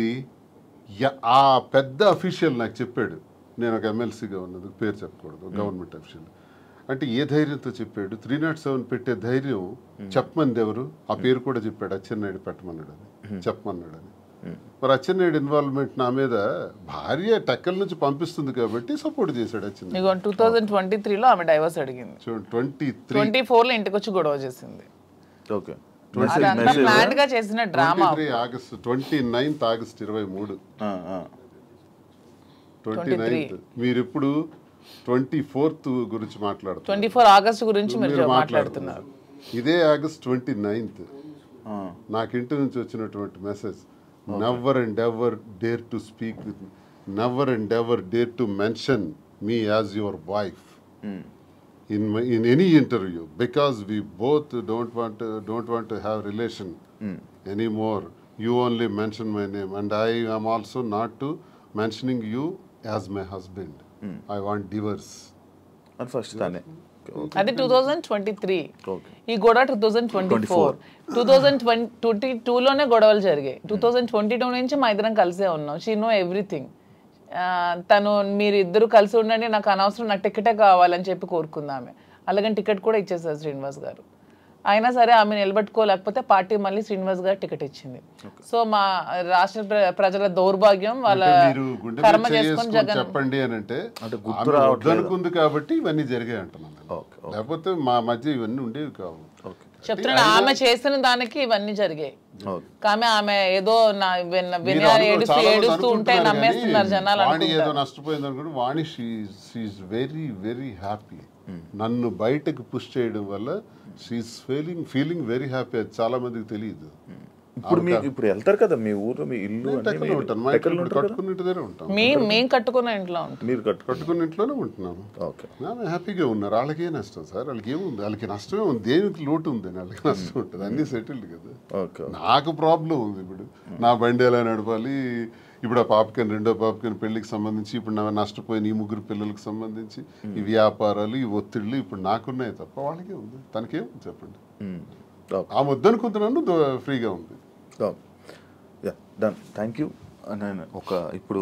ఆ పెద్ద అఫీషియల్ నాకు చెప్పాడు, నేను ఒక ఎమ్మెల్సీగా ఉన్నది, పేరు చెప్పకూడదు, గవర్నమెంట్ అఫీషియల్. అంటే ఏ ధైర్యంతో చెప్పాడు? 307 పెట్టే ధైర్యం చెప్పమంది ఎవరు? ఆ పేరు కూడా చెప్పాడు, అచ్చెన్నాయుడు పెట్టమన్నాడు అని, చెప్పమన్నాడు అని. మరి అచ్చెన్నాయుడు ఇన్వాల్వ్మెంట్ నా మీద, భార్య టెక్కల నుంచి పంపిస్తుంది కాబట్టి సపోర్ట్ చేశాడు అచ్చెన్నాయుడు. 2023లో ఆమె డైవర్స్ అడిగింది, 24లో ఇంటికి వచ్చి గొడవ చేసింది. ప్లాన్ గా చేసిన డ్రామా. ఆగస్ట్ 29 ఆగస్ట్ 23 29 మీరు ఇప్పుడు 24th గురించి మాట్లాడుతున్నారు. 24 ఆగస్ట్ గురించి మీరు మాట్లాడుతున్నారు. ఇదే ఆగస్ట్ 29 నాకు ఇంటి నుంచి వచ్చినటువంటి message, never and ever dare to speak with me, never and ever dare to mention me as your wife in any interview, because we both don't want to have relation anymore. You only mention my name, and I am also not to mentioning you as my husband. I want divorce. And first tane అది 2023. ఈ గొడవ 2024. 2022లోనే గొడవలు జరిగాయి. 2022 నుంచి మా ఇద్దరం కలిసే ఉన్నాం. She know everything. తను మీరు ఇద్దరు కలిసి ఉండండి, నాకు అనవసరం, నాకు టికెటే కావాలని చెప్పి కోరుకుంది ఆమె. అలాగని టికెట్ కూడా ఇచ్చేసారు శ్రీనివాస్ గారు. అయినా సరే ఆమె నిలబెట్టుకోలేకపోతే పార్టీ మళ్ళీ శ్రీనివాస్ గారు టికెట్ ఇచ్చింది. సో మా రాష్ట్ర ప్రజల దౌర్భాగ్యం, వాళ్ళ కర్మ చేసుకొని జగన్ చెప్పండి అని అంటే అనుకుంది కాబట్టి ఇవన్నీ జరిగాయి అంటున్నాను. లేకపోతే మా మధ్య ఇవన్నీ ఉండేవి కావు. చెప్తున్నాను, ఆమె చేసిన దానికి ఇవన్నీ జరిగాయి. ఆమె ఏదో ఏడుస్తూ ఉంటే నమ్మేస్తున్నారు జనాలు. వాణి ఏదో నష్టపోయింది అనుకుంటే, వాణి షీఈస్ వెరీ వెరీ హ్యాపీ. నన్ను బయటకు పుష్ చేయడం వల్ల షీఈస్ ఫీలింగ్ వెరీ హ్యాపీ. అది చాలా మందికి తెలియదు. ఇప్పుడు వెళ్తారు కదా మీ ఊరు, మీ ఇల్లు కట్టుకున్న ఇంటిదే ఉంటాం. మేము కట్టుకున్న ఇంట్లో ఉంటాం. మీరు కట్టుకున్న ఇంట్లోనే ఉంటున్నాము. హ్యాపీగా ఉన్నారు. వాళ్ళకే నష్టం సార్, వాళ్ళకి ఏముంది, వాళ్ళకి నష్టమే ఉంది. దేనికి లోటు ఉంది, వాళ్ళకి నష్టం ఉంటుంది. అన్ని సెటిల్డ్ కదా. నాకు ప్రాబ్లం ఉంది. ఇప్పుడు నా బండి ఎలా నడపాలి, ఇప్పుడు ఆ పాపకని రెండో పాపకని పెళ్లికి సంబంధించి, ఇప్పుడు నా నష్టపోయిన ఈ 3 పిల్లలకు సంబంధించి ఈ వ్యాపారాలు, ఈ ఒత్తిళ్ళు ఇప్పుడు నాకున్నాయి తప్ప వాళ్ళకే ఉంది. తనకేముంది చెప్పండి. ఆ వద్దనుకుంటున్నాను, ఫ్రీగా ఉంది. డన్. Thank you. నేను ఇప్పుడు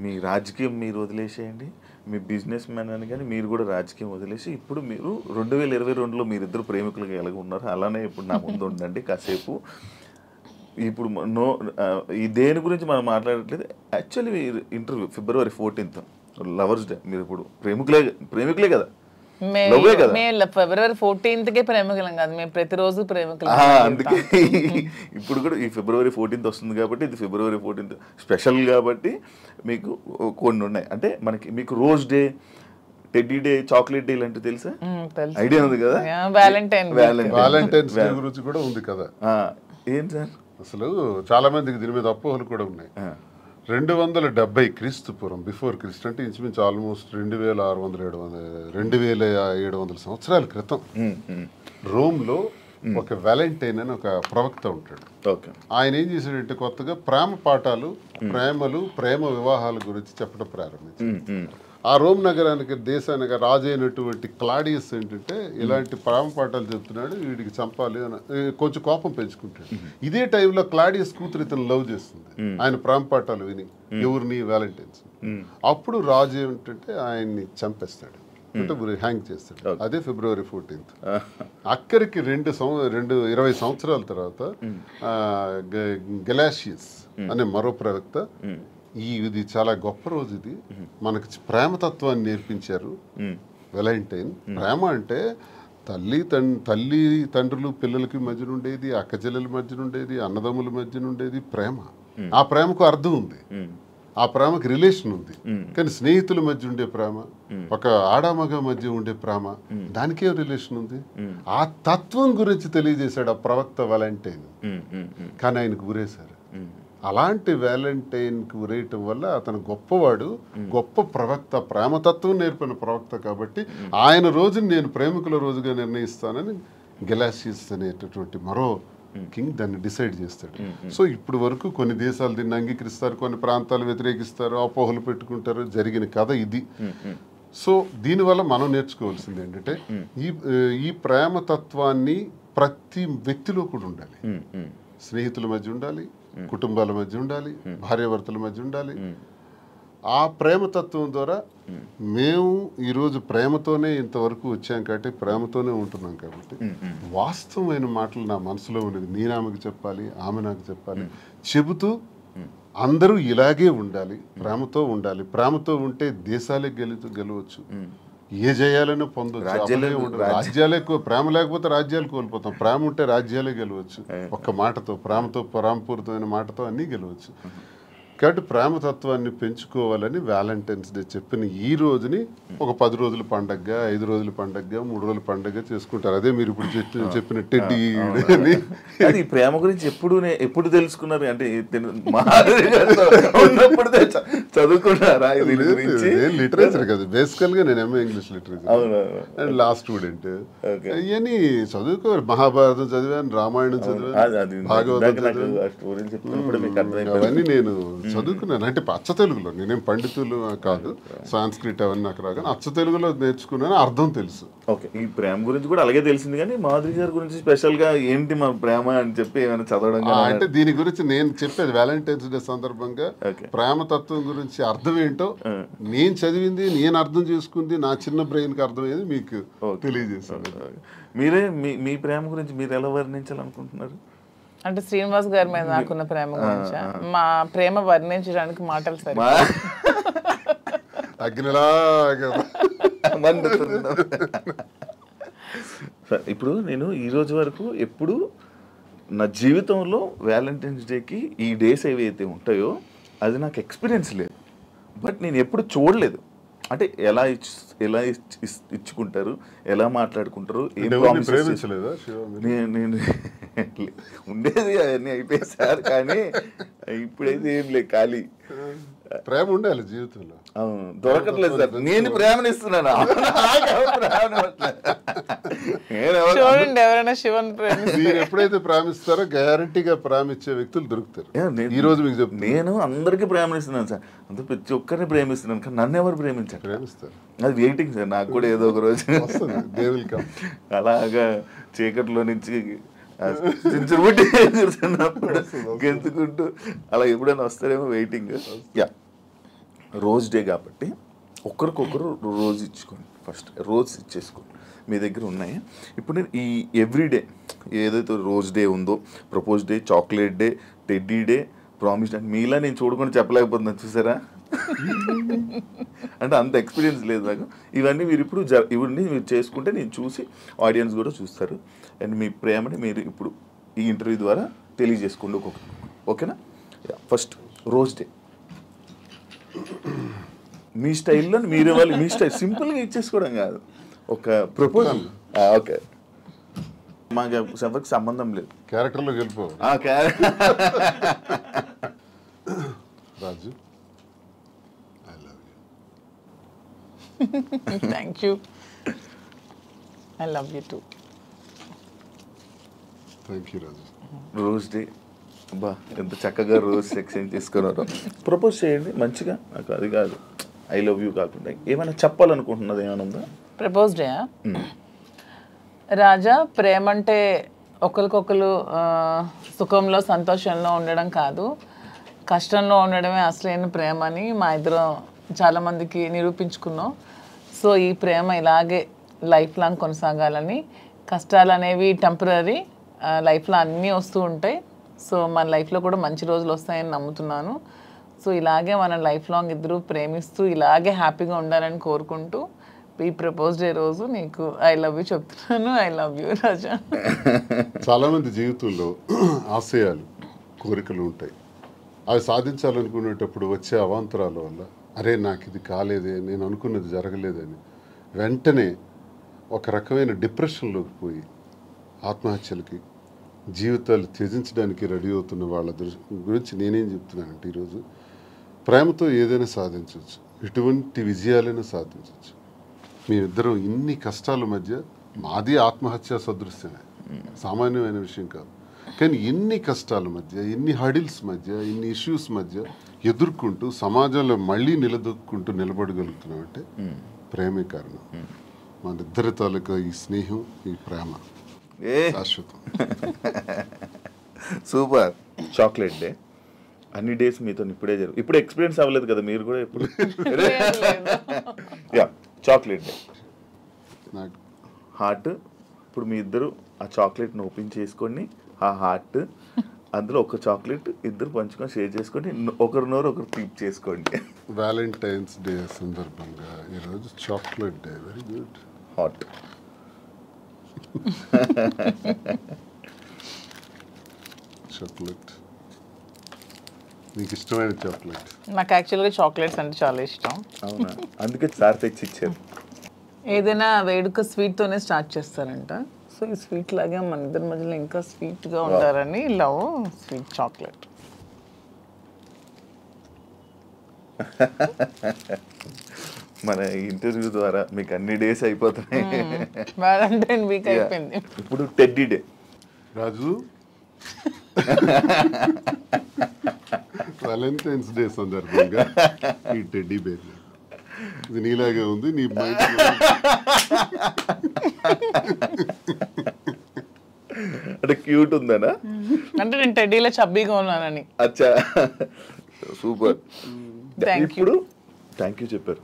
మీ రాజకీయం మీరు వదిలేసేయండి, మీ బిజినెస్ మ్యాన్ అని, కానీ మీరు కూడా రాజకీయం వదిలేసి ఇప్పుడు మీరు 2022లో మీరిద్దరు ప్రేమికులుగా ఎలాగ ఉన్నారు అలానే ఇప్పుడు నా ముందు ఉండండి కాసేపు. ఇప్పుడు ఈ దేని గురించి మనం మాట్లాడట్లేదు. Actually interview February 14th lovers day. మీరు ఇప్పుడు ప్రేమికులే కదా. February 14th ప్రేమికులం కాదు, మేము ప్రతిరోజు ప్రేమికులం. అందుకే ఇప్పుడు కూడా ఈ February 14th వస్తుంది కాబట్టి, ఇది February 14th స్పెషల్ కాబట్టి మీకు కొన్ని ఉన్నాయి. అంటే మీకు rose day, teddy day, chocolate day లాంటివి తెలుసా? ఐడియా ఉంది కదా. వ్యాలంటైన్స్ డే గురించి కూడా ఉంది కదా. ఏం సార్ అసలు చాలా మందికి దీని మీద అపోహలు కూడా ఉన్నాయి. 270 క్రీస్తుపూర్వం, బిఫోర్ క్రీస్తు, అంటే ఇంచుమించు ఆల్మోస్ట్ 2700 సంవత్సరాల క్రితం రోమ్లో ఒక వ్యాలంటైన్ అని ఒక ప్రవక్త ఉంటాడు. ఆయన ఏం చేశాడంటే కొత్తగా ప్రేమ పాఠాలు, ప్రేమ వివాహాల గురించి చెప్పడం ప్రారంభించాడు. ఆ రోమ్ నగరానికి, దేశానికి రాజు అయినటువంటి క్లాడియస్ ఏంటంటే ఇలాంటి ప్రేమ పాఠాలు చెప్తున్నాడు, వీడికి చంపాలి అని కొంచెం కోపం పెంచుకుంటాడు. ఇదే టైంలో క్లాడియస్ కూతురు ఇతను లవ్ చేస్తుంది, ఆయన ప్రేమ పాఠాలు విని. ఎవరిని? వ్యాలంటైన్స్. అప్పుడు రాజు ఏమిటంటే ఆయన్ని చంపేస్తాడు, అంటే హ్యాంగ్ చేస్తాడు. అదే February 14th. అక్కడికి 20 సంవత్సరాల తర్వాత గెలాషియస్ అనే మరో ప్రవక్త, ఇది చాలా గొప్ప రోజు, ఇది మనకి ప్రేమతత్వాన్ని నేర్పించారు వ్యాలంటైన్. ప్రేమ అంటే తల్లి తండ్రులు పిల్లలకి మధ్యన ఉండేది, అక్కచెల్లెల మధ్యన ఉండేది, అన్నదమ్ముల మధ్యన ఉండేది ప్రేమ. ఆ ప్రేమకు అర్థం ఉంది, ఆ ప్రేమకి రిలేషన్ ఉంది. కానీ స్నేహితుల మధ్య ఉండే ప్రేమ, ఒక ఆడామగ మధ్య ఉండే ప్రేమ, దానికే రిలేషన్ ఉంది. ఆ తత్వం గురించి తెలియజేశాడు ఆ ప్రవక్త వ్యాలంటైన్. కానీ ఆయనకు గురేశారు. అలాంటి వ్యాలంటైన్కి ఉరేయటం వల్ల అతను గొప్పవాడు, గొప్ప ప్రవక్త, ప్రేమతత్వం నేర్పిన ప్రవక్త కాబట్టి ఆయన రోజుని నేను ప్రేమికుల రోజుగా నిర్ణయిస్తానని గెలాసియస్ అనేటటువంటి మరో కింగ్ దాన్ని డిసైడ్ చేస్తాడు. సో ఇప్పుడు వరకు కొన్ని దేశాలు దీన్ని అంగీకరిస్తారు, కొన్ని ప్రాంతాలు వ్యతిరేకిస్తారు, అపోహలు పెట్టుకుంటారు. జరిగిన కథ ఇది. సో దీనివల్ల మనం నేర్చుకోవాల్సింది ఏంటంటే ఈ ప్రేమతత్వాన్ని ప్రతి వ్యక్తిలో కూడా ఉండాలి. స్నేహితుల మధ్య ఉండాలి, కుటుంబాల మధ్య ఉండాలి, భార్యాభర్తల మధ్య ఉండాలి. ఆ ప్రేమతత్వం ద్వారా మేము ఈరోజు ప్రేమతోనే ఇంతవరకు వచ్చాం కాబట్టి ప్రేమతోనే ఉంటున్నాం కాబట్టి వాస్తవమైన మాటలు నా మనసులో ఉన్నది నేను ఆమెకు చెప్పాలి, ఆమె నాకు చెప్పాలి. చెబుతూ అందరూ ఇలాగే ఉండాలి, ప్రేమతో ఉండాలి. ప్రేమతో ఉంటే దేశాలే గెలవచ్చు, ఏ జయాలను పొందవచ్చు. రాజ్యాలే ప్రేమ లేకపోతే రాజ్యాలు కోల్పోతాం, ప్రేమ ఉంటే రాజ్యాలే గెలవచ్చు. ఒక్క మాటతో, ప్రేమతో, ప్రేమపూరితమైన మాటతో అన్నీ గెలవచ్చు. కాబట్టి ప్రేమతత్వాన్ని పెంచుకోవాలని వ్యాలంటైన్స్ డే చెప్పిన ఈ రోజుని ఒక 10 రోజుల పండగగా, 5 రోజుల పండగగా, 3 రోజుల పండగగా చేసుకుంటారు. అదే మీరు ఇప్పుడు చెప్పిన టెడ్డీ అని. ఈ ప్రేమ గురించి ఎప్పుడు తెలుసుకున్నారు? అంటే చదువుకున్నారా? లిటరేచర్ కదా బేసికల్ గా. నేను MA English literature and law student. ఇవన్నీ చదువుకోవాలి. మహాభారతం చదివాను, రామాయణం చదివాను, భాగవతం చదివాను. అవన్నీ నేను చదువుకున్నాను. అంటే అచ్చ తెలుగులో, నేనేం పండితులు కాదు, సాంస్క్రిట్ అవన్నీ నాకు రాగానే అచ్చ తెలుగులో నేర్చుకున్నాను, అర్థం తెలుసు. ఓకే, ఈ ప్రేమ గురించి కూడా అలాగే తెలిసింది. కానీ మాధురి గారి గురించి స్పెషల్ గా ఏంటి మా ప్రేమ అని చెప్పి ఏమైనా చదవడం? అంటే దీని గురించి నేను చెప్పేది వ్యాలంటైన్స్ డే సందర్భంగా ప్రేమతత్వం గురించి అర్థం ఏంటో నేను చదివింది, నేను అర్థం చేసుకుంది, నా చిన్న బ్రెయిన్ కి అర్థమయ్యేది మీకు తెలియజేశాను. మీరే మీ ప్రేమ గురించి మీరు ఎలా వర్ణించాలనుకుంటున్నారు? అంటే శ్రీనివాస్ గారి మీద నాకున్న ప్రేమ గురించి మా ప్రేమ వర్ణించడానికి మాటలు సరే. ఇప్పుడు నేను ఈ రోజు వరకు ఎప్పుడు నా జీవితంలో వ్యాలంటైన్స్ డేకి ఈ డేస్ ఏవైతే ఉంటాయో అది నాకు ఎక్స్పీరియన్స్ లేదు. బట్ నేను ఎప్పుడు చూడలేదు. అంటే ఎలా ఇచ్చుకుంటారు, ఎలా మాట్లాడుకుంటారు, నేను ఉండేది అవన్నీ అయిపోయాయి సార్. కానీ ఇప్పుడైతే ఏం లేదు, ఖాళీ. ప్రేమ ఉండాలి జీవితంలో. దొరకట్లేదు సార్. నేను ప్రేమనిస్తున్నాను. చూడండి, ఎవరైనా శివన్ మీరు ఎప్పుడైతే ప్రేమిస్తారో గ్యారంటీగా ప్రేమించే వ్యక్తులు దొరుకుతారు. ఈ రోజు మీకు చెప్తాను, నేను అందరికీ ప్రేమనిస్తున్నాను సార్. అంత ప్రతి ఒక్కరిని ప్రేమిస్తున్నాను. కానీ నన్ను ఎవరు ప్రేమించారు? ప్రేమిస్తారు. అది వెయిటింగ్ సార్. నాకు కూడా ఏదో ఒక రోజు అలాగా చీకట్లో నుంచి గెంతుకుంటూ అలా ఎప్పుడైనా వస్తారేమో వెయిటింగ్. యా, రోజ్ డే కాబట్టి ఒకరికొకరు రోజు ఇచ్చుకోండి. ఫస్ట్ రోజు ఇచ్చేసుకోండి. మీ దగ్గర ఉన్నాయి. ఇప్పుడు నేను ఈ ఎవ్రీడే ఏదైతే రోజ్ డే ఉందో, propose day, chocolate day, teddy day, promise day, మీలా నేను చూడకుండా చెప్పలేకపోతున్నాను. చూసారా? అంటే అంత ఎక్స్పీరియన్స్ లేదు నాకు. ఇవన్నీ మీరు ఇవన్నీ మీరు చేసుకుంటే నేను చూసి ఆడియన్స్ కూడా చూస్తారు. అండ్ మీ ప్రేమని మీరు ఇప్పుడు ఈ ఇంటర్వ్యూ ద్వారా తెలియజేసుకోండి ఒక్కొక్కరు. ఓకేనా? ఫస్ట్ రోజ్ డే మీ స్టైల్లో మీరే వాళ్ళు మీ స్టైల్ సింపుల్గా ఇచ్చేసుకోవడం కాదు, ఒక ప్రపోజల్. ఓకే, మాకు ఎవరికి సంబంధం లేదు. క్యారెక్టర్లోకి వెళ్ళిపో. Raju, I love you. Thank you. I love you too. Thank you Raju. Rose day, బా ఎంత చక్కగా రోజ్ ఎక్స్చేంజ్ చేసుకున్నారో. ప్రపోజ్ చేయండి మంచిగా. నాకు అది కాదు, ఐ లవ్ యూ కాకుండా ఏమైనా చెప్పాలనుకుంటున్నది ఏమైనా ఉందా? ప్రపోజ్ డే రాజా, ప్రేమ అంటే ఒకరికొకరు సుఖంలో సంతోషంలో ఉండడం కాదు, కష్టంలో ఉండడమే అసలైన ప్రేమ అని మా ఇద్దరం చాలామందికి నిరూపించుకున్నాం. సో ఈ ప్రేమ ఇలాగే లైఫ్ లాంగ్ కొనసాగాలని. కష్టాలు అనేవి టెంపరీ, లైఫ్లో అన్నీ వస్తూ ఉంటాయి. సో మన లైఫ్లో కూడా మంచి రోజులు వస్తాయని నమ్ముతున్నాను. సో ఇలాగే మన లైఫ్ లాంగ్ ఇద్దరు ప్రేమిస్తూ ఇలాగే హ్యాపీగా ఉండాలని కోరుకుంటూ ఈ ప్రపోజ్ డే రోజు నీకు ఐ లవ్ యూ చెప్తున్నాను. ఐ లవ్ యూ రాజా. చాలామంది జీవితంలో ఆశయాలు, కోరికలు ఉంటాయి. అవి సాధించాలనుకునేటప్పుడు వచ్చే అవాంతరాల వల్ల అరే నాకు ఇది కాలేదే, నేను అనుకున్నది జరగలేదని వెంటనే ఒక రకమైన డిప్రెషన్లోకి పోయి ఆత్మహత్యలకి, జీవితాలు త్యజించడానికి రెడీ అవుతున్న వాళ్ళ గురించి నేనేం చెప్తున్నానంటే ఈరోజు ప్రేమతో ఏదైనా సాధించవచ్చు, ఎటువంటి విజయాలైనా సాధించవచ్చు. మేమిద్దరం ఇన్ని కష్టాల మధ్య, మాది ఆత్మహత్యా సదృశ్యమే, సామాన్యమైన విషయం కాదు. కానీ ఎన్ని కష్టాల మధ్య, ఎన్ని హడిల్స్ మధ్య, ఇన్ని ఇష్యూస్ మధ్య ఎదుర్కొంటూ సమాజంలో మళ్ళీ నిలదొక్కుంటూ నిలబడగలుగుతున్నామంటే ప్రేమే కారణం. మన ఇద్దరి తాలూకా ఈ స్నేహం, ఈ ప్రేమ శాశ్వతం. సూపర్. చాక్లెట్ డే అన్ని డేస్ మీతో ఇప్పుడే ఇప్పుడు ఎక్స్పీరియన్స్ అవ్వలేదు కదా మీరు కూడా ఎప్పుడు? యా, చాక్లెట్ డే నాకు హార్ట్. ఇప్పుడు మీ ఇద్దరు ఆ చాక్లెట్ని ఓపెన్ చేసుకొని ఆ హార్ట్ అందులో ఒక చాక్లెట్ ఇద్దరు పంచుకొని షేర్ చేసుకొని ఒకరి నోరు ఒకరు క్లిప్ చేసుకోండి. వ్యాలంటైన్స్ డే సందర్భంగా ఈరోజు chocolate day. Very good. Hot. Chocolate నీకు ఇష్టమైన చాక్లెట్? నాకు యాక్చువల్గా చాక్లెట్స్ అంటే చాలా ఇష్టం. అవునా? అందుకే సార్ తెచ్చి ఇచ్చారు. ఏదైనా వేడుక స్వీట్తోనే స్టార్ట్ చేస్తారంట. సో ఈ స్వీట్ లాగే మన ఇద్దరి మధ్యలో ఇంకా స్వీట్గా ఉంటారని లవ్ స్వీట్ చాక్లెట్. మన ఇంటర్వ్యూ ద్వారా మీకు అన్ని డేస్ అయిపోతున్నాయి. వ్యాలంటైన్ వీక్ అయిపోయింది. ఇప్పుడు టెడ్డీ డే. రాజు, వ్యాలంటైన్స్ డే సందర్భంగా ఈ టెడ్డీ బేర్ ఇది నీలాగే ఉంది, నీ మైండ్ అంటే క్యూట్ ఉందనా? అంటే నేను టెడ్డీలో చబ్బీగా ఉన్నానని. అచ్చా, సూపర్. ఇప్పుడు థ్యాంక్ యూ చెప్పారు.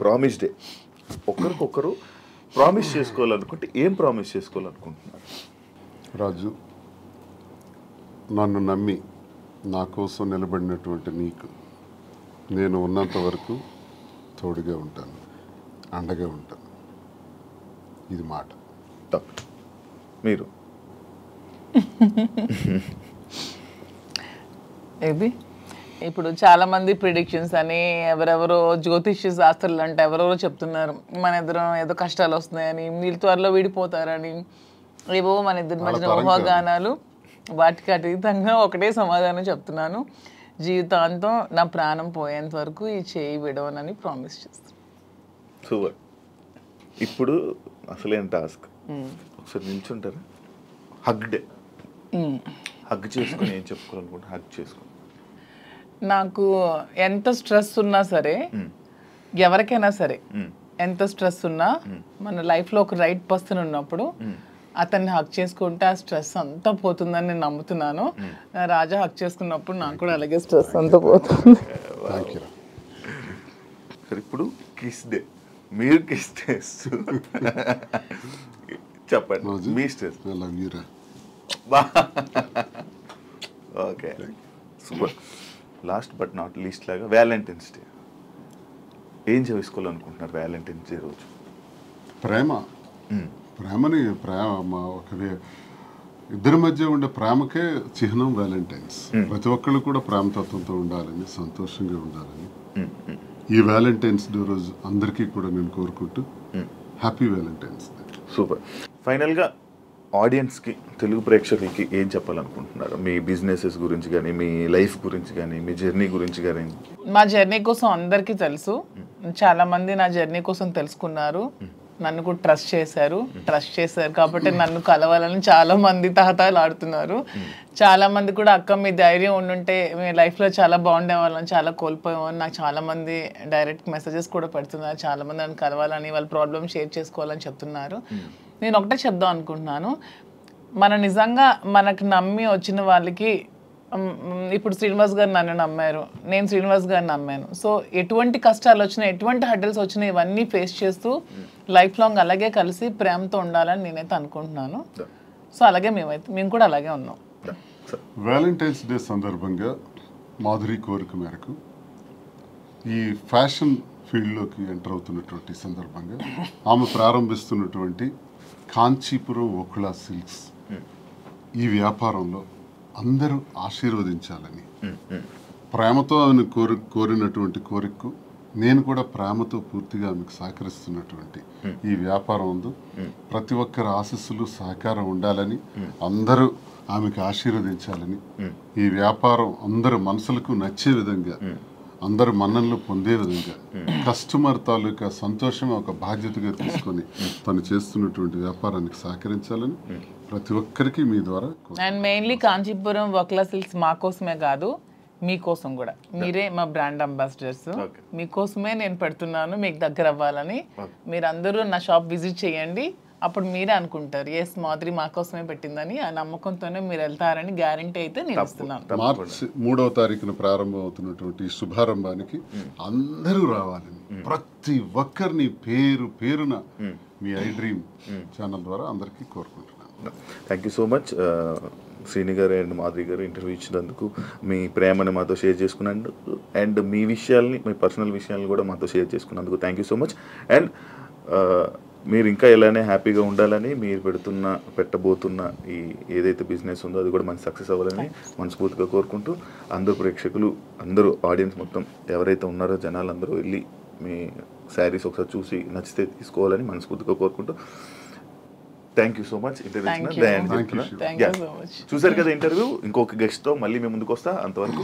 Promise day. ఒకరికొకరు ప్రామిస్ చేసుకోవాలనుకుంటే ఏం ప్రామిస్ చేసుకోవాలనుకుంటున్నారు? రాజు, నన్ను నమ్మి నా కోసం నిలబడినటువంటి నీకు నేను ఉన్నంత వరకు తోడుగా ఉంటాను, అండగా ఉంటాను. ఇది మాట. తప్పు. మీరు ఇది ఇప్పుడు చాలా మంది ప్రిడిక్షన్స్ అని ఎవరెవరో జ్యోతిష్య శాస్త్రాలు అంటే ఎవరెవరో చెప్తున్నారు మన ఇద్దరం ఏదో కష్టాలు వస్తున్నాయని, వీళ్ళు త్వరలో విడిపోతారని, ఏవో మన ఇద్దరి మధ్యన ఊహాగానాలు. వాటికి అతీతంగా ఒకటే సమాధానం చెప్తున్నాను, జీవితాంతం నా ప్రాణం పోయేంత వరకు ఈ చేయి విడవనని ప్రామిస్ చేస్తాను. సూపర్. ఇప్పుడు అసలేం టాస్క్. ఒకసారి నిల్చుంటారా? Hug day. హగ్ చేసుకుని ఏం చెప్పుకోవాలనుకుంటే హగ్ చేసుకోండి. నాకు ఎంత స్ట్రెస్ ఉన్నా సరే, ఎవరికైనా సరే ఎంత స్ట్రెస్ ఉన్నా, మన లైఫ్లో ఒక రైట్ పర్సన్ ఉన్నప్పుడు అతన్ని హక్ చేసుకుంటే ఆ స్ట్రెస్ అంతా పోతుందని నేను నమ్ముతున్నాను. రాజా హక్ చేసుకున్నప్పుడు నాకు కూడా అలాగే స్ట్రెస్ అంతా పోతుంది. సరే, ఇప్పుడు కిస్ డే. మీరు కిస్ చేస్తూ చెప్పండి మీ stress. Okay, super. Last but not least లాగా వ్యాలంటైన్స్ డే ఏం చేసుకోవాలనుకుంటున్నారు? వ్యాలంటైన్స్ డే రోజు ప్రేమని ఒక ఇద్దరి మధ్య ఉండే ప్రేమకే చిహ్నం వ్యాలంటైన్స్. ప్రతి ఒక్కళ్ళు కూడా ప్రేమతత్వంతో ఉండాలని, సంతోషంగా ఉండాలని ఈ వ్యాలంటైన్స్ డే రోజు అందరికీ కూడా నేను కోరుకుంటూ హ్యాపీ వ్యాలంటైన్స్ డే. సూపర్. ఫైనల్గా ఆడియన్స్కి, తెలుగు ప్రేక్షకులకి ఏం చెప్పాలనుకుంటున్నారు? మీ బిజినెసెస్ గురించి కానీ, మీ లైఫ్ గురించి కానీ, మీ జర్నీ గురించి కానీ. మా జర్నీ కోసం అందరికీ తెలుసు. చాలా మంది నా జర్నీ కోసం తెలుసుకున్నారు, నన్ను కూడా ట్రస్ట్ చేశారు కాబట్టి నన్ను కలవాలని చాలా మంది తహతహలాడుతున్నారు. చాలా మంది కూడా అక్క మీ ధైర్యం ఉండుంటే మీ లైఫ్లో చాలా బాగుండేవాళ్ళని, చాలా కోల్పోయామని నాకు చాలా మంది డైరెక్ట్ మెసేజెస్ కూడా పెడుతున్నారు. చాలా మంది నన్ను కలవాలని, వాళ్ళ ప్రాబ్లమ్ షేర్ చేసుకోవాలని చెప్తున్నారు. నేను ఒకటే చెప్దాం అనుకుంటున్నాను, నిజంగా మనకు నమ్మి వచ్చిన వాళ్ళకి, ఇప్పుడు శ్రీనివాస్ గారు నన్ను నమ్మారు, నేను శ్రీనివాస్ గారిని నమ్మాను. సో ఎటువంటి కష్టాలు వచ్చినా, ఎటువంటి హడ్డల్స్ వచ్చినా ఇవన్నీ ఫేస్ చేస్తూ లైఫ్ లాంగ్ అలాగే కలిసి ప్రేమతో ఉండాలని నేనైతే అనుకుంటున్నాను. సో అలాగే మేము కూడా అలాగే ఉన్నాం. వ్యాలంటైన్స్ డే సందర్భంగా మాధురి కోరిక మేరకు ఈ ఫ్యాషన్ ఫీల్డ్లోకి ఎంటర్ అవుతున్నటువంటి సందర్భంగా ఆమె ప్రారంభిస్తున్నటువంటి కాంచీపురం ఓకుళ సిల్క్స్ ఈ వ్యాపారంలో అందరూ ఆశీర్వదించాలని, ప్రేమతో ఆమెను కోరినటువంటి కోరికకు నేను కూడా ప్రేమతో పూర్తిగా ఆమెకు సహకరిస్తున్నటువంటి ఈ వ్యాపారం ఉంది. ప్రతి ఒక్కరి ఆశీస్సులు సహకారం ఉండాలని, అందరూ ఆమెకు ఆశీర్వదించాలని, ఈ వ్యాపారం అందరు మనసులకు నచ్చే విధంగా, అందరు మన్ననలు పొందే విధంగా, కస్టమర్ తాలూకా సంతోషం ఒక బాధ్యతగా తీసుకొని తను చేస్తున్నటువంటి వ్యాపారానికి సహకరించాలని ప్రతి ఒక్కరికి మీ ద్వారా అండ్ మెయిన్లీ కాంచీపురం వర్క్లా సిల్క్స్ మా కోసమే కాదు, మీకోసం కూడా. మీరే మా బ్రాండ్ అంబాసిడర్స్. మీకోసమే నేను పెడుతున్నాను, మీకు దగ్గర అవ్వాలని. మీరందరూ నా షాప్ విజిట్ చేయండి, అప్పుడు మీరే అనుకుంటారు ఎస్ మాధురి మా కోసమే పెట్టిందని. ఆ నమ్మకంతోనే మీరు వెళ్తారని గ్యారంటీ అయితే నేను ఇస్తున్నాను. మార్చి 3వ తారీఖున ప్రారంభం అవుతున్నటువంటి శుభారంభానికి అందరూ రావాలని ప్రతి ఒక్కరిని పేరు పేరున మీ ఐ డ్రీమ్ ఛానల్ ద్వారా అందరికీ కోరుకుంటున్నాను. Thank you so much Srini గారు అండ్ మాధురి గారు ఇంటర్వ్యూ ఇచ్చినందుకు, మీ ప్రేమని మాతో షేర్ చేసుకున్నందుకు, అండ్ మీ విషయాల్ని, మీ పర్సనల్ విషయాలను కూడా మాతో షేర్ చేసుకున్నందుకు thank you so much. And మీరు ఇంకా ఇలానే హ్యాపీగా ఉండాలని, మీరు పెట్టబోతున్న ఈ ఏదైతే బిజినెస్ ఉందో అది కూడా మంచి సక్సెస్ అవ్వాలని మనస్ఫూర్తిగా కోరుకుంటూ, అందరూ ప్రేక్షకులు, అందరూ ఆడియన్స్ మొత్తం ఎవరైతే ఉన్నారో జనాలందరూ వెళ్ళి మీ శారీస్ ఒకసారి చూసి నచ్చితే తీసుకోవాలని మనస్ఫూర్తిగా కోరుకుంటూ thank you so much. Interview చూసారు కదా ఇంటర్వ్యూ. ఇంకొక గెస్ట్తో మళ్ళీ మేము ముందుకు వస్తా. అంతవరకు